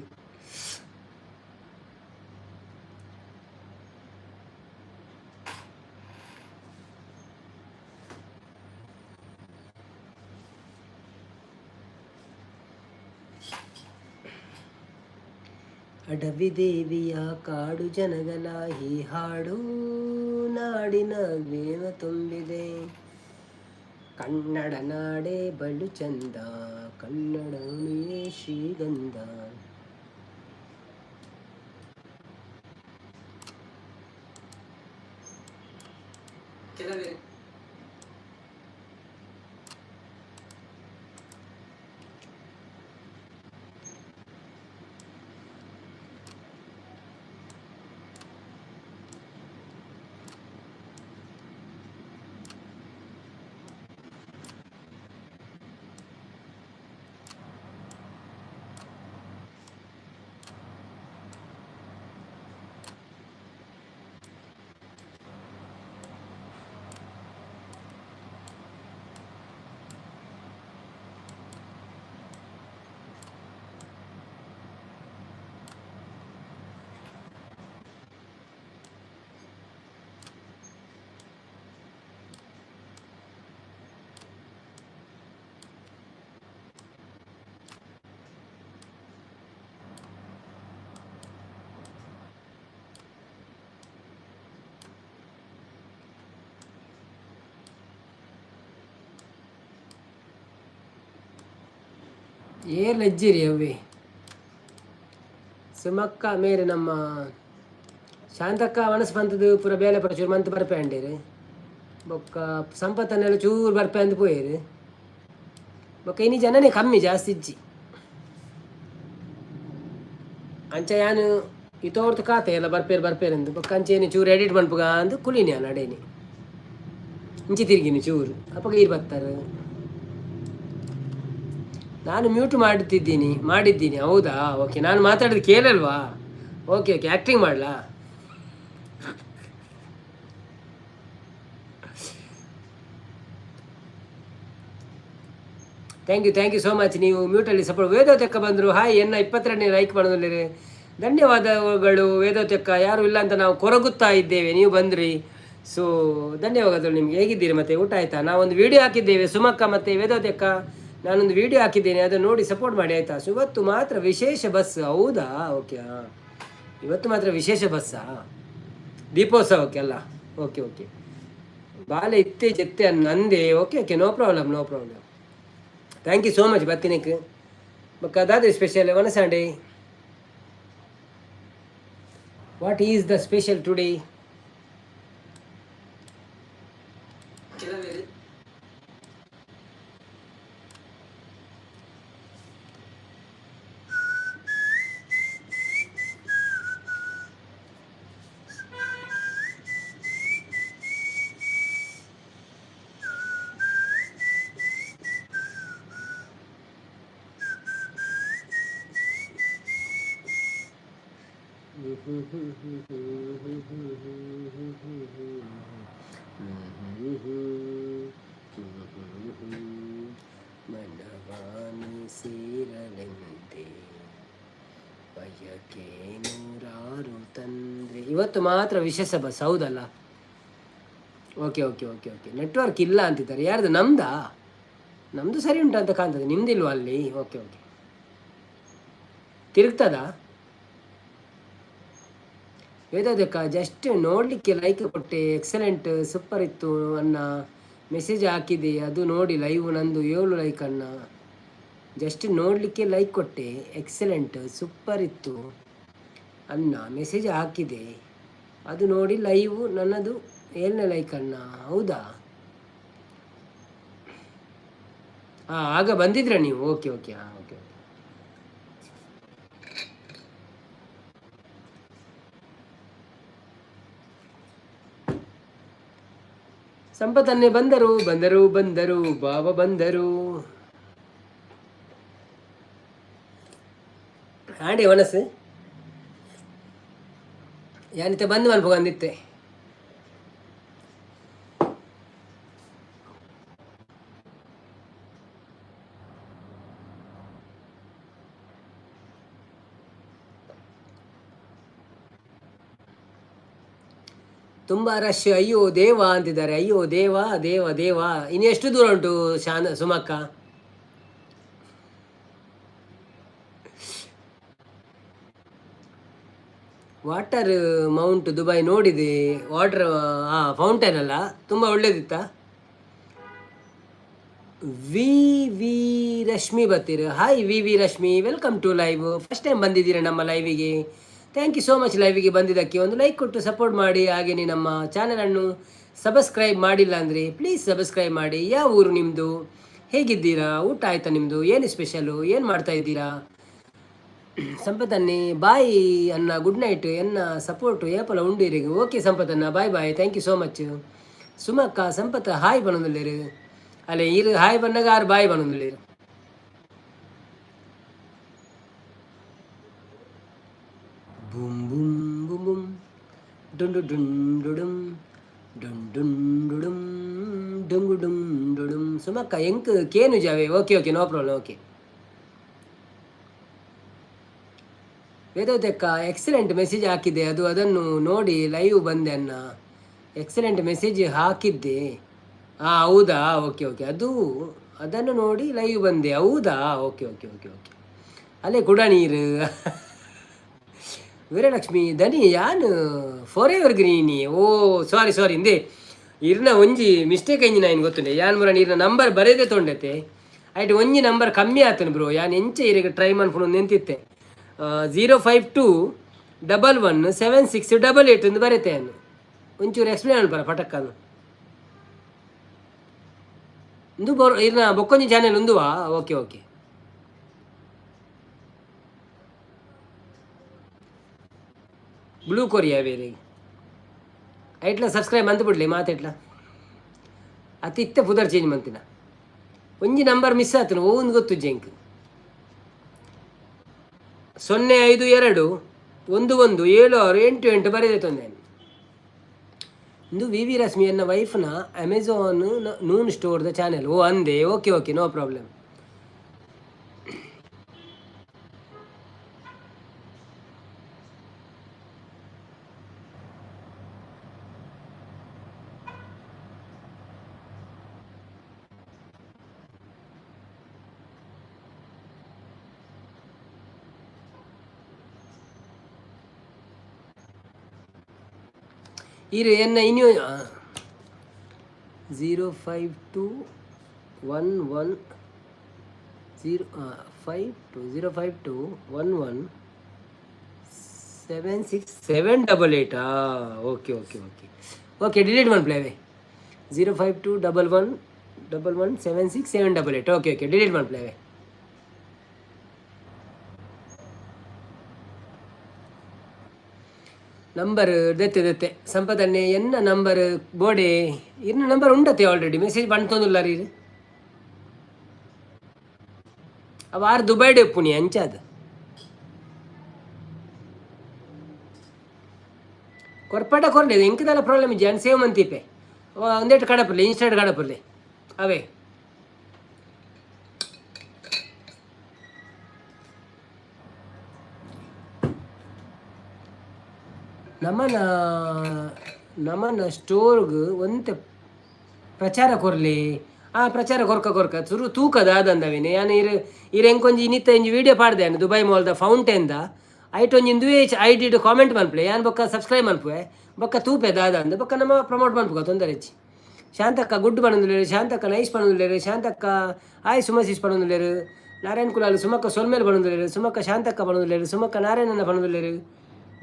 ಅಡವಿ ದೇವಿಯ ಕಾಡು ಜನಗಲ ಈ ಹಾಡು ನಾಡಿನ ವೇವ ತುಂಬಿದೆ. ಕನ್ನಡ ನಾಡೆ ಬಲು ಚಂದ, ಕನ್ನಡ ಶ್ರೀಗಂಧ. ಕೆಲವೇ ಏರ್ಲೆಜ್ಜಿರಿ ಅವೇ ಸುಮಕ್ಕ ಮೇರೆ ನಮ್ಮ ಶಾಂತಕ್ಕ ಮನಸ್ಸು ಬಂತದ್ದು ಪೂರ ಬೇಲೆ ಪಡ ಚೂರು ಮಂತ್ ಬರ್ಪೆ ಅಂಡೇರು ಬೊಕ್ಕ ಸಂಪತ್ತನ್ನೆಲ್ಲ ಚೂರು ಬರ್ಪೆ ಅಂದು ಪೋಯರು ಬೊಕ್ಕ ಇನ್ನು ಜನನೇ ಕಮ್ಮಿ ಜಾಸ್ತಿ ಇಜ್ಜಿ ಅಂಚ ಯಾನು ಇತೋರ್ತು ಖಾತೆ ಎಲ್ಲ ಬರ್ಪೇರು ಬೊಕ್ಕ ಅಂಚೇನು ಚೂರು ಎಡಿಟ್ ಮನ್ಪುಗ ಅಂದು ಕುಲಿನಿ ನಡೇನಿ ಇಂಚಿ ತಿರುಗಿನಿ ಚೂರು ಅಪ್ಪಗ ಈರು ಬರ್ತಾರೆ ನಾನು ಮ್ಯೂಟ್ ಮಾಡಿದ್ದೀನಿ ಹೌದಾ ಓಕೆ ನಾನು ಮಾತಾಡೋದು ಕೇಳಲ್ವಾ ಓಕೆ ಆ್ಯಕ್ಟಿಂಗ್ ಮಾಡಲಾ ಥ್ಯಾಂಕ್ ಯು ಸೋ ಮಚ್ ನೀವು ಮ್ಯೂಟಲ್ಲಿ ಸಪೋರ್ಟ್ ವೇದೋತೆಕ್ಕ ಬಂದರು ಹಾಯ್ 22ನೇ ಲೈಕ್ ಮಾಡೋದಿಲ್ಲ ಧನ್ಯವಾದಗಳು ವೇದೋತೆಕ್ಕ ಯಾರು ಇಲ್ಲ ಅಂತ ನಾವು ಕೊರಗುತ್ತಾ ಇದ್ದೇವೆ ನೀವು ಬಂದ್ರಿ ಸೊ ಧನ್ಯವಾದಗಳು ನಿಮ್ಗೆ ಹೇಗಿದ್ದೀರಿ ಮತ್ತೆ ಊಟ ಆಯ್ತಾ ನಾವೊಂದು ವಿಡಿಯೋ ಹಾಕಿದ್ದೇವೆ ಸುಮಕ್ಕ ಮತ್ತು ವೇದೋತೆಕ್ಕ ನಾನೊಂದು ವಿಡಿಯೋ ಹಾಕಿದ್ದೇನೆ ಅದನ್ನು ನೋಡಿ ಸಪೋರ್ಟ್ ಮಾಡಿ ಆಯಿತಾ ಇವತ್ತು ಮಾತ್ರ ವಿಶೇಷ ಬಸ್ ಹೌದಾ ಓಕೆ ಇವತ್ತು ಮಾತ್ರ ವಿಶೇಷ ಬಸ್ಸಾ ದೀಪೋತ್ಸವಕ್ಕೆ ಅಲ್ಲ ಓಕೆ ಬಾಲೆ ಇತ್ತೆ ಜೆತ್ತೆ ನಂದೆ okay no problem thank you so much ಬರ್ತೀನಕ್ಕೆ ಬಕ್ಕ ಅದಾದ್ರೆ special on Sunday what is the special today ಮನವಾನಿ ಸೇರಲೆಂತೆ ಬಯಕೆ ನೂರಾರು ತಂದ್ರೆ ಇವತ್ತು ಮಾತ್ರ ವಿಶೇಷ ಬಸ್ ಹೌದಲ್ಲ ಓಕೆ ನೆಟ್ವರ್ಕ್ ಇಲ್ಲ ಅಂತಿದ್ದಾರೆ ಯಾರ್ದು ನಮ್ಮದು ಸರಿ ಉಂಟು ಅಂತ ಕಾಣ್ತದೆ ನಿಮ್ದಿಲ್ವಾ ಅಲ್ಲಿ ಓಕೆ ತಿರುಗ್ತದಾ ವೇದೋದಕ್ಕ ಜಸ್ಟ್ ನೋಡಲಿಕ್ಕೆ ಲೈಕ್ ಕೊಟ್ಟೆ ಎಕ್ಸಲೆಂಟ್ ಸೂಪರ್ ಇತ್ತು ಅನ್ನ ಮೆಸೇಜ್ ಹಾಕಿದೆ ಅದು ನೋಡಿ ಲೈವ್ ನಂದು 7 ಲೈಕ್ ಅನ್ನ ಜಸ್ಟ್ ನೋಡಲಿಕ್ಕೆ ಲೈಕ್ ಕೊಟ್ಟೆ ಎಕ್ಸಲೆಂಟ್ ಸೂಪರ್ ಇತ್ತು ಅನ್ನ ಮೆಸೇಜ್ ಹಾಕಿದೆ ಅದು ನೋಡಿ ಲೈವ್ ನನ್ನದು 7ನೇ ಲೈಕ್ ಅನ್ನ ಹೌದಾ ಆಗ ಬಂದಿದ್ರ ನೀವು ಓಕೆ ಸಂಪತ್ತನ್ನೇ ಬಂದರು ಬಾಬಾ ಬಂದರು ಆಂಡೆ ಮನಸ್ಸು ಯಾನಿತ್ತೆ ಬಂದು ಮನ್ಪೋಗಂದಿತ್ತೆ ತುಂಬ ರಶ್ ಅಯ್ಯೋ ದೇವ ಅಂತಿದ್ದಾರೆ ಅಯ್ಯೋ ದೇವ ಇನ್ನು ಎಷ್ಟು ದೂರ ಉಂಟು ಸುಮಕ್ಕ ವಾಟರ್ ಮೌಂಟ್ ದುಬೈ ನೋಡಿದೆ ವಾಟರ್ ಫೌಂಟೇನ್ ಅಲ್ಲ ತುಂಬ ಒಳ್ಳೇದಿತ್ತ ವಿ ರಶ್ಮಿ ಬರ್ತೀರ hi V Rashmi welcome to live first time ಬಂದಿದ್ದೀರಾ ನಮ್ಮ ಲೈವಿಗೆ ಥ್ಯಾಂಕ್ ಯು ಸೋ ಮಚ್ ಲೈವಿಗೆ ಬಂದಿದ್ದಕ್ಕೆ ಒಂದು ಲೈಕ್ ಕೊಟ್ಟು ಸಪೋರ್ಟ್ ಮಾಡಿ ಹಾಗೆಯೇ ನಮ್ಮ ಚಾನಲನ್ನು ಸಬ್ಸ್ಕ್ರೈಬ್ ಮಾಡಿಲ್ಲ ಅಂದರೆ ಪ್ಲೀಸ್ ಸಬ್ಸ್ಕ್ರೈಬ್ ಮಾಡಿ. ಯಾವ ಊರು ನಿಮ್ಮದು, ಹೇಗಿದ್ದೀರಾ, ಊಟ ಆಯ್ತಾ ನಿಮ್ಮದು, ಏನು ಸ್ಪೆಷಲು, ಏನು ಮಾಡ್ತಾ ಇದ್ದೀರಾ? ಸಂಪತ್ತನ್ನೇ ಬಾಯ್ ಅನ್ನ, ಗುಡ್ ನೈಟ್ ಎನ್ನ ಸಪೋರ್ಟು ಏಪಲ ಉಂಡಿರಿಗೆ. ಓಕೆ ಸಂಪತ್ತನ್ನ, ಬಾಯ್ bye, thank you so much. ಸುಮಕ್ಕ ಸಂಪತ್ತ ಹಾಯ್ ಬನ್ನೊಂದುಲ್ಲೇರು ಅಲ್ಲೇ ಇರು, ಹಾಯ್ ಬನ್ನಾಗ ಆರು ಬಾಯ್ ಬನ್ನೊಂದುಲ್ಲೇರು. ಬುಮ್ ಬುಮ್ ಬುಮ್ ಬುಮ್ ಡುಂಡು ಡುಂಡುಡುಂ ಡುಂಡುಂಡುಡುಂ ಡುಂಗು ಡುಂಡುಡುಂ. ಸುಮಕ್ಕ ಎಂಕ್ ಕೇನು ಜಾವೆ. Okay okay, no problem. Okay ವೇದೋದಕ್ಕ ಎಕ್ಸಲೆಂಟ್ ಮೆಸೇಜ್ ಹಾಕಿದ್ದೆ, ಅದನ್ನು ನೋಡಿ ಲೈವ್ ಬಂದೆ ಅನ್ನ. ಎಕ್ಸಲೆಂಟ್ ಮೆಸೇಜ್ ಹಾಕಿದ್ದೆ. ಹಾಂ ಹೌದಾ, ಓಕೆ ಓಕೆ, ಅದನ್ನು ನೋಡಿ ಲೈವ್ ಬಂದೆ. ಹೌದಾ, ಓಕೆ ಓಕೆ ಓಕೆ ಓಕೆ. ಅಲ್ಲೇ ಕುಡ ನೀರು ವೀರಲಕ್ಷ್ಮಿ ದನಿ ಯಾನು ಫಾರ್ ಎವರ್ ಗ್ರೀನಿ. ಓ ಸಾರಿ ಸಾರಿ, ಇಂದೇ ಇರ್ನ ಒಂಜಿ ಮಿಸ್ಟೇಕ್ ಎಂಜಿನ ಏನು ಗೊತ್ತುಂಡೆ. ಯಾನ್ ಮುರ ನೀರಿನ ನಂಬರ್ ಬರೆದೇ ತೊಂಡೈತೆ ಆಯ್ತು, ಒಂಜಿ ನಂಬರ್ ಕಮ್ಮಿ ಆತನು ಬ್ರೋ. ಯಾನ್ ಎಂಚ ಇರಿಗೆ ಟ್ರೈ ಮಾಡ್ಕೊಂಡು ನಿಂತಿತ್ತೆ. 052117688 ಎಂದು ಬರೀತೆ. ಅನ್ನು ಒಂಚೂರು ಎಕ್ಸ್ಪ್ಲೇನ್ ಅನ್ಬರ ಪಟಕ್ಕನು ಇಂದು ಇರ್ನ ಬೊಕ್ಕೊಂಜಿ ಚಾನೆಲ್ ಉಂದುವಾ. ಓಕೆ ಓಕೆ, ಬ್ಲೂ ಕೊರಿಯಾ ಬೇರೆ ಐಟ್ಲ ಸಬ್ಸ್ಕ್ರೈಬ್ ಅಂತ ಬಿಡ್ಲಿ ಮಾತೆಟ್ಲ ಅತಿತ್ತೆ ಪುದರ್ ಚೇಂಜ್ ಮಂತಿನ. ಒಂಜಿ ನಂಬರ್ ಮಿಸ್ ಆತನು, ಒಂದು ಗೊತ್ತು ಜಂಕ್ 052117888 ಬರೆದೇ ತೊಂದೆ. ಇಂದು ವಿ ರಶ್ಮಿ ಎನ್ನ ವೈಫ್ನ ಅಮೆಝಾನ್ ನೂನ್ ಸ್ಟೋರ್ದ ಚಾನೆಲ್. ಓ ಅಂದೆ, ಓಕೆ ಓಕೆ, ನೋ ಪ್ರಾಬ್ಲಮ್. ಇರು ಎನ್ನ ಇನ್ನು 052117678. Okay okay okay okay, delete ಮಾಡಿ ಪ್ಲೇವೆ. 05211117678. ಓಕೆ ಓಕೆ, ಡಿಲೀಟ್ ಮಾಡಿ ಪ್ಲೇವೆ. ನಂಬರ್ ದೆತ್ತೆ ಸಂಪದನ್ನೇ ಎನ್ನ ನಂಬರ್ ಬೋಡೆ ಇನ್ನ ನಂಬರ್ ಉಂಡತ್ತೆ ಆಲ್ರೆಡಿ. ಮೆಸೇಜ್ ಬಂತೊಂದುಲ್ಲ ರೀ ಅವ ಆರು ದುಬೈಡೆ ಪುಣಿ ಅಂಚಾದ ಕೊರ್ಪಟ ಕೊರ್లేదు ಎಂಕದಲ್ಲ ಪ್ರಾಬ್ಲಮ್ ಇಜ್ಜಿ ಅನ್ ಸೇವ್ ಮಂತಿಪೆ ಒಂದೇಟು ಕಡಪರ್ಲೆ ಇನ್ಸ್ಟೆಂಟ್ ಕಡಪರ್ಲೆ ಅವೇ ನಮ್ಮನ ಸ್ಟೋರ್ಗೆ ಒಂತೆ ಪ್ರಚಾರ ಕೊರ್ಲಿ. ಪ್ರಚಾರ ಕೊರ್ಕ ಸುರು ತೂಕದ ಅದಂದವೇನೆ ಯಾನು ಎಂಕೊಂಜಿ ಇನ್ನಿತ್ತ ಇಂಜಿ ವೀಡಿಯೋ ಪಾಡ್ದೆ ಅನ್ನು ದುಬೈ ಮಾಲ್ದ ಫೌಂಟೇನ್ದ ಐಟ್ ಒಂಜಿ ಇಂದುವೇ ID ಕಾಮೆಂಟ್ ಮನ್ಪಲೆ ಯಾನು ಬೊಕ್ಕ ಸಬ್ಸ್ಕ್ರೈಬ್ ಮನ್ಪುವೆ ಬೊಕ್ಕ ತೂಪೆ ದಾದಂದು ಬೊಕ್ಕ ನಮ್ಮ ಪ್ರಮೋಟ್ ಮನ್ಪುಗ ತೊಂದರೆ ಹೆಚ್ಚಿ. ಶಾಂತಕ್ಕ ಗುಡ್ ಪಣೊಂದುಲ್ಲೇರು, ಶಾಂತಕ್ಕ ನೈಸ್ ಪಣೊಂದುಲ್ಲೇರು, ಶಾಂತಕ್ಕ ಆಯ್ ಸುಮಸೀಸ್ ಪಣೊಂದುಲ್ಲೇರು, ನಾರಾಯಣ್ ಕುಲಾಲು ಸುಮಕ್ಕ ಸೊಲ್ಮೇಲ್ ಪಣೊಂದುಲ್ಲೇರು, ಸುಮಕ್ಕ ಶಾಂತಕ್ಕ ಪಣೊಂದುಲ್ಲೇರು, ಸುಮಕ್ಕ ನಾರಾಯಣನ ಪಣೊಂದುಲ್ಲೇರು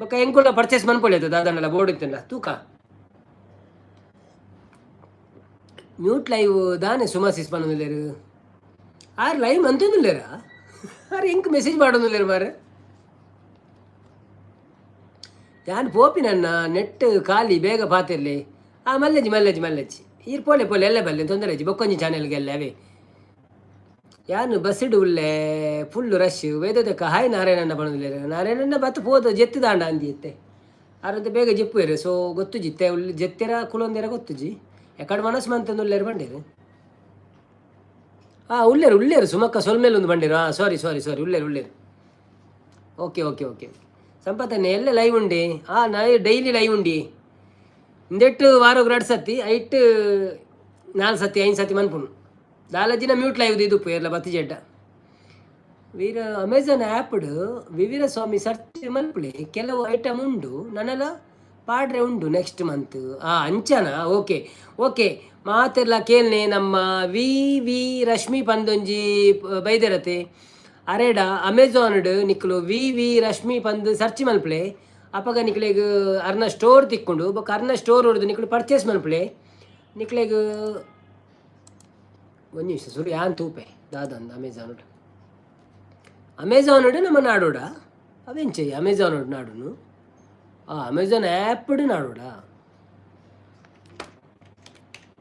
ಬೊಕ್ಕ ಎಂಕುಲ್ಲ ಪರ್ಚೇಸ್ ಮನ್ಪೊಳ್ಳೆದು ದಾದಣ್ಣಲ ಬೋರ್ಡ್ ಇತ್ತಲ್ಲ ತೂಕ ಮ್ಯೂಟ್ ಲೈವ್ ದಾನೆ ಸುಮಸೀಸ್ ಪಣೊಂದುಲ್ಲೇರು ಆರು ಲೈವ್ ಮಂತೊಂದುಲ್ಲೇರ ಆರು ಎಂಕ್ ಮೆಸೇಜ್ ಮಾಡೋದಿಲ್ಲೇರು ಮಾರೆ ಯಾನು ಪೋಪಿ ನನ್ನ ನೆಟ್ ಖಾಲಿ ಬೇಗ ಪಾತಿರ್ಲಿ ಮಲ್ಲೆಜ್ಜಿ ಈರ್ ಪೋಲೆ ಎಲ್ಲ ಬಲ್ಲೆ ತೊಂದರೆ ಅಜ್ಜಿ ಬೊಕ್ಕೊಂಜಿ ಚಾನೆಲ್ಗೆಲ್ಲ ಅವೇ ಯಾನು ಬಸ್ಸಿಡು ಉಳ್ಳೆ ಫುಲ್ಲು ರಶ್ ವೇದದಕ್ಕ ಹಾಯ್ ನಾರಾಯಣನ್ನ ಬಣದಿಲ್ಲ ನಾರಾಯಣನ್ನ ಬತ್ತು ಪೋದು ಜೆತ್ತು ದಾಂಡ ಅಂದಿತ್ತೆ ಅರಂತ ಬೇಗ ಜೆಪ್ಪುವೇರು ಸೊ ಗೊತ್ತು ಜಿತ್ತೆ ಉಳ್ಳಿ ಜೆತ್ತೆರ ಕುಲೊಂದೆರ ಗೊತ್ತು ಜಿ ಎಕಡೆ ಮನಸ್ಸು ಮಂತಂದು ಉಳ್ಳೇರು ಬಂಡೇರು ಉಳ್ಳೇರು ಸುಮಕ್ಕ ಸೊಲ್ಮೇಲೆ ಒಂದು ಬಂಡೇರು ಸಾರಿ ಉಳ್ಳೇರು ಓಕೆ ಸಂಪತ್ತನ್ನೇ ಎಲ್ಲ ಲೈವ್ ಉಂಡಿ ನಾ ಡೈಲಿ ಲೈವ್ ಉಂಡಿ ಇಂದೆಟ್ಟು ವಾರೋಗ 2 ಸತಿ ಐಟ್ 4 ಸತಿ 5 ಸತಿ ಮನ್ಪುಣು ದಾಲಜಿನ ಮ್ಯೂಟ್ ಲೈವ್ ಇದು ಎಲ್ಲ ಬತ್ತಿ ಜಡ್ಡ ವೀರ ಅಮೆಝಾನ್ ಆ್ಯಪ್ಡು ವಿವೀರ ಸ್ವಾಮಿ ಸರ್ಚ್ ಮನ್ಪುಳೆ ಕೆಲವು ಐಟಮ್ ಉಂಡು ನನ್ನಲ್ಲ ಪಾಡ್ರೆ ಉಂಡು ನೆಕ್ಸ್ಟ್ ಮಂತ್ ಅಂಚನ ಓಕೆ ಮಾತೆಲ್ಲ ಕೇಳ್ನೆ ನಮ್ಮ ವಿ ರಶ್ಮಿ ಪಂದೊಂಜಿ ಬೈದರತೆ ಅರೆಡ ಅಮೆಝಾನ್ಡ್ ನಿಕ್ಲು ವಿ ರಶ್ಮಿ ಪಂದ್ ಸರ್ಚ್ ಮಲ್ಪಲೆ ಅಪ್ಪಗ ನಿಕ್ಲೆಗ್ ಅರ್ನ ಸ್ಟೋರ್ ತಿಕ್ಕೊಂಡು ಬೊಕ್ಕ ಅರ್ನ ಸ್ಟೋರ್ ಹೊಡೆದು ನಿಕ್ಲು ಪರ್ಚೇಸ್ ಮನ್ಪುಳೆ ನಿಕ್ಲೆಗ್ ಒಂದು ನಿಮಿಷ ಸುರು ಯಾನ್ ತೂಪೆ ದಾದಂದು ಅಮೆಝಾನ್ ನಮ್ಮ ನಾಡೋಡ ಅವೆಂಚೆ ಅಮೆಝಾನ್ ನಾಡುನು ಅಮೆಝಾನ್ ಆ್ಯಪ್ ನಾಡೋಡ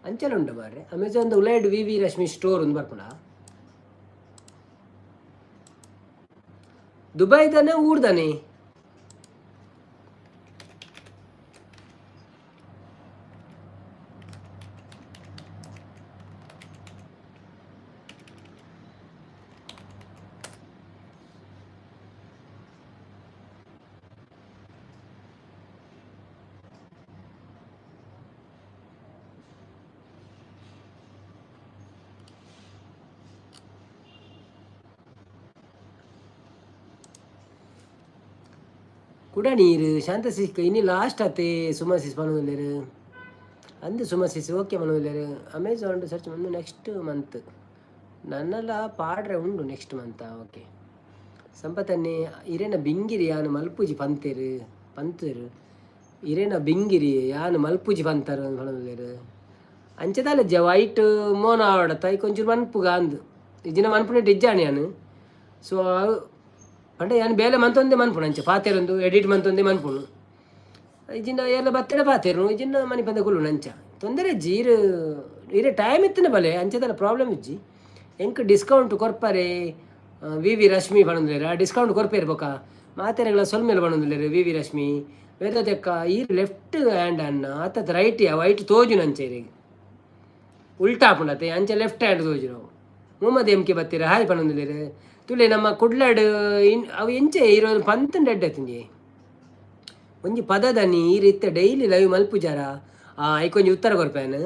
ಅಂಚೆಲ್ಲ ಉಂಟು ಮಾರ್ರೆ ಅಮೆಝಾನ್ದ ಉಲೈಡ್ ವಿ ರಶ್ಮಿ ಸ್ಟೋರ್ ಒಂದು ಬರ್ಪುಣ ದುಬೈದಾನೆ ಊರ್ದಾನೆ ಕುಡ ನೀರು ಶಾಂತ ಸಿಕ್ಕ ಇನ್ನು ಲಾಸ್ಟ್ ಆತೆ ಸುಮಸಿಸ್ ಮನೋದಿಲ್ಲರು ಅಂದು ಸುಮಸಿಸ್ ಓಕೆ ಮನೋದಿಲ್ಲರು ಅಮೆಝಾನ್ ಸರ್ಚ್ ಬಂದು ನೆಕ್ಸ್ಟ್ ಮಂತ್ ನನ್ನೆಲ್ಲ ಪಾಡ್ರೆ ಉಂಡು ನೆಕ್ಸ್ಟ್ ಮಂತ್ ಓಕೆ ಸಂಪತ್ತನ್ನೇ ಇರೇನ ಬಿಂಗಿರಿ ಯಾನು ಮಲ್ಪುಜಿ ಪಂತರು ಇರೇನ ಬಿಂಗಿರಿ ಯಾನು ಮಲ್ಪುಜಿ ಪಂತರು ಮನೋದಿಲ್ಲರು ಅಂಚೆದಲ್ಲ ವೈಟ್ ಮೋನ ಆವಡತ್ತ ಈ ಕೊಂಚೂರು ಮನ್ಪುಗ ಅಂದು ಇಜಿನ ಮನ್ಪುನೆ ಇಜ್ಜಾಣಿ ಯಾನು ಸೊ ಪಂಡ ಯಾನು ಬೇಲೆ ಮಂತೊಂದೇ ಮನ್ಪುಣ ಅಂಚೆ ಪಾತೆರೊಂದು ಎಡಿಟ್ ಮಂತೊಂದೇ ಮನ್ಪುಣು ಇಜಿನ ಎಲ್ಲ ಬತ್ತಡ ಪಾತೆರು ಇಜಿನ ಮನೆ ಪಂದ ಕುಲ್ಲು ನಂಚ ತೊಂದರೆ ಇಜ್ಜಿ ಇರೆ ಟೈಮ್ ಇತ್ತಿನ ಬಲೆ ಅಂಚೆದಲ್ಲ ಪ್ರಾಬ್ಲಮ್ ಇಜ್ಜಿ ಎಂಕ್ ಡಿಸ್ಕೌಂಟ್ ಕೊರ್ಪಾರೆ ವಿ ರಶ್ಮಿ ಬಣಂದಿಲ್ಲ ಡಿಸ್ಕೌಂಟ್ ಕೊರ್ಪೇರು ಬೊಕ ಮಾತೆರೆಗಳ ಸೊಲ್ಮೇಲೆ ಬಣಂದಿಲ್ಲ ವಿ ರಶ್ಮಿ ವೇದಕ್ಕ ಈ ಲೆಫ್ಟ್ ಹ್ಯಾಂಡ್ ಅನ್ನ ಅತ್ತ ರೈಟ್ ವೈಟ್ ತೋಜು ನಂಚೆ ಉಲ್ಟಾ ಪುಂಡತೆ ಅಂಚೆ ಲೆಫ್ಟ್ ಹ್ಯಾಂಡ್ ತೋಜು ನಾವು ಮುಮ್ಮದ್ ಎಂಕೆ ಬತ್ತೀರ ಹಾಯ್ ಪಣಂದಿಲ್ಲ ತುಲೆ ನಮ್ಮ ಕುಡ್ಲಾಡ್ ಅವು ಎಂಚೆ ಇರೋದು ಪಂತಂಡು ಎಡ್ಡತ್ತಿಂಜೆ ಒಂಜಿ ಪದದನಿ ಈ ರೀತಿ ಡೈಲಿ ಲೈವ್ ಮಲ್ಪುಜಾರ ಐಕೊಂಜಿ ಉತ್ತರ ಕೊರ್ಪೇನು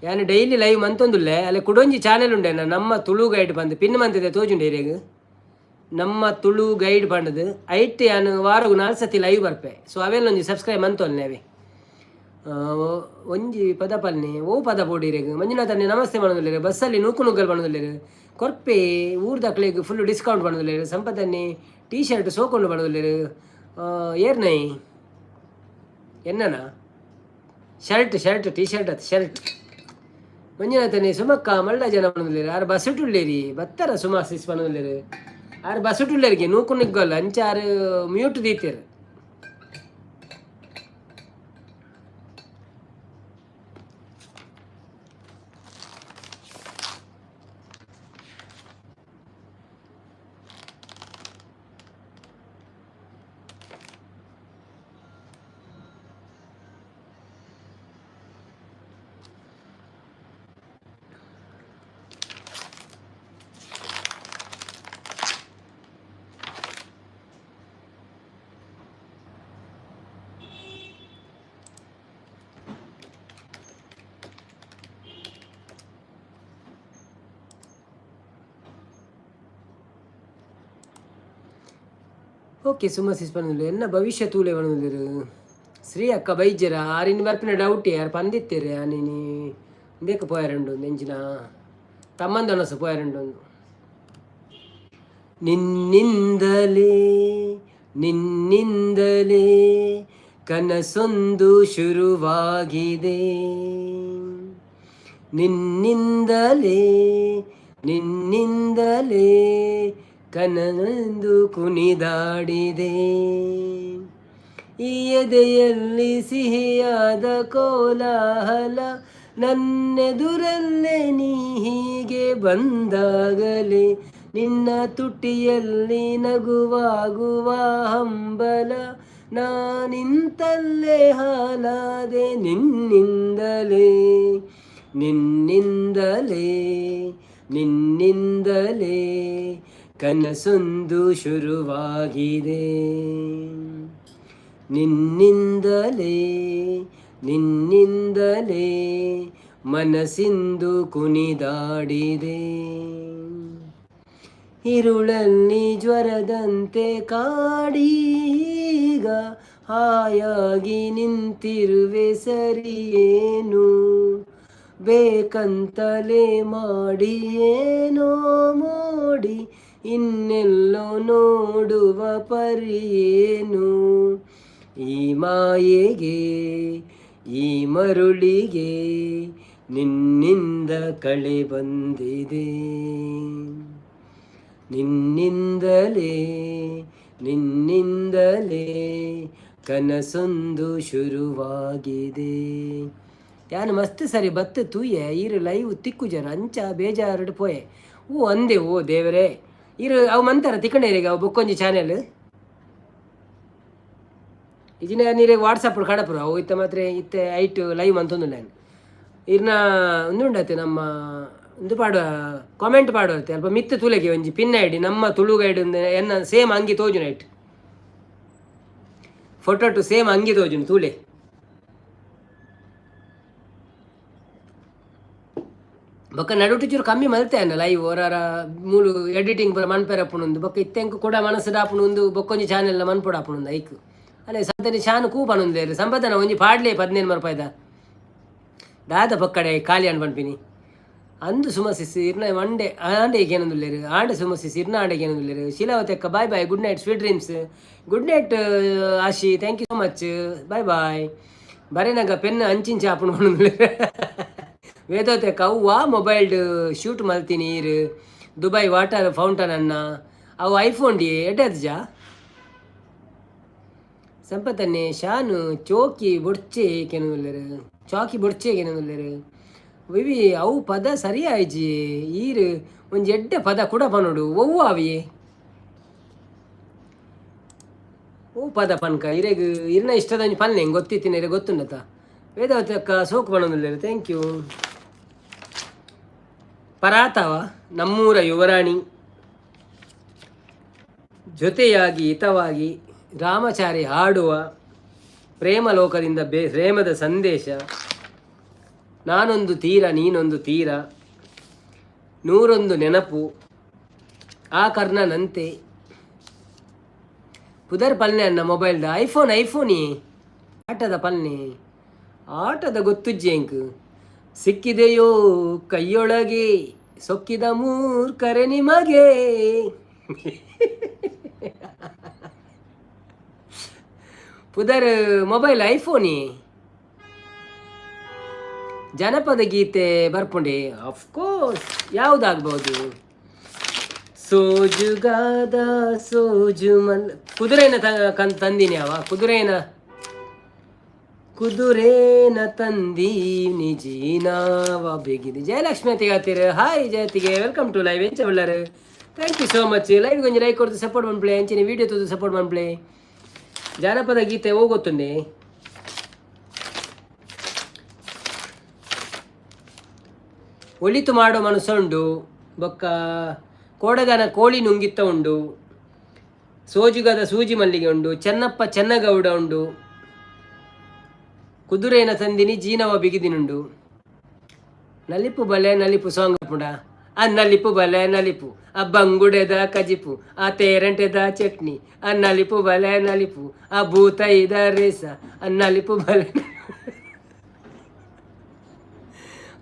ಯಾನು ಡೈಲಿ ಲೈವ್ ಮಂತೊಂದುಲ್ಲೆ ಅಲ್ಲೇ ಕುಡೊಂಜಿ ಚಾನೆಲ್ ಉಂಡೇನ ನಮ್ಮ ತುಳು ಗೈಡ್ ಬಂದು ಪಿನ್ ಮಂತಿದೆ ತೋಜುಂಡೆ ಇರೇಗ ನಮ್ಮ ತುಳು ಗೈಡ್ ಬಂಡದು ಐಟ್ ಯಾನು ವಾರಗು 4 ಸತಿ ಲೈವ್ ಬರ್ಪೆ ಸೊ ಅವೆಲ್ಲ ಒಂಜಿ ಸಬ್ಸ್ಕ್ರೈಬ್ ಮಂತೊಲ್ಲೆ ಅವೆ ಒಂಜಿ ಪದ ಪಲ್ನೆ ಓ ಪದ ಬೋಡಿರೇಗ ಮಂಜುನಾಥನ್ನೇ ನಮಸ್ತೆ ಮಾಡೋದಿಲ್ಲ ಬಸ್ಸಲ್ಲಿ ನೂಕುನುಗ್ಗಲ್ ಮಾಡೋದಿಲ್ಲ ಕೊರ್ಪೆ ಊರ್ದಕ್ಲೆಗ್ ಫುಲ್ ಡಿಸ್ಕೌಂಟ್ ಮಾಡೋದಿಲ್ಲ ಸಂಪತ್ತನ್ನೇ ಟೀ ಶರ್ಟ್ ಸೋಕೊಂಡು ಮಾಡೋದಿಲ್ಲ ಏರ್ನೈ ಎನ್ನನ ಶರ್ಟ್ ಟೀ ಶರ್ಟ್ ಅದು ಶರ್ಟ್ ಮಂಜುನಾಥನೇ ಸುಮಕ್ಕ ಮಳ್ಳ ಜನ ಮಾಡೋದಿಲ್ಲ ಆರು ಬಸ್ಸುಟುಳ್ಳೇರಿ ಬತ್ತರ ಸುಮಾಸಿಸ್ ಮಾಡೋದಿಲ್ಲ ಆರು ಬಸ್ಸುಟುಳ್ಳೇರಿಗೆ ನೂಕುನುಗ್ಗಲ್ಲ ಅಂಚಾರು ಮ್ಯೂಟ್ ದೀತಿರು ಓಕೆ ಸುಮಸಿಸ್ ಪಂದಿಲ್ಲ ಎನ್ನ ಭವಿಷ್ಯ ತೂಲೆ ಬಣದಿರು ಶ್ರೀ ಅಕ್ಕ ಬೈಜ್ಜರ ಆರಿನ ಬರ್ಪಿನ ಡೌಟ್ ಯಾರು ಪಂದಿತ್ತೇರೆ ನೀನು ಬೇಕ ಪೋಯಾರಂಡು ನೆಂಚಿನ ತಮ್ಮಂದನಸ ಪೋಯಾರಂಡು ನಿನ್ನಿಂದಲೇ ಕನಸೊಂದು ಶುರುವಾಗಿದೆ ನಿನ್ನಿಂದಲೇ ಕನಂದು ಕುಣಿದಾಡಿದೆ ಈ ಎದೆಯಲ್ಲಿ ಸಿಹಿಯಾದ ಕೋಲಾಹಲ ನನ್ನೆದುರಲ್ಲೇ ನೀ ಹೀಗೆ ಬಂದಾಗಲೇ ನಿನ್ನ ತುಟಿಯಲ್ಲಿ ನಗುವಾಗುವ ಹಂಬಲ ನಾನಿಂತಲ್ಲೇ ಹಾಲಾದೆ ನಿನ್ನಿಂದಲೇ ಕನಸೊಂದು ಶುರುವಾಗಿದೆ ನಿನ್ನಿಂದಲೇ ಮನಸ್ಸಿಂದು ಕುಣಿದಾಡಿದೆ ಇರುಳಲ್ಲಿ ಜ್ವರದಂತೆ ಕಾಡೀಗ ಹಾಯಾಗಿ ನಿಂತಿರುವೆ ಸರಿಯೇನು ಬೇಕಂತಲೇ ಮಾಡಿ ಏನೋ ಮೋಡಿ ಇನ್ನೆಲ್ಲೋ ನೋಡುವ ಪರಿಯೇನು ಈ ಮಾಯೆಗೆ ಈ ಮರುಳಿಗೆ ನಿನ್ನಿಂದ ಕಳೆ ಬಂದಿದೆ, ನಿನ್ನಿಂದಲೇ ನಿನ್ನಿಂದಲೇ ಕನಸೊಂದು ಶುರುವಾಗಿದೆ. ಯಾನು ಮಸ್ತ್ ಸರಿ ಬತ್ತು ತೂಯೆ ಇರು ಲೈವ್ ತಿಕ್ಕು ಜರ ಅಂಚ ಬೇಜಾರು ಪೋಯೆ ಓ ಅಂದೆ ಓ ದೇವರೇ ಇರು ಅವು ಮಂತಾರ ತಿಕ್ಕಣೇರಿಗೆ ಅವು ಬೊಕ್ಕೊಂಜಿ ಚಾನೆಲ್ ಇಜಿನ ನೀರಿಗೆ ವಾಟ್ಸಪ್ ಕಡಪುರ ಅವು ಇತ್ತ ಮಾತ್ರ ಇತ್ತೆ ಐಟ್ ಲೈವ್ ಅಂತಂದು ನಾನು ಇರ್ನ ಒಂದುಂಡತ್ತೆ ನಮ್ಮ ಒಂದು ಪಾಡುವ ಕಾಮೆಂಟ್ ಪಾಡುವತ್ತೆ ಅಲ್ಪ ಮಿತ್ತು ತುಲೆಗೆ ಒಂಜಿ ಪಿನ್ ಐಡಿ ನಮ್ಮ ತುಳು ಗೈಡ್ ಎನ್ನ ಸೇಮ್ ಅಂಗಿ ತೋಜು ನೈಟ್ ಫೋಟೋ ಟು ಸೇಮ್ ಅಂಗಿ ತೋಜುನು ತೂಲೆ ಬೊಕ್ಕ ನಡುಟು ಚೂರು ಕಮ್ಮಿ ಮಲ್ತೆ ಅನ್ನ ಲೈವ್ ಹೊರಾರ ಮೂಲು ಎಡಿಟಿಂಗ್ ಪೂರ ಮನ್ಪೆರಪ್ಪುಣೊಂದು ಬೊಕ್ಕ ಇತ್ತೆಂಕ್ ಕೂಡ ಮನಸ್ಸದಾಪುಣೊಂದು ಬೊಕ್ಕೊಂಜಿ ಚಾನೆಲ್ ಮನ್ಪೊಡಾಪುಣೊಂದು ಐಕ್ ಅಲ್ಲೇ ಸಂತನಿ ಶಾನು ಕೂಪನೊಂದೇರು ಸಂಪದನ ಒಂಜಿ ಪಾಡ್ಲೆ 15 ರೂಪಾಯಿದ ದಾದ ಪಕ್ಕಡೆ ಖಾಲಿ ಅನ್ ಪನ್ಪಿನಿ ಅಂದು ಸುಮಸಿಸಿ ಇರ್ನ ಮಂಡೆ ಆಂಡೆಗೆ ಏನಂದುಲ್ಲೇರು ಆಂಡೆ ಸುಮಸಿಸಿ ಇರ್ನ ಆಂಡೆಗೆ ಏನಂದುಲ್ಲೇರು ಶಿಲಾವತೆಕ್ಕ bye bye good night sweet dreams good night ಆಶಿ thank you so much bye bye ಬರೇನಾಗ ಪೆನ್ ಅಂಚಿಂಚ ಹಾಪುಣ್ ಮಾಡೋದು ವೇದೋತೆಕ್ಕ ಅವ್ವ ಮೊಬೈಲ್ ಶೂಟ್ ಮಲ್ತೀನಿ ಇರು ದುಬೈ ವಾಟರ್ ಫೌಂಟನ್ ಅನ್ನ ಅವು ಐಫೋನ್ ಡಿ ಎಡ್ಡದ್ ಜಾ ಸಂಪತ್ತನ್ನೇ ಶಾನು ಚೋಕಿ ಬೊಡ್ಚೆ ಕೆನದುಲ್ಲೇರು ಚಾಕಿ ಬೊಡ್ಚೆ ಕೆನದುಲ್ಲೇರು ವಿವಿ ಅವು ಪದ ಸರಿ ಆಯ್ಜಿ ಈರು ಒಂಜಿ ಎಡ್ಡ ಪದ ಕೂಡ ಪನೋಡು ಒವ್ವು ಅವಿಯೇ ಓ ಪದ ಪನ್ಕ ಇರೆಗ್ ಇರ್ನ ಇಷ್ಟದ ಒಂಜಿ ಪನ್ನೆ ಹೆಂಗೆ ಗೊತ್ತಿತ್ತಿನ ಇರೆ ಗೊತ್ತುಂಡತ ವೇದಾವತಕ್ಕ ಸೋಕು ಪಣೊಂದುಲ್ಲೇರು ಥ್ಯಾಂಕ್ ಯು ಪರಾತವ ನಮ್ಮೂರ ಯುವರಾಣಿ ಜೊತೆಯಾಗಿ ಹಿತವಾಗಿ ರಾಮಚಾರಿ ಹಾಡುವ ಪ್ರೇಮ ಲೋಕದಿಂದ ಪ್ರೇಮದ ಸಂದೇಶ ನಾನೊಂದು ತೀರ ನೀನೊಂದು ತೀರ ನೂರೊಂದು ನೆನಪು ಆ ಕರ್ಣನಂತೆ ಪುದರ್ ಪಲ್ನೆ ಅನ್ನ ಮೊಬೈಲ್ದ ಐಫೋನಿ ಆಟದ ಪಲ್ನೆ ಆಟದ ಗೊತ್ತುಜ್ಜೆಂಕ್ ಸಿಕ್ಕಿದೆಯೋ ಕೈಯೊಳಗೆ ಸೊಕ್ಕಿದ ಮೂರ್ಖರೆ ನಿಮಗೆ ಪುದರ್ ಮೊಬೈಲ್ ಐಫೋನಿ ಜನಪದ ಗೀತೆ ಬರ್ಪುಂಡೆ ಅಫ್ಕೋರ್ಸ್ ಯಾವುದಾಗ್ಬೋದು ಸೋಜುಗಾದ ಸೋಜು ಮಲ್ ಕುದುರೆನ ತಂದಿನಿ ಅವ ಕುದುರೇನ ತಂದೀನಿ ಜೀನಾವ ಬೇಗಿದೆ. ಜಯಲಕ್ಷ್ಮಿ ಅತಿಗೆ ಹೇಳ್ತೀರ ಹಾಯ್ ಜಯತಿಗೆ ವೆಲ್ಕಮ್ ಟು ಲೈವ್ ಎಂಚ ಒಳ್ಳಾರು thank you so much live ಗೊಂಜಿ ಲೈಕ್ ಕೊಡ್ತು ಸಪೋರ್ಟ್ ಮನ್ಪ್ಲೆ ಎಂಚಿನ ವೀಡಿಯೋ ತೊಂದು ಸಪೋರ್ಟ್ ಮನ್ಪ್ಲೆ ಜಾನಪದ ಗೀತೆ ಹೋಗುತ್ತುಂಡೆ ಒಳಿತು ಮಾಡೋ ಮನಸ್ಸು ಉಂಡು ಬೊಕ್ಕ ಕೋಡಗನ ಕೋಳಿ ನುಂಗಿತ್ತ ಉಂಡು ಸೋಜುಗದ ಸೂಜಿ ಮಲ್ಲಿಗೆ ಉಂಡು ಚೆನ್ನಪ್ಪ ಚೆನ್ನಗೌಡ ಉಂಡು ಕುದುರೇನ ತಂದಿನಿ ಜೀನವ ಬಿಗಿದಿನುಂಡು ನಲಿಪು ಬಲೆ ನಲಿಪು ಸಾಂಗ್ ಪುಂಡ ಆ ನಲಿಪು ಬಲೆ ನಲಿಪು ಆ ಬಂಗುಡೆದ ಕಜಿಪು ಆ ತೇರಂಟೆದ ಚಟ್ನಿ ಆ ನಲಿಪು ಬಲೆ ನಲಿಪು ಆ ಭೂತ ಇದ ರೇಸ ಆ ನಲಿಪು ಬಲೆ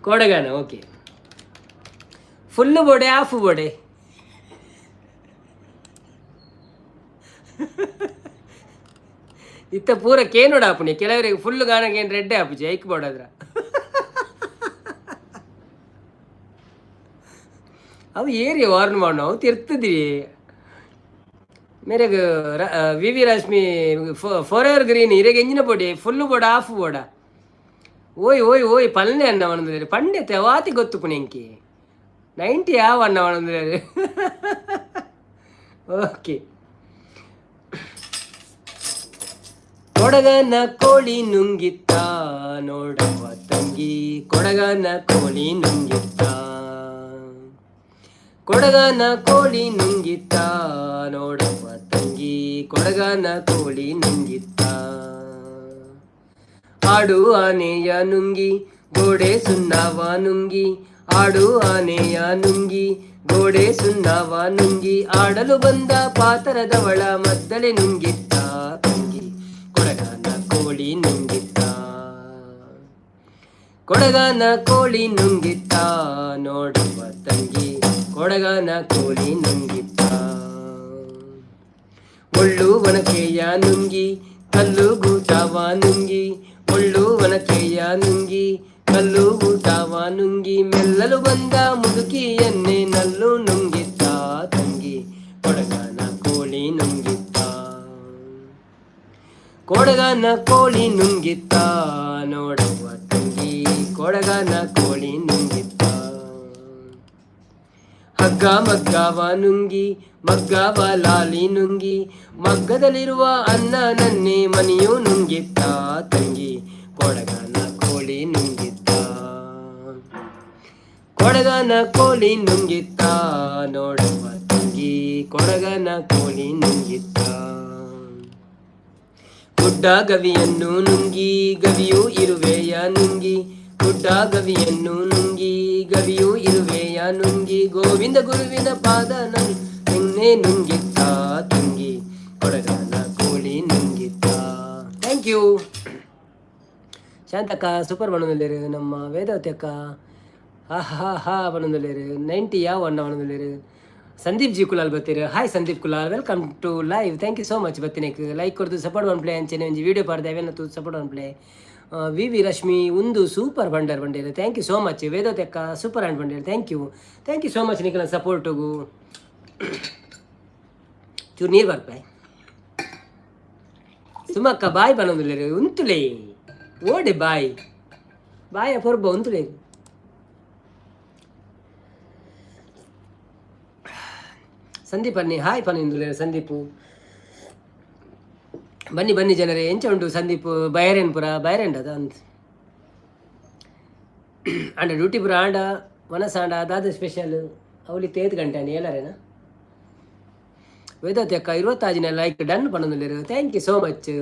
ಕೋಡಗಾನ ಓಕೆ ಫುಲ್ಲು ಬೋಡೆ ಹಾಫ್ ಬೋಡೆ ಇತ್ತ ಪೂರ ಕೇನೋಡ ಆಪುಣಿ ಕೆಲವರಿಗೆ ಫುಲ್ ಗಾನಗೆ ಏನು ರೆಡ್ಡೆ ಆಪುಜಿ ಐಕ್ ಬೋಡದ್ರ ಅವು ಏರಿ ವಾರ್ನ್ ಮಾಡ ನಾವು ತಿರ್ತದ್ರಿ ಮೇರೆಗೆ V V Rashmi for evergreen ಇರೆಗೆ ಎಂಜಿನ ಬೋಡಿ ಫುಲ್ಲು ಬೋಡ ಹಾಫ್ ಬೋಡ ಓಯ್ ಪಲ್ಲೆ ಅನ್ನ ಅವನಂದ್ರೆ ಪಂಡ್ಯತೆ ಅವಾತಿ ಗೊತ್ತು ಪುಣೆಂಕಿ 90 ಯಾವ ಅನ್ನ ಅವನಂದ್ರೆ ಓಕೆ ಕೊಡಗನ ಕೋಳಿ ನುಂಗಿತ್ತ ನೋಡವ ತಂಗಿ ಕೊಡಗನ ಕೋಳಿ ನುಂಗಿತ್ತ ಕೊಡಗನ ಕೋಳಿ ನುಂಗಿತ್ತ ನೋಡವ ತಂಗಿ ಕೊಡಗನ ಕೋಳಿ ನುಂಗಿತ್ತ ಆಡು ಆನೆಯ ನುಂಗಿ ಗೋಡೆ ಸುಣ್ಣವ ನುಂಗಿ ಆಡು ಆನೆಯ ನುಂಗಿ ಗೋಡೆ ಸುಣ್ಣವ ನುಂಗಿ ಆಡಲು ಬಂದ ಪಾತರದವಳ ಮದ್ದಳೆ ನುಂಗಿತ್ತ ತಂಗಿ ಕೊಡಗನ ಕೋಳಿ ನುಂಗಿತ್ತ ಕೊಡಗನ ಕೋಳಿ ನುಂಗಿತ್ತ ನೋಡುವ ತಂಗಿ ಕೊಡಗನ ಕೋಳಿ ನುಂಗಿತ್ತ ಒಳ್ಳು ಒಣಕೆಯ ನುಂಗಿ ಕಲ್ಲು ಗೂಟವ ನುಂಗಿ ಒಳ್ಳು ಒನಕೆಯ ನುಂಗಿ ಕಲ್ಲು ಗೂಟವ ನುಂಗಿ ಮೆಲ್ಲಲು ಬಂದ ಮುದುಕಿಯನ್ನೇ ನಲ್ಲು ನುಂಗಿತ್ತ ತಂಗಿ ಕೊಡಗನ ಕೋಳಿ ನುಂಗಿತ್ತ ಕೊಡಗನ ಕೋಳಿ ನುಂಗಿತ್ತ ನೋಡುವ ತಂಗಿ ಕೊಡಗನ ಕೋಳಿ ನುಂಗಿತ್ತ ಹಗ್ಗ ಮಗ್ಗವ ನುಂಗಿ ಮಗ್ಗವ ಲಾಲಿ ನುಂಗಿ ಮಗ್ಗದಲ್ಲಿರುವ ಅನ್ನ ನನ್ನೇ ಮನೆಯು ನುಂಗಿತ್ತ ತಂಗಿ ಕೊಡಗನ ಕೋಳಿ ನುಂಗಿತ್ತ ಕೊಡಗನ ಕೋಳಿ ನುಂಗಿತ್ತ ನೋಡುವ ತಂಗಿ ಕೊಡಗನ ಕೋಳಿ ನುಂಗಿತ್ತ ಗುಡ್ಡ ಗವಿಯನ್ನು ನುಂಗಿ ಗವಿಯು ಇರುವೆಯ ನುಂಗಿ ಗುಡ್ಡ ಗವಿಯನ್ನು ನುಂಗಿ ಗವಿಯು ಇರುವೆಯ ನುಂಗಿ ಗೋವಿಂದ ಗುರುವಿನ ಪಾದ ನನ್ನೇ ನುಂಗಿತ್ತ ತಂಗಿ ಕೊಡಗನ ಕೋಳಿ ನುಂಗಿತ್ತ. ಥ್ಯಾಂಕ್ ಯು ಶಾಂತಕ್ಕ, ಸೂಪರ್ ಬಣ್ಣದಲ್ಲಿರು. ನಮ್ಮ ವೇದಾವತಿ ಅಕ್ಕ ಹಾ ಬಣ್ಣದಲ್ಲಿರು. 90 ಯಾವ ಅಣ್ಣ ಬಣ್ಣದಲ್ಲಿರು. ಸಂದೀಪ್ ಜಿ ಕುಲಾಲ್ ಬರ್ತೀರಿ. Hi Sandeep Kulal, welcome to live. Thank you so much. ಬರ್ತೀನಿ ಲೈಕ್ ಕೊಡ್ದು ಸಪೋರ್ಟ್ ಒನ್ ಪ್ಲೇ ಅಂಚೆನೆ ಒಂಜಿ ವೀಡಿಯೋ ಪಾಡ್ದೆ ಅವೇನತ್ತು ಸಪೋರ್ಟ್ ಒನ್ ಪ್ಲೇ. ವಿ ರಶ್ಮಿ ಒಂದು ಸೂಪರ್ ಬಂಡೇರು. Thank you so much. Vedavati ಅಕ್ಕ ಸೂಪರ್ ಆ್ಯಂಡ್ ಬಂಡೇರು. ಥ್ಯಾಂಕ್ ಯು ಸೋ ಮಚ್ ನಿಖಿಲ ಸಪೋರ್ಟಿಗೂ. ಚೂರು ನೀರು ಬರ್ಪಾಯ್. ಸುಮಕ್ಕ ಬಾಯ್ ಬನ್ನೋದಿಲ್ಲ ಉಂತುಲೇ ಓಡೆ ಬಾಯ್ ಪೊರ್ಬ ಉಂತುಲೇ. ಸಂದೀಪ್ ಬನ್ನಿ. ಹಾಯ್ ಪನ್ನಿಂದುಲೇ ಸಂದೀಪು. ಬನ್ನಿ ಜನರೇ. ಎಂಚ ಉಂಟು ಸಂದೀಪ್? ಬೈರೇನ್ಪುರ ಬೈರೇಂಡ ಅದ ಅಂತ ಆಂಡ ಡ್ಯೂಟಿ ಪುರ ಆಂಡ ಮನಸ್ಸಾಂಡ ಅದಾದ ಸ್ಪೆಷಲ್ ಅವಳಿ 8 ಗಂಟೆ ಹೇಳಾರೇನಾ? ವೇದಾವತಿ ಅಕ್ಕ 25 ಲೈಕ್ ಡನ್ ಪಣ್ಣೊಂದಿರು. Thank you so much.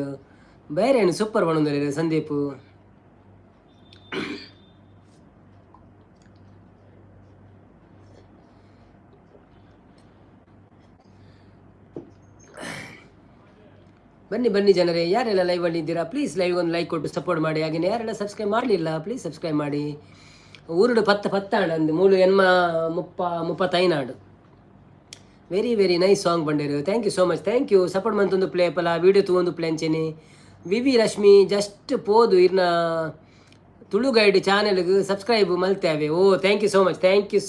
ಬೈರೇನು ಸೂಪರ್ ಪಣ್ಣೊಂದಿರು ಸಂದೀಪ್. ಬನ್ನಿ ಜನರೇ. ಯಾರೆಲ್ಲ ಲೈವಲ್ಲಿ ಇದ್ದೀರಾ ಪ್ಲೀಸ್ ಲೈವ್ ಒಂದು ಲೈಕ್ ಕೊಟ್ಟು ಸಪೋರ್ಟ್ ಮಾಡಿ. ಹಾಗೆಯೇ ಯಾರೆಲ್ಲ ಸಬ್ಸ್ಕ್ರೈಬ್ ಮಾಡಲಿಲ್ಲ ಪ್ಲೀಸ್ ಸಬ್ಸ್ಕ್ರೈಬ್ ಮಾಡಿ. ಊರುಡು 10 ಅಂದು 3 ಎನ್ಮ 35 ವೆರಿ ನೈಸ್ ಸಾಂಗ್ ಬಂದಿರು. Thank you so much. Thank you support ಮಂತೊಂದು ಪ್ಲೇ ಪಲ ವೀಡಿಯೋ ತಗೊಂಡು ಪ್ಲೇ ಅಂಚೇನೆ. ವಿ ರಶ್ಮಿ ಜಸ್ಟ್ ಪೋದು ಇರ್ನ ತುಳು ಗೈಡ್ ಚಾನೆಲ್ಗೆ ಸಬ್ಸ್ಕ್ರೈಬ್ ಮಲ್ತೇವೆ. ಓ thank you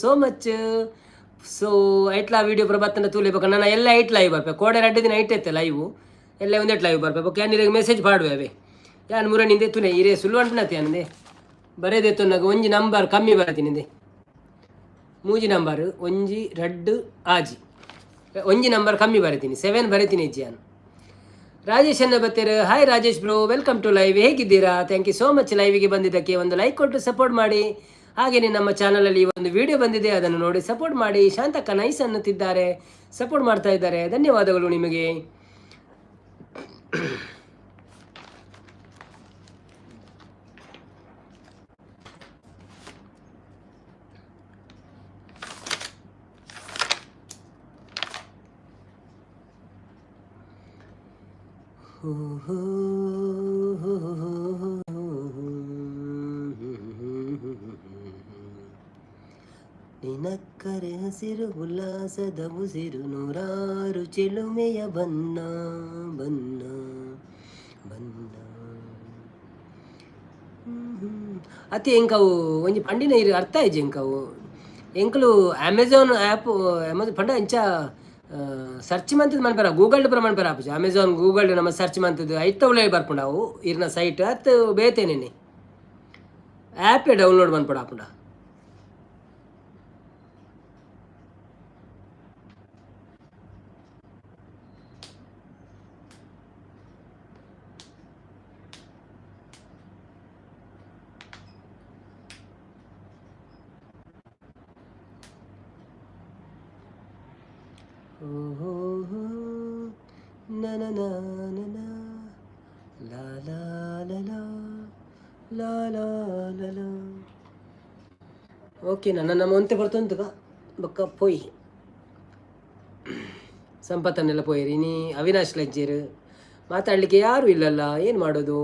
so much. So ಐಟ್ಲಾ ವೀಡಿಯೋ ಪುರ ಬತ್ತಂಡ ತೂಲೇಬೇಕು. ನಾನು ಎಲ್ಲ ಐಟ್ ಲೈವ್ ಬರ್ಬೇಕು. ಕೋಡೆ 2 ದಿನ ಐಟೈತೆ ಲೈವು ಎಲ್ಲ ಒಂದೇಟ್ ಲೈವ್ ಬರ್ಬೇಕು. ಕ್ಯಾನಿರಿಗೆ ಮೆಸೇಜ್ ಪಾಡುವೆ ಯಾನು ಮುರಣಿಂದೆ ತುನೆ ಇರೇ ಸುಳ್ಳುವಂಟನತೆ ಅನ್ನದೆ ಬರೇದೆತ್ತು ನನಗೆ ಒಂಜಿ ನಂಬರ್ ಕಮ್ಮಿ ಬರತ್ತೀನಿಂದೆ. 3 ನಂಬರ್ ಒಂಜಿ 2 ಆಜಿ ಒಂಜಿ ನಂಬರ್ ಕಮ್ಮಿ ಬರೀತೀನಿ 7 ಬರೀತೀನಿ ನಾನು. ರಾಜೇಶ್ ಅನ್ನ ಬರ್ತೀರ. Hi Rajesh bro, welcome to live. ಹೇಗಿದ್ದೀರಾ? ಥ್ಯಾಂಕ್ ಯು ಸೋ ಮಚ್ ಲೈವಿಗೆ ಬಂದಿದ್ದಕ್ಕೆ. ಒಂದು ಲೈಕ್ ಕೊಟ್ಟು ಸಪೋರ್ಟ್ ಮಾಡಿ. ಹಾಗೆಯೇ ನಮ್ಮ ಚಾನಲಲ್ಲಿ ಒಂದು ವಿಡಿಯೋ ಬಂದಿದೆ, ಅದನ್ನು ನೋಡಿ ಸಪೋರ್ಟ್ ಮಾಡಿ. ಶಾಂತಕ್ಕ ನೈಸ್ ಅನ್ನುತ್ತಿದ್ದಾರೆ, ಸಪೋರ್ಟ್ ಮಾಡ್ತಾ ಇದ್ದಾರೆ. ಧನ್ಯವಾದಗಳು ನಿಮಗೆ. ನಿನಕ್ಕರೆ ಹಸಿರು ಉಲ್ಲಾಸದ ಉಸಿರು ನೂರಾರು ಚಿಲುಮೆಯ ಬನ್ನ ಬನ್ನ ಬನ್ನ ಅತಿ ಎಂಕವು ಒಂಜಿ ಪಂಡಿನ ಇರು ಅರ್ಥ ಇಜ್ಜಿ ಎಂಕವು ಎಂಕಲು ಅಮೆಝಾನ್ ಆ್ಯಪ್ ಪಂಡ ಇಂಚ ಸರ್ಚ್ ಮಂತದ್ದು ಮನ್ಪೇರ ಗೂಗಲ್ ಪುರ ಮನ್ಪೇರ ಆಪುಜ. ಅಮೆಝಾನ್ ಗೂಗಲ್ ನಮ್ಮ ಸರ್ಚ್ ಮಂತದ್ದು ಐತ ಉಳ್ಳೆ ಬರ್ಪುಂಡವು ಇರ್ನ ಸೈಟ್ ಅತ್ತು ಬೇತೇನೇನೆ ಆ್ಯಪೇ ಡೌನ್ಲೋಡ್ ಮನ್ಪಡ ಆಪುಂಡ. ಓಕೆ ನನ್ನ ಮೊಂತೆ ಬರ್ತಂತುಗ ಬೊಕ್ಕ ಪೋಯಿ ಸಂಪತ್ತನ್ನೆಲ್ಲ ಪೋಯಿರಿ. ನೀ ಅವಿನಾಶ್ ಲಜ್ಜೀರು ಮಾತಾಡಲಿಕ್ಕೆ ಯಾರೂ ಇಲ್ಲಲ್ಲ, ಏನು ಮಾಡೋದು?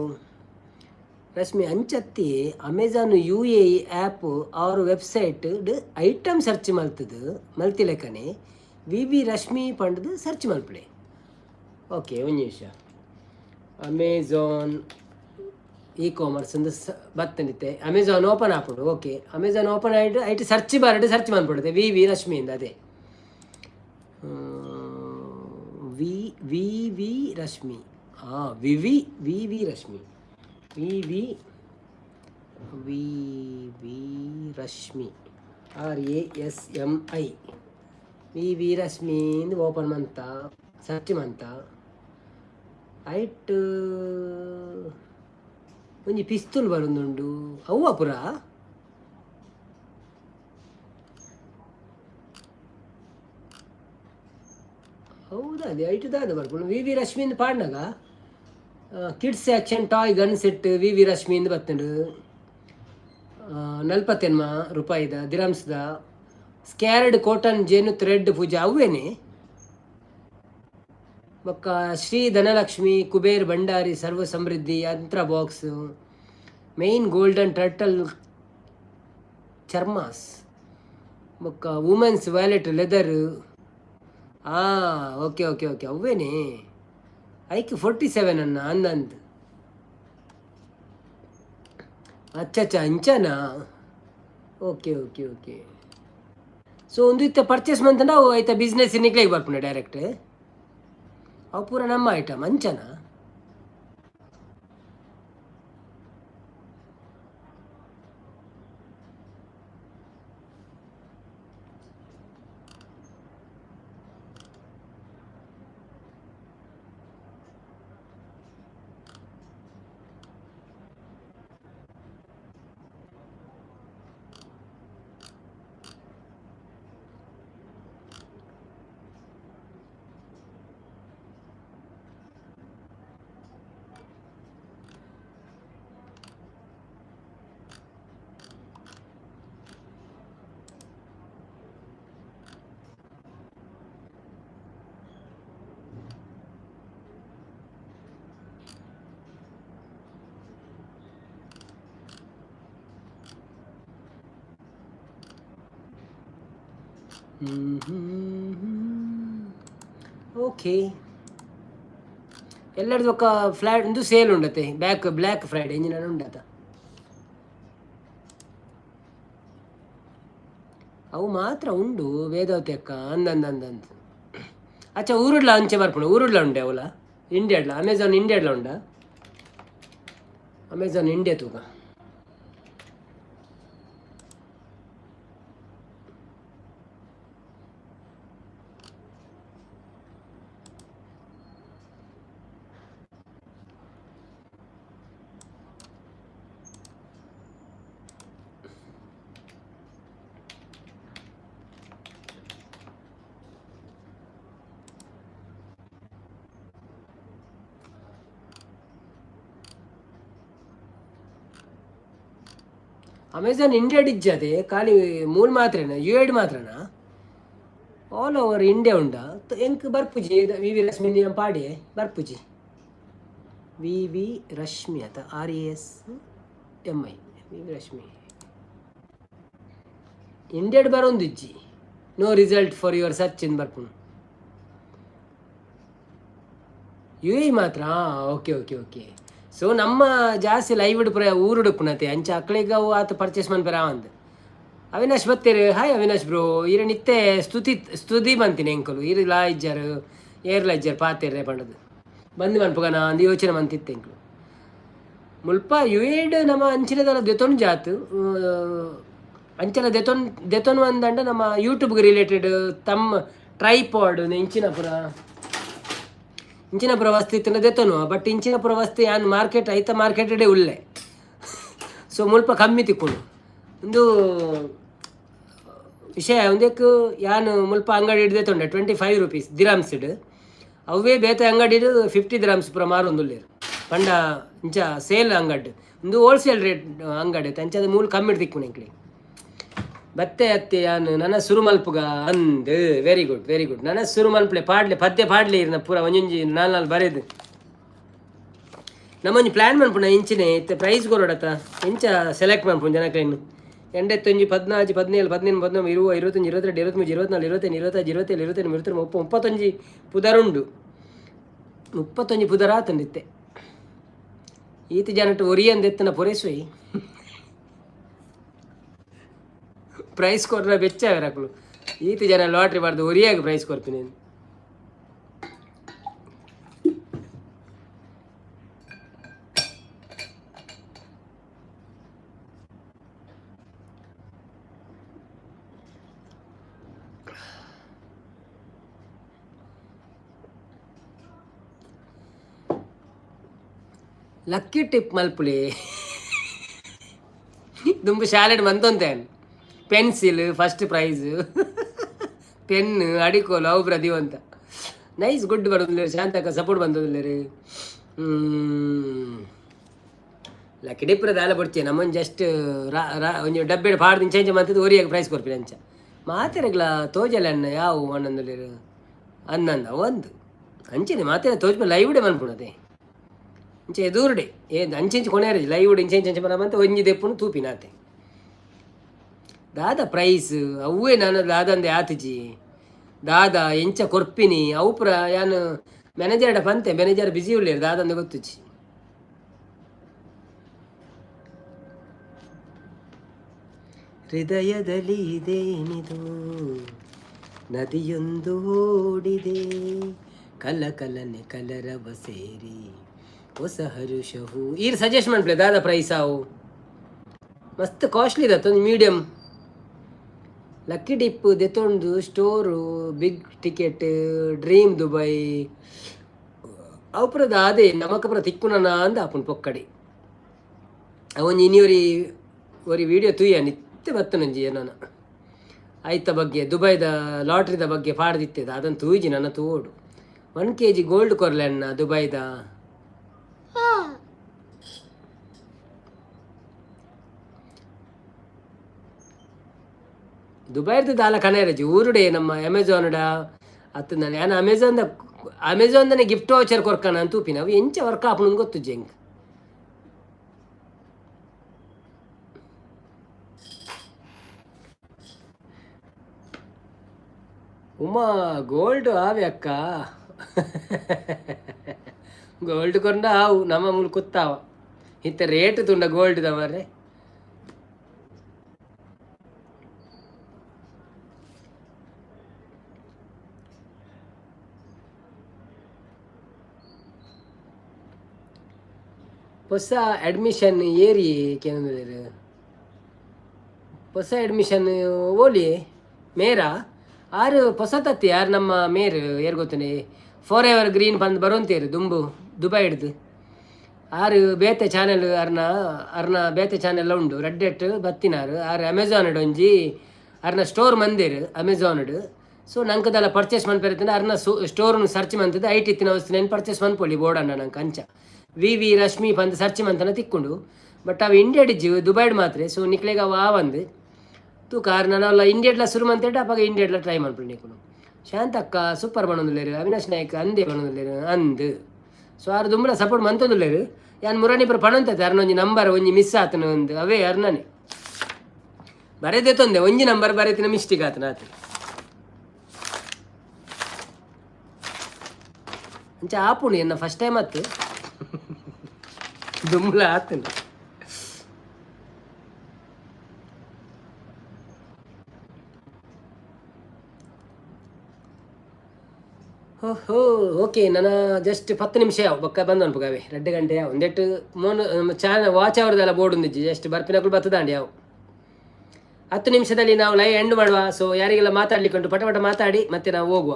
ರಶ್ಮಿ ಅಂಚತ್ತಿ ಅಮೆಝಾನ್ UAE ಆ್ಯಪ್ ಅವ್ರ ವೆಬ್ಸೈಟ್ ಐಟಮ್ ಸರ್ಚ್ ಮಲ್ತದು ಮಲ್ತಿಲೆಕ್ಕನೆ ವಿ ರಶ್ಮಿ ಪಂಡದು ಸರ್ಚ್ ಮಲ್ಪಡೆ. ಓಕೆ ಒಂದು ನಿಮಿಷ ಅಮೆಝಾನ್ ಇ ಕಾಮರ್ಸ್ ಒಂದು ಬತ್ತನಿತ್ತೆ ಅಮೆಝಾನ್ ಓಪನ್ ಹಾಕ್ಬಿಡು. ಓಕೆ, ಅಮೆಝಾನ್ ಓಪನ್ ಆಯಿತು ಐಟಿ ಸರ್ಚ್ ಬಾರ್ಡ್ ಸರ್ಚ್ ಮಾಡಿಬಿಡುತ್ತೆ ವಿ ವಿ ರಶ್ಮಿಯಿಂದ. ಅದೇ ವಿ ವಿ ವಿ ರಶ್ಮಿ, ಹಾಂ V V V V Rashmi, V V V V Rashmi RASMI V V Rashmi open ಮಂತ ಸರ್ಚ್ ಮಂತ ಐಟ್ ಒಂಜಿ ಪಿಸ್ತೂಲ್ ಬರೋದುಂಡು ಅವ್ವ ಪುರ ಹೌದಾ ಅದೇ ಐಟು ದಾದ ಬರ್ಬೋದು. ವಿ ವಿ ರಶ್ಮಿಂದ ಪಾಡ್ನಾಗ kids action toy gun set V V ರಶ್ಮಿಂದ ಬತ್ತಂಡು 40 ರೂಪಾಯಿದ ದಿರಮ್ಸ್ದ ಸ್ಕ್ಯಾರ್ಡ್ ಕಾಟನ್ ಜೇನು ಥ್ರೆಡ್ ಪೂಜಾ ಅವೇನೆ. ಬೊಕ್ಕ ಶ್ರೀ ಧನಲಕ್ಷ್ಮಿ ಕುಬೇರ್ ಭಂಡಾರಿ ಸರ್ವ ಸಮೃದ್ಧಿ ಯಂತ್ರ ಬಾಕ್ಸ್ ಮೇನ್ ಗೋಲ್ಡನ್ ಟರ್ಟಲ್ ಚರ್ಮಾಸ್ ಬೊಕ್ಕ women's wallet leather. Okay okay okay ಅವೇನೇ ಐಕ್ 47 ಅಂದಂದು. ಅಚ್ಚ ಅಂಚನಾ, ಓಕೆ ಓಕೆ ಓಕೆ. ಸೊ ಒಂದು ಇತ್ತ ಪರ್ಚೇಸ್ ಮಂತ ನಾವು ಆಯ್ತಾ ಬಿಸ್ನೆಸ್ ನಿಕ್ಲಿಗೆ ಬರ್ಪುಂಡೆ ಡೈರೆಕ್ಟ್ ಅವು ಪೂರ ನಮ್ಮ ಐಟಮ್ ಅಂಚನಾ. ಓಕೆ, ಎಲ್ಲರದ್ದು ఒక ಫ್ಲಾಟ್ ಒಂದು ಸೇಲ್ ಉಂಡತೆ ಬ್ಲ್ಯಾಕ್ ಫ್ರೈಡೆ ಎಂಜಿನ ಉಂಡತ ಅವು ಮಾತ್ರ ಉಂಡು ವೇದಾವತಿ ಅಕ್ಕ ಅಂದಂದಂದಂತ. ಅಚ್ಚ ಊರುಡ್ಲ ಅಂಚೆ ಬರ್ಪುಂಡು ಊರುಡ್ಲ ಉಂಡೆ ಅವಲ ಇಂಡಿಯಾಡ್ಲ ಅಮೆಝಾನ್ ಇಂಡಿಯಾಡ್ಲ ಉಂಡ ಅಮೆಝಾನ್ ಇಂಡಿಯಾ ತೂಕ. ಅಮೆಝಾನ್ ಇಂಡಿಯಾ ಡಿಜ್ಜದೆ ಖಾಲಿ ಮೂಲ ಮಾತ್ರನಾ UAD ಮಾತ್ರನಾ ಆಲ್ ಓವರ್ ಇಂಡಿಯಾ ಉಂಡ ಎಂಕ್ ಬರ್ಪುಜಿ ವಿ ವಿ ರಶ್ಮಿ ಪಾಡಿ ಬರ್ಪುಜಿ ವಿ ವಿ ರಶ್ಮಿ ಅತ RASMI ವಿ ವಿ ರಶ್ಮಿ ಇಂಡಿಯಾಡ್ ಬರೋಂದು ಇಜ್ಜಿ no result for your search in ಬರ್ಪುನು UAE ಮಾತ್ರ. Okay okay okay. ಸೊ ನಮ್ಮ ಜಾಸ್ತಿ ಲೈವ್ ಪುರ ಊರುಡುಪ್ಪುನತೆ ಅಂಚ ಅಕ್ಕಳಿಗೆ ಅವು ಆತ ಪರ್ಚೇಸ್ ಮನ್ಪರ ಅವಂದು. ಅವಿನಾಶ್ ಬತ್ತೀರಿ? Hi Avinash bro. ಇರ ನಿತ್ಯ ಸ್ತುತಿ ಬಂತೀನಿ ಎಂಕಲು ಇರು ಲಾ ಇಜ್ಜಾರು ಏರ್ಲ ಇಜ್ಜಾರು ಪಾತಿರ್ರೆ ಪಂಡದು ಬಂದು ಮನ್ಪುಗನ ಅಂದು ಯೋಚನೆ ಮಂತಿತ್ತೆ ಎಂಕಲು ಮುಲ್ಪ UAD ನಮ್ಮ ಅಂಚಿನದಲ್ಲ ದೆತೊನ್ ಜಾತು ಅಂಚಲ ದೆತೊನ್ ಒಂದಂಡ ನಮ್ಮ ಯೂಟ್ಯೂಬ್ಗೆ ರಿಲೇಟೆಡ್ ತಮ್ಮ ಟ್ರೈಪಾಡ್ ಇಂಚಿನ ಪುರ ವಸ್ತು ಇತ್ತಿನ ದೆತೊನು ಬಟ್ ಇಂಚಿನ ಪುರ ವಸ್ತು ಯಾನ್ ಮಾರ್ಕೆಟ್ ಐತ ಮಾರ್ಕೆಟೇ ಉಳ್ಳೆ. ಸೊ ಮುಲ್ಪ ಕಮ್ಮಿ ತಿಕ್ಕೊಂಡು ಒಂದು ವಿಷಯ ಒಂದಕ್ಕೆ ಯಾನು ಮುಲ್ಪ ಅಂಗಡಿ ಹಿಡ್ದೆ ತೊಂಡೆ 25 ರೂಪೀಸ್ ದಿರಾಮ್ಸಿಡ್ ಅವೇ ಬೇತೆ ಅಂಗಡಿ 50 ದಿರಾಮ್ಸ್ ಪುರ ಮಾರೊಂದುಲ್ಲೇರು ಪಂಡ ಇಂಚ ಸೇಲ್ ಅಂಗಡಿ ಒಂದು ಹೋಲ್ಸೇಲ್ ರೇಟ್ ಅಂಗಡಿ ಅಂಚದ ಮೂಲ ಕಮ್ಮಿ ತಿಕ್ಕು ಎಂಕ್ಲಿ ಬತ್ತೆ ಅತ್ತೆ ಯಾನು ನನ್ನ ಸುರು ಮಲ್ಪುಗ ಅಂದ್ ವೆರಿ ಗುಡ್ ನನ್ನ ಸುರು ಮಲ್ಪಲೆ ಪಾಡ್ಲೆ ಪದ್ಯ ಪಾಡ್ಲೆ ಇರ್ನ ಪೂರ ಒಂಜೊಂಜಿ ನಾಲ್ ಬರೆದು ನಮ್ಮೊಂಜಿ ಪ್ಲ್ಯಾನ್ ಮನ್ಪುಣ ಇಂಚಿನ ಇತ್ತೆ ಪ್ರೈಸ್ ಕೊರೋಡತ್ತ ಇಂಚ ಸೆಲೆಕ್ಟ್ ಮನ್ಪುಣ ಜನಕ್ಲೆನ್ನು 89 14 17 18 19 20 21 22 23 24 25 26 27 28 29 30 31 ಪುದರುಂಡು 31 ಪುದರ ಆತಂದಿತ್ತೆ ಈತ ಜನಟ್ಟು ಒರಿಯಂದೆತ್ತನ ಪೊರೇಸೋಯ್ ಪ್ರೈಸ್ ಕೊಟ್ರೆ ಬೆಚ್ಚ ಅವರಕ್ಕಳು ಈತ ಜನ ಲಾಟ್ರಿ ಮಾಡ್ದು ಒರಿಯಾಗಿ ಪ್ರೈಸ್ ಕೊಡ್ತೀನಿ. ಲಕ್ಕಿ ಟಿಪ್ ಮಲ್ಪುಲಿ ದುಂಬು ಶಾಲೆಡ್ ಮಂತೊಂತೇನು ಪೆನ್ಸಿಲ್ ಫಸ್ಟ್ ಪ್ರೈಸ್ ಪೆನ್ ಅಡಿಕೋಲು ಅವು ಪ್ರತಿಯೊ ಅಂತ ನೈಸ್ ಗುಡ್ ಬರೋದಿಲ್ಲ ಶಾಂತಕ್ಕ ಸಪೋರ್ಟ್ ಬಂದದಿಲ್ಲ ರೀ. ಲಕ್ಕಿ ಟಿಪ್ರ ದಾಲ ಬಿಡ್ತೀವಿ ನಮ್ಮನ್ನು ಜಸ್ಟ್ ಒಂಜಿ ಡಬ್ಬೆ ಪಾಡ್ದು ಚೇಂಜ್ ಮಾಡ್ತಿದ್ದು ಒರಿಯಾಗಿ ಪ್ರೈಸ್ ಕೊಡ್ತೀನಿ ಅಂಚ ಮಾತೆರಗ್ಲ ತೋಜಲ್ಲ ಅಣ್ಣ ಯಾವ ಅಣ್ಣಂದು ಅನ್ನಂದ ಒಂದು ಅಂಚೆನೆ ಮಾತೆರ ತೋಜ್ ಲೈವ್ಡೆ ಮನ್ಪುಣದೆ ಇಂಚೆ ಎದುರುಡೆ ಏನು ಅಂಚೆಂಚು ಕೊನೆಯರ ಲೈವ್ಡೆ ಇಂಚೆ ಬರಮಂತ ಒಂಜಿ ದೆಪ್ಪುನು ತೂಪಿನಾತೆ ದಾದ ಪ್ರೈಸ್ ಅವೇ ನಾನು ದಾದಂದೆ ಆತಿಜಿ ದಾದ ಎಂಚ ಕೊರ್ಪಿನಿ ಅವು ಯಾನು ಮ್ಯಾನೇಜರ್ಡ ಪಂತೆ ಮ್ಯಾನೇಜರ್ ಬಿಸಿ ಉಳ್ಳೇರು ದಾದಂದೆ ಗೊತ್ತುಜಿ. ಹೃದಯದಲ್ಲಿ ಇದೇನಿದು ನದಿಯೊಂದು ಓಡಿದೆ ಕಲಕಲನೆ ಕಲರವ ಸೇರಿ ಹೊಸ ಹರುಷವು ಈ ಸಜೆಸ್ಟ್ ಮಾಡ್ಬಿಳೆ ದಾದ ಪ್ರೈಸ್ ಅವು ಮಸ್ತ್ ಕಾಸ್ಟ್ಲಿ ಇದತ್ತು ಮೀಡಿಯಮ್ ಲಕ್ಕಿ ಡಿಪ್ ದೆತೊಂದು store big ticket dream Dubai ಅವಪುರದ ಅದೇ ನಮಕಪುರ ತಿಕ್ಕುನನ ಅಂದ ಆಪುನ್ ಪೊಕ್ಕಡಿ ಅವನ್ ಇನ್ನಿವರಿ ಒರಿ ವಿಡಿಯೋ ತುಯ್ಯ ನಿತ್ಯ ಬತ್ತು ನಂಜಿ ಏನನ ಆಯ್ತ ಬಗ್ಗೆ ದುಬೈದ ಲಾಟ್ರಿದ ಬಗ್ಗೆ ಪಾಡ್ದಿತ್ತದ ಅದನ್ನು ತೂಜಿ ನನ್ನ ತೋಡು 1 kg ಗೋಲ್ಡ್ ಕೊರ್ಲೆಣ್ಣ ದುಬೈದ ದುಬೈರ್ದು ದಾಲ ಕಣರಜಿ ಊರುಡೆ ನಮ್ಮ ಅಮೆಝಾನ್ಡ ಅತ್ತು ನಾನು ಏನು ಅಮೆಝಾನ್ದನೆ ಗಿಫ್ಟ್ ವೌಚರ್ ಕೊರ್ಕಣ ಅಂತ ತೂಪಿ ನಾವು ಎಂಚ ವರ್ಕ್ ಆಪುನ ಗೊತ್ತು ಜಂಗ್ ಉಮಾ ಗೋಲ್ಡ್ ಆವೆ ಅಕ್ಕ ಗೋಲ್ಡ್ ಕೊಂಡ ಆವು ನಮ್ಮ ಮೂಲ ಕುತ್ತಾವ ಇತ್ತ ರೇಟ್ ತುಂಡ ಗೋಲ್ಡ್ ದವರೇ ಹೊಸ ಅಡ್ಮಿಷನ್ ಏರಿ ಕೇಂದ್ರ ಹೊಸ ಅಡ್ಮಿಷನ್ ಓಲಿ ಮೇರಾ ಆರು ಹೊಸ ತತ್ತಿ ಯಾರು ನಮ್ಮ ಮೇರ್ ಏರ್ ಗೊತ್ತನೆ ಫಾರ್ ಎವರ್ ಗ್ರೀನ್ ಬಂದು ಬರೋಂತೇರು ದುಂಬು ದುಬೈ ಹಿಡ್ದು ಆರು ಬೇತೆ ಚಾನೆಲ್ ಅರ್ನ ಬೇತೆ ಚಾನೆಲ್ ಉಂಡು ರೆಡ್ಡೆಟ್ ಬತ್ತಿನಾರು ಆರು ಅಮೆಝಾನ್ ಒಂಜಿ ಅರ್ನ ಸ್ಟೋರ್ ಮಂದಿರು ಅಮೆಝಾನ್ ಸೊ ನಂಕದೆಲ್ಲ ಪರ್ಚೇಸ್ ಮನ್ಪೇರ್ತಂದ್ರೆ ಅರ್ನ ಸ್ಟೋರ್ನು ಸರ್ಚ್ ಮಂತದ್ದು ಐಟಿ ಇತ್ತಿನ ವಸ್ತುನೇನು ಪರ್ಚೇಸ್ ಮನ್ಪೊಳ್ಳಿ ಬೋರ್ಡನ್ನ ನಂಗೆ ಅಂಚ ವಿ ರಶ್ಮಿ ಪಂದ್ ಸರ್ಚ್ ಮಂತನ ತಿಕ್ಕೊಂಡು ಬಟ್ ಅವು ಇಂಡಿಯಾಡಿಜ್ಜು ದುಬೈಡ್ ಮಾತ್ರ ಸೊ ನಿಕ್ಲೆಗ ಅವು ಆವಂದು ತೂಕ ನಾನೆಲ್ಲ ಇಂಡಿಯಾಡ್ಲ ಶುರು ಮಂತೇಟ ಅಪ್ಪಾಗ ಇಂಡಿಯಾಡ್ಲ ಟ್ರೈ ಮಾಡ್ಬಿಡಿ ನೀನು ಶಾಂತಕ್ಕ ಸೂಪರ್ ಬಣ್ಣದಿಲ್ಲೇರು ಅವಿನಾಶ್ ನಾಯ್ಕ ಅಂದೇ ಬಣ್ಣದಿಲ್ಲೇರು ಅಂದು ಸೊ ಆರು ದುಂಬಳ ಸಪೋರ್ಟ್ ಮಂತದಿಲ್ಲೇರು ಯಾನ್ ಮುರಾಣಿಪುರ ಪಣಂತೈತೆ ಅರ್ನೊಂಜಿ ನಂಬರ್ ಒಂಜಿ ಮಿಸ್ ಆತನ ಒಂದು ಅವೇ ಅರ್ನನೆ ಬರೆದೇ ತೊಂದೆ ಒಂಜಿ ನಂಬರ್ ಬರೀತಿನ ಮಿಸ್ಟೇಕ್ ಆತನ ಆತ ಅಂಚ ಆಪುಣಿ ಎನ್ನ ಫಸ್ಟ್ ಟೈಮ್ ಆತು ದುಂಬಳ ಆತನ ಓಹೋ ಓಕೆ ನಾನು ಜಸ್ಟ್ 10 ನಿಮಿಷ ಯಾವ ಬಕ್ಕ ಬಂದು ಅನ್ಪಗಾವೆ 2 ಗಂಟೆ ಯಾವ ಒಂದೆಟ್ಟು ಚಾನಲ್ ವಾಚ್ ಅವ್ರದ್ದೆಲ್ಲ ಬೋರ್ಡ್ ಒಂದಿಜ್ಜಿ ಜಸ್ಟ್ ಬರ್ಪಿನಕ್ಕೂ ಬತ್ತದಾಂಡಿ ಯಾವ 10 ನಿಮಿಷದಲ್ಲಿ ನಾವು ಲೈವ್ ಎಂಡ್ ಮಾಡುವ. ಸೊ ಯಾರಿಗೆಲ್ಲ ಮಾತಾಡ್ಲಿಕ್ಕುಂಟು ಪಟ ಮಾತಾಡಿ ಮತ್ತೆ ನಾವು ಹೋಗುವ.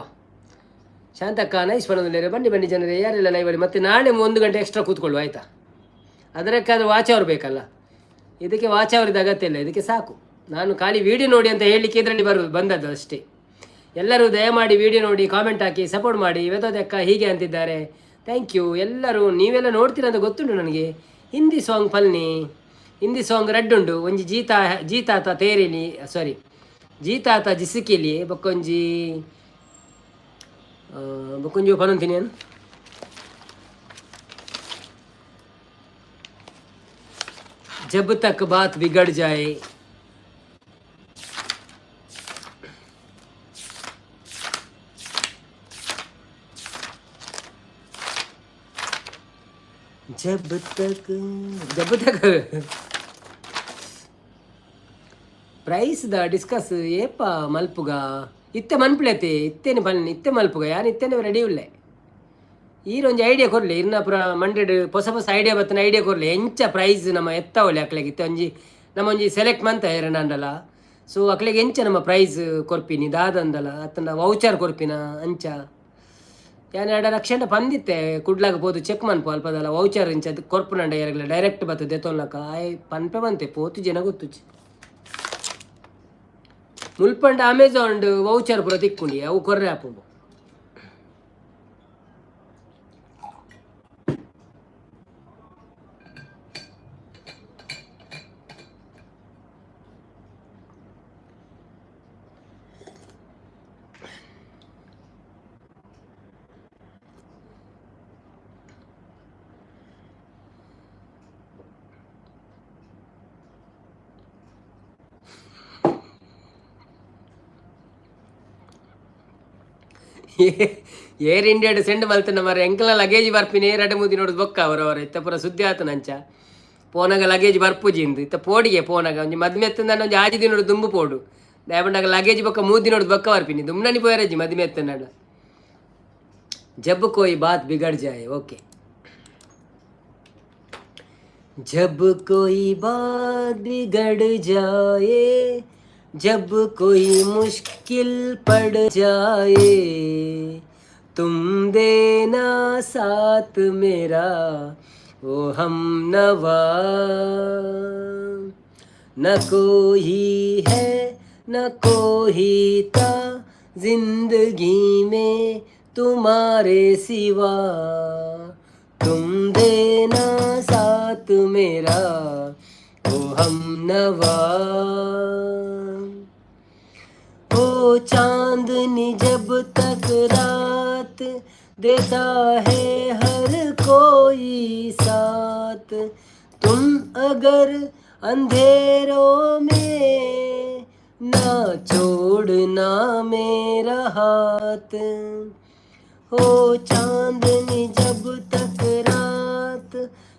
ಶಾಂತಕ್ಕ ನೈಸ್ ಬರೋದಿಲ್ಲ ಬನ್ನಿ ಜನರೇ ಯಾರೆಲ್ಲ ಲೈವ್ ಮಾಡಿ ಮತ್ತೆ ನಾಳೆ 1 ಗಂಟೆ ಎಕ್ಸ್ಟ್ರಾ ಕೂತ್ಕೊಳ್ಳುವ ಆಯಿತಾ. ಅದಕ್ಕಾದ್ರೆ ವಾಚ್ ಅವ್ರು ಬೇಕಲ್ಲ, ಇದಕ್ಕೆ ವಾಚ್ ಅವ್ರದ್ದು ಅಗತ್ಯ ಇಲ್ಲ, ಇದಕ್ಕೆ ಸಾಕು. ನಾನು ಖಾಲಿ ವೀಡಿಯೋ ನೋಡಿ ಅಂತ ಹೇಳಲಿಕ್ಕೆ ಇದರಲ್ಲಿ ಬಂದದ್ದು ಅಷ್ಟೇ. ಎಲ್ಲರೂ ದಯಮಾಡಿ ವಿಡಿಯೋ ನೋಡಿ ಕಾಮೆಂಟ್ ಹಾಕಿ ಸಪೋರ್ಟ್ ಮಾಡಿ. ಇವತ್ತಕ್ಕ ಹೀಗೆ ಅಂತಿದ್ದಾರೆ, ಥ್ಯಾಂಕ್ ಯು. ಎಲ್ಲರೂ ನೀವೆಲ್ಲ ನೋಡ್ತೀರ ಅಂತ ಗೊತ್ತುಂಟು ನನಗೆ. ಹಿಂದಿ ಸಾಂಗ್ ಪಲ್ನಿ, ಹಿಂದಿ ಸಾಂಗ್ ರೆಡ್ ಉಂಡು. ಒಂಜಿ ಜೀತಾತ ತೇರಿಲಿ ಸಾರಿ ಜೀತಾತ ಜಿಸಿಕಿಲಿ ಬೊಕ್ಕೊಂಜಿ ಪನಂತೀನಿ ಅನ್ जब तक बात बिगड़ जाए जब तक जब तक ಪ್ರೈಸ್ ದ ಡಿಸ್ಕಸ್ ಏಪ ಮಲ್ಪುಗ ಇತ್ತೆ ಮನ್ಪುಳತೆ ಇತ್ತೇನೆ ಬನ್ನಿ ಇತ್ತೆ ಮಲ್ಪುಗ ಯಾರು ಇತ್ತೇನೆ ರೆಡಿ ಉಳ್ಳೆ ಈರೊಂದು ಐಡಿಯಾ ಕೊರಲಿ ಇನ್ನ ಪುರ ಮಂಡ್ರೆಡ್ ಹೊಸ ಹೊಸ ಐಡಿಯಾ ಬತ್ತನ ಐಡಿಯಾ ಕೊರಲಿ ಎಂಚ ಪ್ರೈಸ್ ನಮ್ಮ ಎತ್ತವಳೆ ಅಕ್ಲೆಗೆ ಇತ್ತೆ ಒಂಜಿ ನಮ್ಮ ಒಂಜಿ ಸೆಲೆಕ್ಟ್ ಮಂತ ಎರಡಂಡಲ ಸೊ ಅಕ್ಲೆಗೆ ಎಂಚ ನಮ್ಮ ಪ್ರೈಸ್ ಕೊರ್ಪಿನಿ ದಾದಂದಲ ಅತ್ತಂದ ವೌಚರ್ ಕೊರ್ಪಿನ ಅಂಚ ಯಾನ್ 2 ಲಕ್ಷ ಪಂದಿತ್ತೆ ಕುಡ್ಲಾಗ ಪೋದು ಚೆಕ್ ಮನ್ಪು ಅಲ್ಪದಲ್ಲ ವೌಚರ್ ಇಂಚ ಕೊರ್ಪುನಂಡ ಎರಗಲ ಡೈರೆಕ್ಟ್ ಬರ್ತದೆ ತೊಲ್ಲಕ ಆಯ್ ಪನ್ಪೆ ಬಂತೆ ಪೋತು ಜನ ಗೊತ್ತುಚ್ಚಿ ಮುಲ್ಪಂಡ ಅಮೆಝಾನ್ ವೌಚರ್ ಪೂರ ತಿಕ್ಕೊಂಡಿ ಅವು ಕೊರ್ರೆ ಹಾಪುಂಡು ಏರ್ ಇಂಡಿಯಾಡ್ ಸೆಂಡ್ ಮಲ್ತನ ಮರ ಎಂಕಲ ಲಗೇಜ್ ಬರ್ಪಿನಿ 2-3 ನೋಡುದು ಬೊಕ್ಕ ಅವರವರ ಇತ್ತ ಪೂರ ಸುದ್ದಿ ಆತ ನಂಚ ಪೋನಾಗ ಲಗೇಜ್ ಬರ್ಪುಜಿಂದು ಇತ್ತ ಪೋಡಿಗೆ ಪೋನಾಗ ಒಂಜಿ ಮದ್ಮೆ ಎತ್ತಂದ ಒಂಜಿ 6 ದಿನೋಡು ದುಂಬು ಪೋಡು ದಾಯಪಂಡಾಗ ಲಗೇಜ್ ಬೊಕ್ಕ 3 ದಿನೋಡು ಬೊಕ್ಕ ಬರ್ಪಿನಿ ದುಮ್ನನಿ ಪೋಯರಜ್ಜಿ ಮದ್ಮೆ ಎತ್ತಂಡ ಜಬ್ ಕೋಯಿ ಬಾತ್ ಬಿಗಡ್ ಜಾಯೆ ಓಕೆ जब कोई बात बिगड़ जाए जब कोई मुश्किल पड़ जाए तुम देना साथ मेरा ओ हम नवा न कोई है न कोई था जिंदगी में तुम्हारे सिवा तुम देना साथ मेरा ओ हम नवा ओ चांदनी जब तक रात देता है हर कोई साथ तुम अगर अंधेरों में ना छोड़ना मेरा हाथ हो चांदनी जब तक रात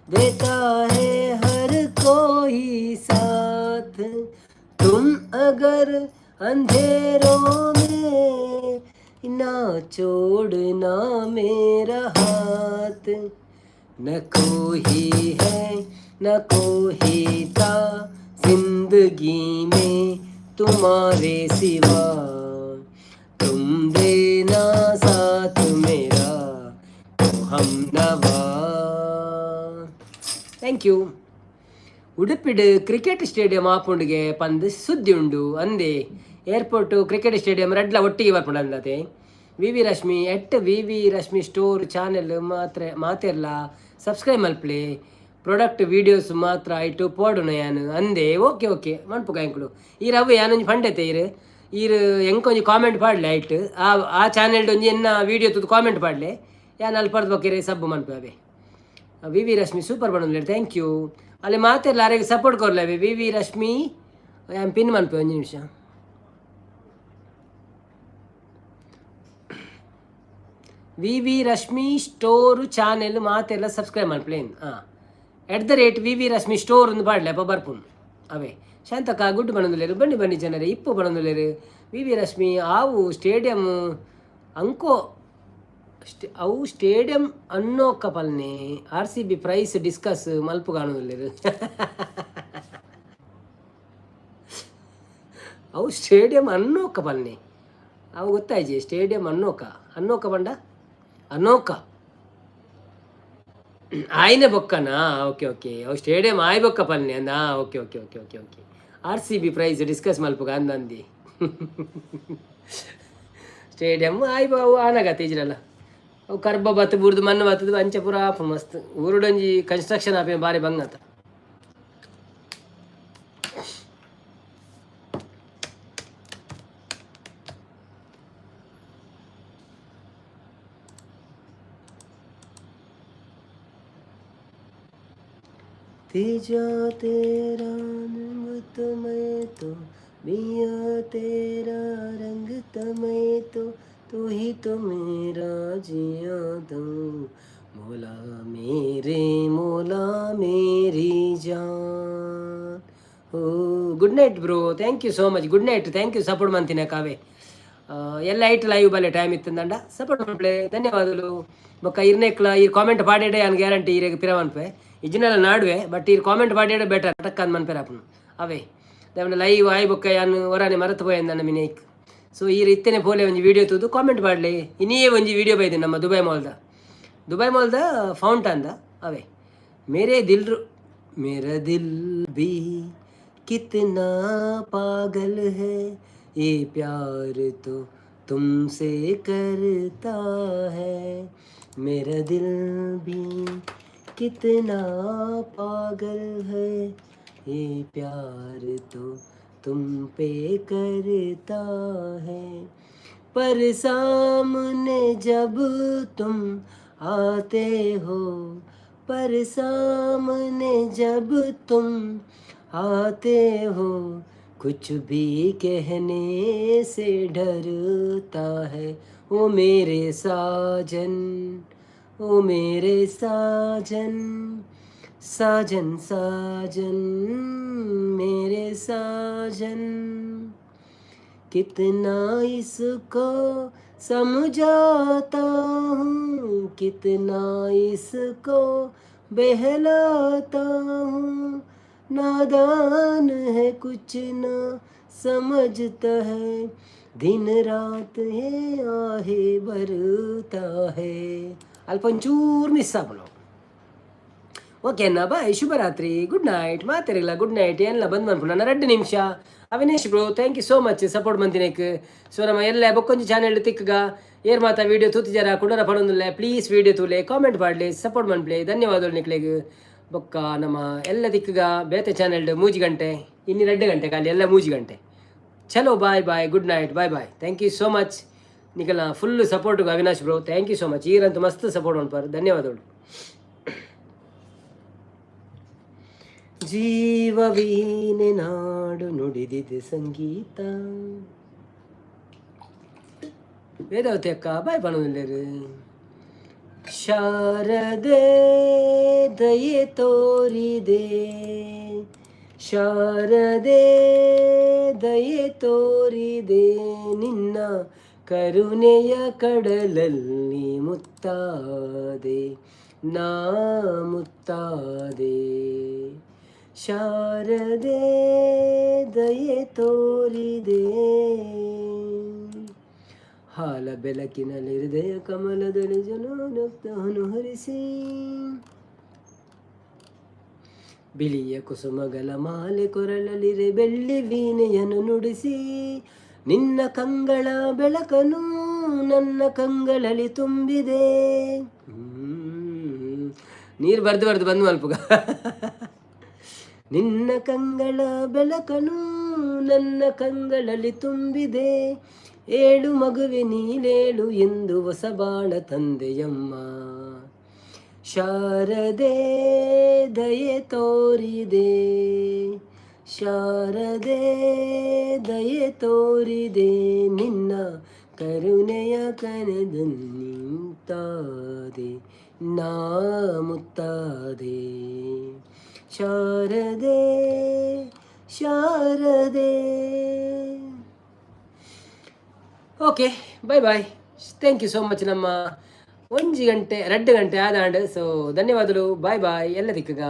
देता है हर कोई साथ तुम अगर अंधेरों में ना छोड़ना मेरा हाथ न कोई है न कोई था जिंदगी में तुम्हारे सिवा तुम देना साथ मेरा तो हम नवा ಥ್ಯಾಂಕ್ ಯು ಉಡುಪಿಡ್ ಕ್ರಿಕೆಟ್ ಸ್ಟೇಡಿಯಂ ಆಪುಂಡಿಗೆ ಪಂದ್ ಸುದ್ದಿ ಉಂಡು ಅಂದೆ ಏರ್ಪೋರ್ಟು ಕ್ರಿಕೆಟ್ ಸ್ಟೇಡಿಯಂ ರಡ್ಲ ಒಟ್ಟಿಗೆ ಬರ್ಪುಂಡು ಅಂದತೆ V Rashmi V Rashmi store channel ಮಾತೆರ್ಲ ಸಬ್ಸ್ಕ್ರೈಬ್ ಮಲ್ಪ್ಲೆ ಪ್ರಾಡಕ್ಟ್ ವೀಡಿಯೋಸ್ ಮಾತ್ರ ಆಯಿತು ಪೋಡುನ ಯಾನು ಅಂದೆ ಓಕೆ ಮನ್ಪು ಕಾಯಂಕುಡು ಈ ರವು ಯಾನೊಂಜಿ ಪಂಡೆತೆ ಈರು ಎಂಕೊಂಜಿ ಕಾಮೆಂಟ್ ಪಾಡ್ಲೆ ಆಯ್ತು ಆ ಚಾನೆಲ್ಡ್ ಒಂಜಿ ಎನ್ನ ವೀಡಿಯೋ ತುದು ಕಾಮೆಂಟ್ ಪಾಡ್ಲೆ ಯಾನು ಅಲ್ಲಿ ಪರ್ದು ಬಕ್ಕಿರೆ ಸಬ್ಬು ಮನ್ಪು ಅವೇ ವಿ ರಶ್ಮಿ ಸೂಪರ್ ಬಣ್ಣದ ಥ್ಯಾಂಕ್ ಯು ಅಲ್ಲಿ ಮಾತೆಲ್ಲ ಯಾರಿಗೆ ಸಪೋರ್ಟ್ ಕೊರ್ಲವೆ ವಿ ರಶ್ಮಿ ಯಾನ್ ಪಿನ್ ಮನ್ಪೆ ಒಂದು ನಿಮಿಷ ವಿ ರಶ್ಮಿ ಸ್ಟೋರು ಚಾನೆಲ್ ಮಾತೆಲ್ಲ ಸಬ್ಸ್ಕ್ರೈಬ್ ಮನ್ಪ್ಲೇನ್ @ವಿ ರಶ್ಮಿ ಸ್ಟೋರ್ ಒಂದು ಪಾಡ್ಲೆ ಅಪ್ಪ ಬರ್ಪುನ್ ಅವೇ ಶಾಂತಕ್ಕ ಗುಡ್ ಬಣ್ಣದಲ್ಲೇರು ಬನ್ನಿ ಜನರೇ ಇಪ್ಪು ಬಣ್ಣದಲ್ಲೇರು ವಿ ರಶ್ಮಿ ಆವು ಸ್ಟೇಡಿಯಂ ಅಂಕೋ ಅವು ಸ್ಟೇಡಿಯಂ ಅನ್ನೋಕ್ಕ ಪಲ್ನೆ RCB ಪ್ರೈಸ್ ಡಿಸ್ಕಸ್ ಮಲ್ಪು ಕಾಣುದಿಲ್ಲ ಅವು ಸ್ಟೇಡಿಯಂ ಅನ್ನೋಕ್ಕ ಪಲ್ನೆ ಅವು ಗೊತ್ತಾಯ್ಜಿ ಸ್ಟೇಡಿಯಂ ಅನ್ನೋಕ ಬಂಡ ಅನ್ನೋಕ ಆಯ್ನೆ ಬೊಕ್ಕನಾ ಓಕೆ ಅವು ಸ್ಟೇಡಿಯಂ ಆಯ್ ಬೊಕ್ಕ ಪಲ್ನೆ ಅಂದ ಓಕೆ RCB ಪ್ರೈಸ್ ಡಿಸ್ಕಸ್ ಮಲ್ಪುಗ ಅಂದಿ ಸ್ಟೇಡಿಯಂ ಆಯ್ ಬಾವು ಆನಗತ್ತೆ ಇಜ್ರಲ್ಲ ಅವು ಕರ್ಬ ಬತ್ತು ಬುರ್ದು ಮಣ್ಣು ಬತ್ತದು ಅಂಚೆ ಪೂರ ಆಪ ಮಸ್ತ್ ಊರುಡೊಂಜಿ ಕನ್ಸ್ಟ್ರಕ್ಷನ್ ಆಪೆ ಬಾರಿ ಬಂಗತ तेजा तेरा रंग तमय तो मिया तेरा रंग तमय तो तू ही तो मेरा जिया दो ಮೋಲಾ ಮೇರೆ ಮೋಲಾ ಮೇರಿ ಜಾನ್. Oh good night bro, thank you so much. Good night, thank you support ಮಾಡ್ತೀನಿ ಕಾವೆ. ಎಲ್ಲ ಐಟ್ ಲೈವ್ ಬಲ್ಲೆ ಟೈಮ್ ಇತ್ತಂದಂಡ ಸಪೋರ್ಟ್ ಮಾಡ್ಲೆ ಧನ್ಯವಾದಗಳು. ಬೊಕ್ಕ ಇರ್ನೆಕ್ಲ ಈ ಕಾಮೆಂಟ್ ಪಾಡೇಡೆ ನಾನು ಗ್ಯಾರಂಟಿ ಇರೇಗ ಪಿರವನ್ಪೆ ಇಜ್ಜಿನೆಲ್ಲ ನಾಡುವೆ ಬಟ್ ಈ ಕಾಮೆಂಟ್ ಪಾಡೇಡೆ ಬೆಟರ್ ಟಕ್ ಅಂದ್ ಮನ್ಪೆರ ಅಪ್ಪನು ಅವೇ ದೇವನ ಲೈವ್ ಆಯ್ ಬೊಕ್ಕ ಯಾನು ಹೊರಾನೆ ಮರತು ಪೋಯ ನನ್ನ ಮಿನೇಕ್. ಸೊ ಈ ಇತ್ತೇನೆ ಪೋಲೆ ಒಂಜಿ ವಿಡಿಯೋ ತೂದು ಕಾಮೆಂಟ್ ಮಾಡಲಿ. ಇನ್ನೇ ಒಂಜಿ ವಿಡಿಯೋ ಬೈದೆ ನಮ್ಮ ದುಬೈ ಮಾಲ್ದ ಫೌಂಟ್ ಅಂದ ಅವೇ ಮೇರೇ ದಿಲ್ ಬಿ ಕಿತ್ನಾ ಪಾಗಲ್ ಹೈ ये प्यार तो तुमसे करता है मेरा दिल भी कितना पागल है ये प्यार तो तुम पे करता है पर सामने जब तुम आते हो पर सामने जब तुम आते हो कुछ भी कहने से डरता है ओ मेरे साजन साजन साजन मेरे साजन. कितना इसको समझाता हूँ कितना इसको बहलाता हूँ नादान है कुछ न समझता है दिन रात है आहे बरता है. ಅಲ್ಪಂಚೂರು ಮಿಸ್ ಆಗ್ಬಿಡು. ಓಕೆ ಅಣ್ಣ ಬಾಯ್, ಶುಭರಾತ್ರಿ, ಗುಡ್ ನೈಟ್. ಮಾತಾರಿಲ್ಲ ಗುಡ್ ನೈಟ್ ಎಲ್ಲ ಬಂದು ಮನ್ಪು ನನ್ನ 2 ನಿಮಿಷ. Avinash bro thank you so much support ಮಂತಿನೇಕ್. ಸೊ ನಮ್ಮ ಎಲ್ಲ ಬೊಕ್ಕೊಂಜಿ ಚಾನೆಲ್ ತಿಕ್ಕಗ ಏರ್ ಮಾತಾ ವೀಡಿಯೋ ತೂತಿಜಾರ ಕುಡರ ಪಡೊಂದಿಲ್ಲ ಪ್ಲೀಸ್ ವೀಡಿಯೋ ತೂಲೆ ಕಾಮೆಂಟ್ ಮಾಡಲಿ ಸಪೋರ್ಟ್ ಮಾಡ್ಲಿ ಧನ್ಯವಾದಗಳು ನಿಕ್ಲೆಗ್. ಬೊಕ್ಕ ನಮ್ಮ ಎಲ್ಲ ದಿಕ್ಕಗ ಬೇತೆ ಚಾನೆಲ್ 3 ಗಂಟೆ ಇನ್ನು 2 ಗಂಟೆ ಖಾಲಿ ಎಲ್ಲ 3 ಗಂಟೆ. ಚಲೋ bye bye good night bye bye. Thank you so much ನಿಖಲ ಫುಲ್ ಸಪೋರ್ಟ್ಗೆ Avinash bro thank you so much. ಈರಂತೂ ಮಸ್ತ್ ಸಪೋರ್ಟ್ ಮಾಡ್ಪಾರ ಧನ್ಯವಾದಗಳು. ಜೀವ ವೀಣೆ ನಾಡು ನುಡಿದಿದೆ ಸಂಗೀತ. ವೇದಾವತಿ ಅಕ್ಕ ಬಾಯ್ ಪಣೋದಿಲ್ಲ. ಶಾರದೆ ದಯೆ ತೋರಿದೆ ಶಾರದೆ ದಯೆ ತೋರಿದೆ ನಿನ್ನ ಕರುಣೆಯ ಕಡಲಲ್ಲಿ ಮುತ್ತಾದೆ ನಾ ಮುತ್ತಾದೆ. ಶಾರದೆ ದಯೆ ತೋರಿದೆ ಹಾಲ ಬೆಳಕಿನಲ್ಲಿ ಹೃದಯ ಕಮಲದಲ್ಲಿ ಜನೋನಕ್ತನು ಹರಿಸಿ ಬಿಳಿಯ ಕುಸುಮಗಳ ಮಾಲೆ ಕೊರಳಲಿರೆ ಬೆಳ್ಳಿ ವೀಣೆಯನ್ನು ನುಡಿಸಿ ನಿನ್ನ ಕಂಗಳ ಬೆಳಕನು ನನ್ನ ಕಂಗಳಲ್ಲಿ ತುಂಬಿದೆ. ನೀರು ಬರ್ದು ಬಂದು ಮಲ್ಪುಗ. ನಿನ್ನ ಕಂಗಳ ಬೆಳಕನು ನನ್ನ ಕಂಗಳಲ್ಲಿ ತುಂಬಿದೆ ಏಳು ಮಗುವೆ ನೀಲೇಳು ಎಂದು ಹೊಸ ಬಾಳ ತಂದೆಯಮ್ಮ. ಶಾರದೆ ದಯೆ ತೋರಿದೆ ಶಾರದೆ ದಯೆ ತೋರಿದೆ ನಿನ್ನ ಕರುಣೆಯ ಕನದಲ್ಲಿ ಮುತ್ತಾದೆ ನಾ ಮುತ್ತಾದೆ. ಶಾರದೆ ಶಾರದೆ. Okay bye bye thank you so much. ನಮ್ಮ 1 ಗಂಟೆ 2 ಗಂಟೆ ಆದಾಂಡ್. ಸೊ ಧನ್ಯವಾದಗಳು ಬಾಯ್ ಬಾಯ್ ಎಲ್ಲ ದಿಕ್ಕಗ.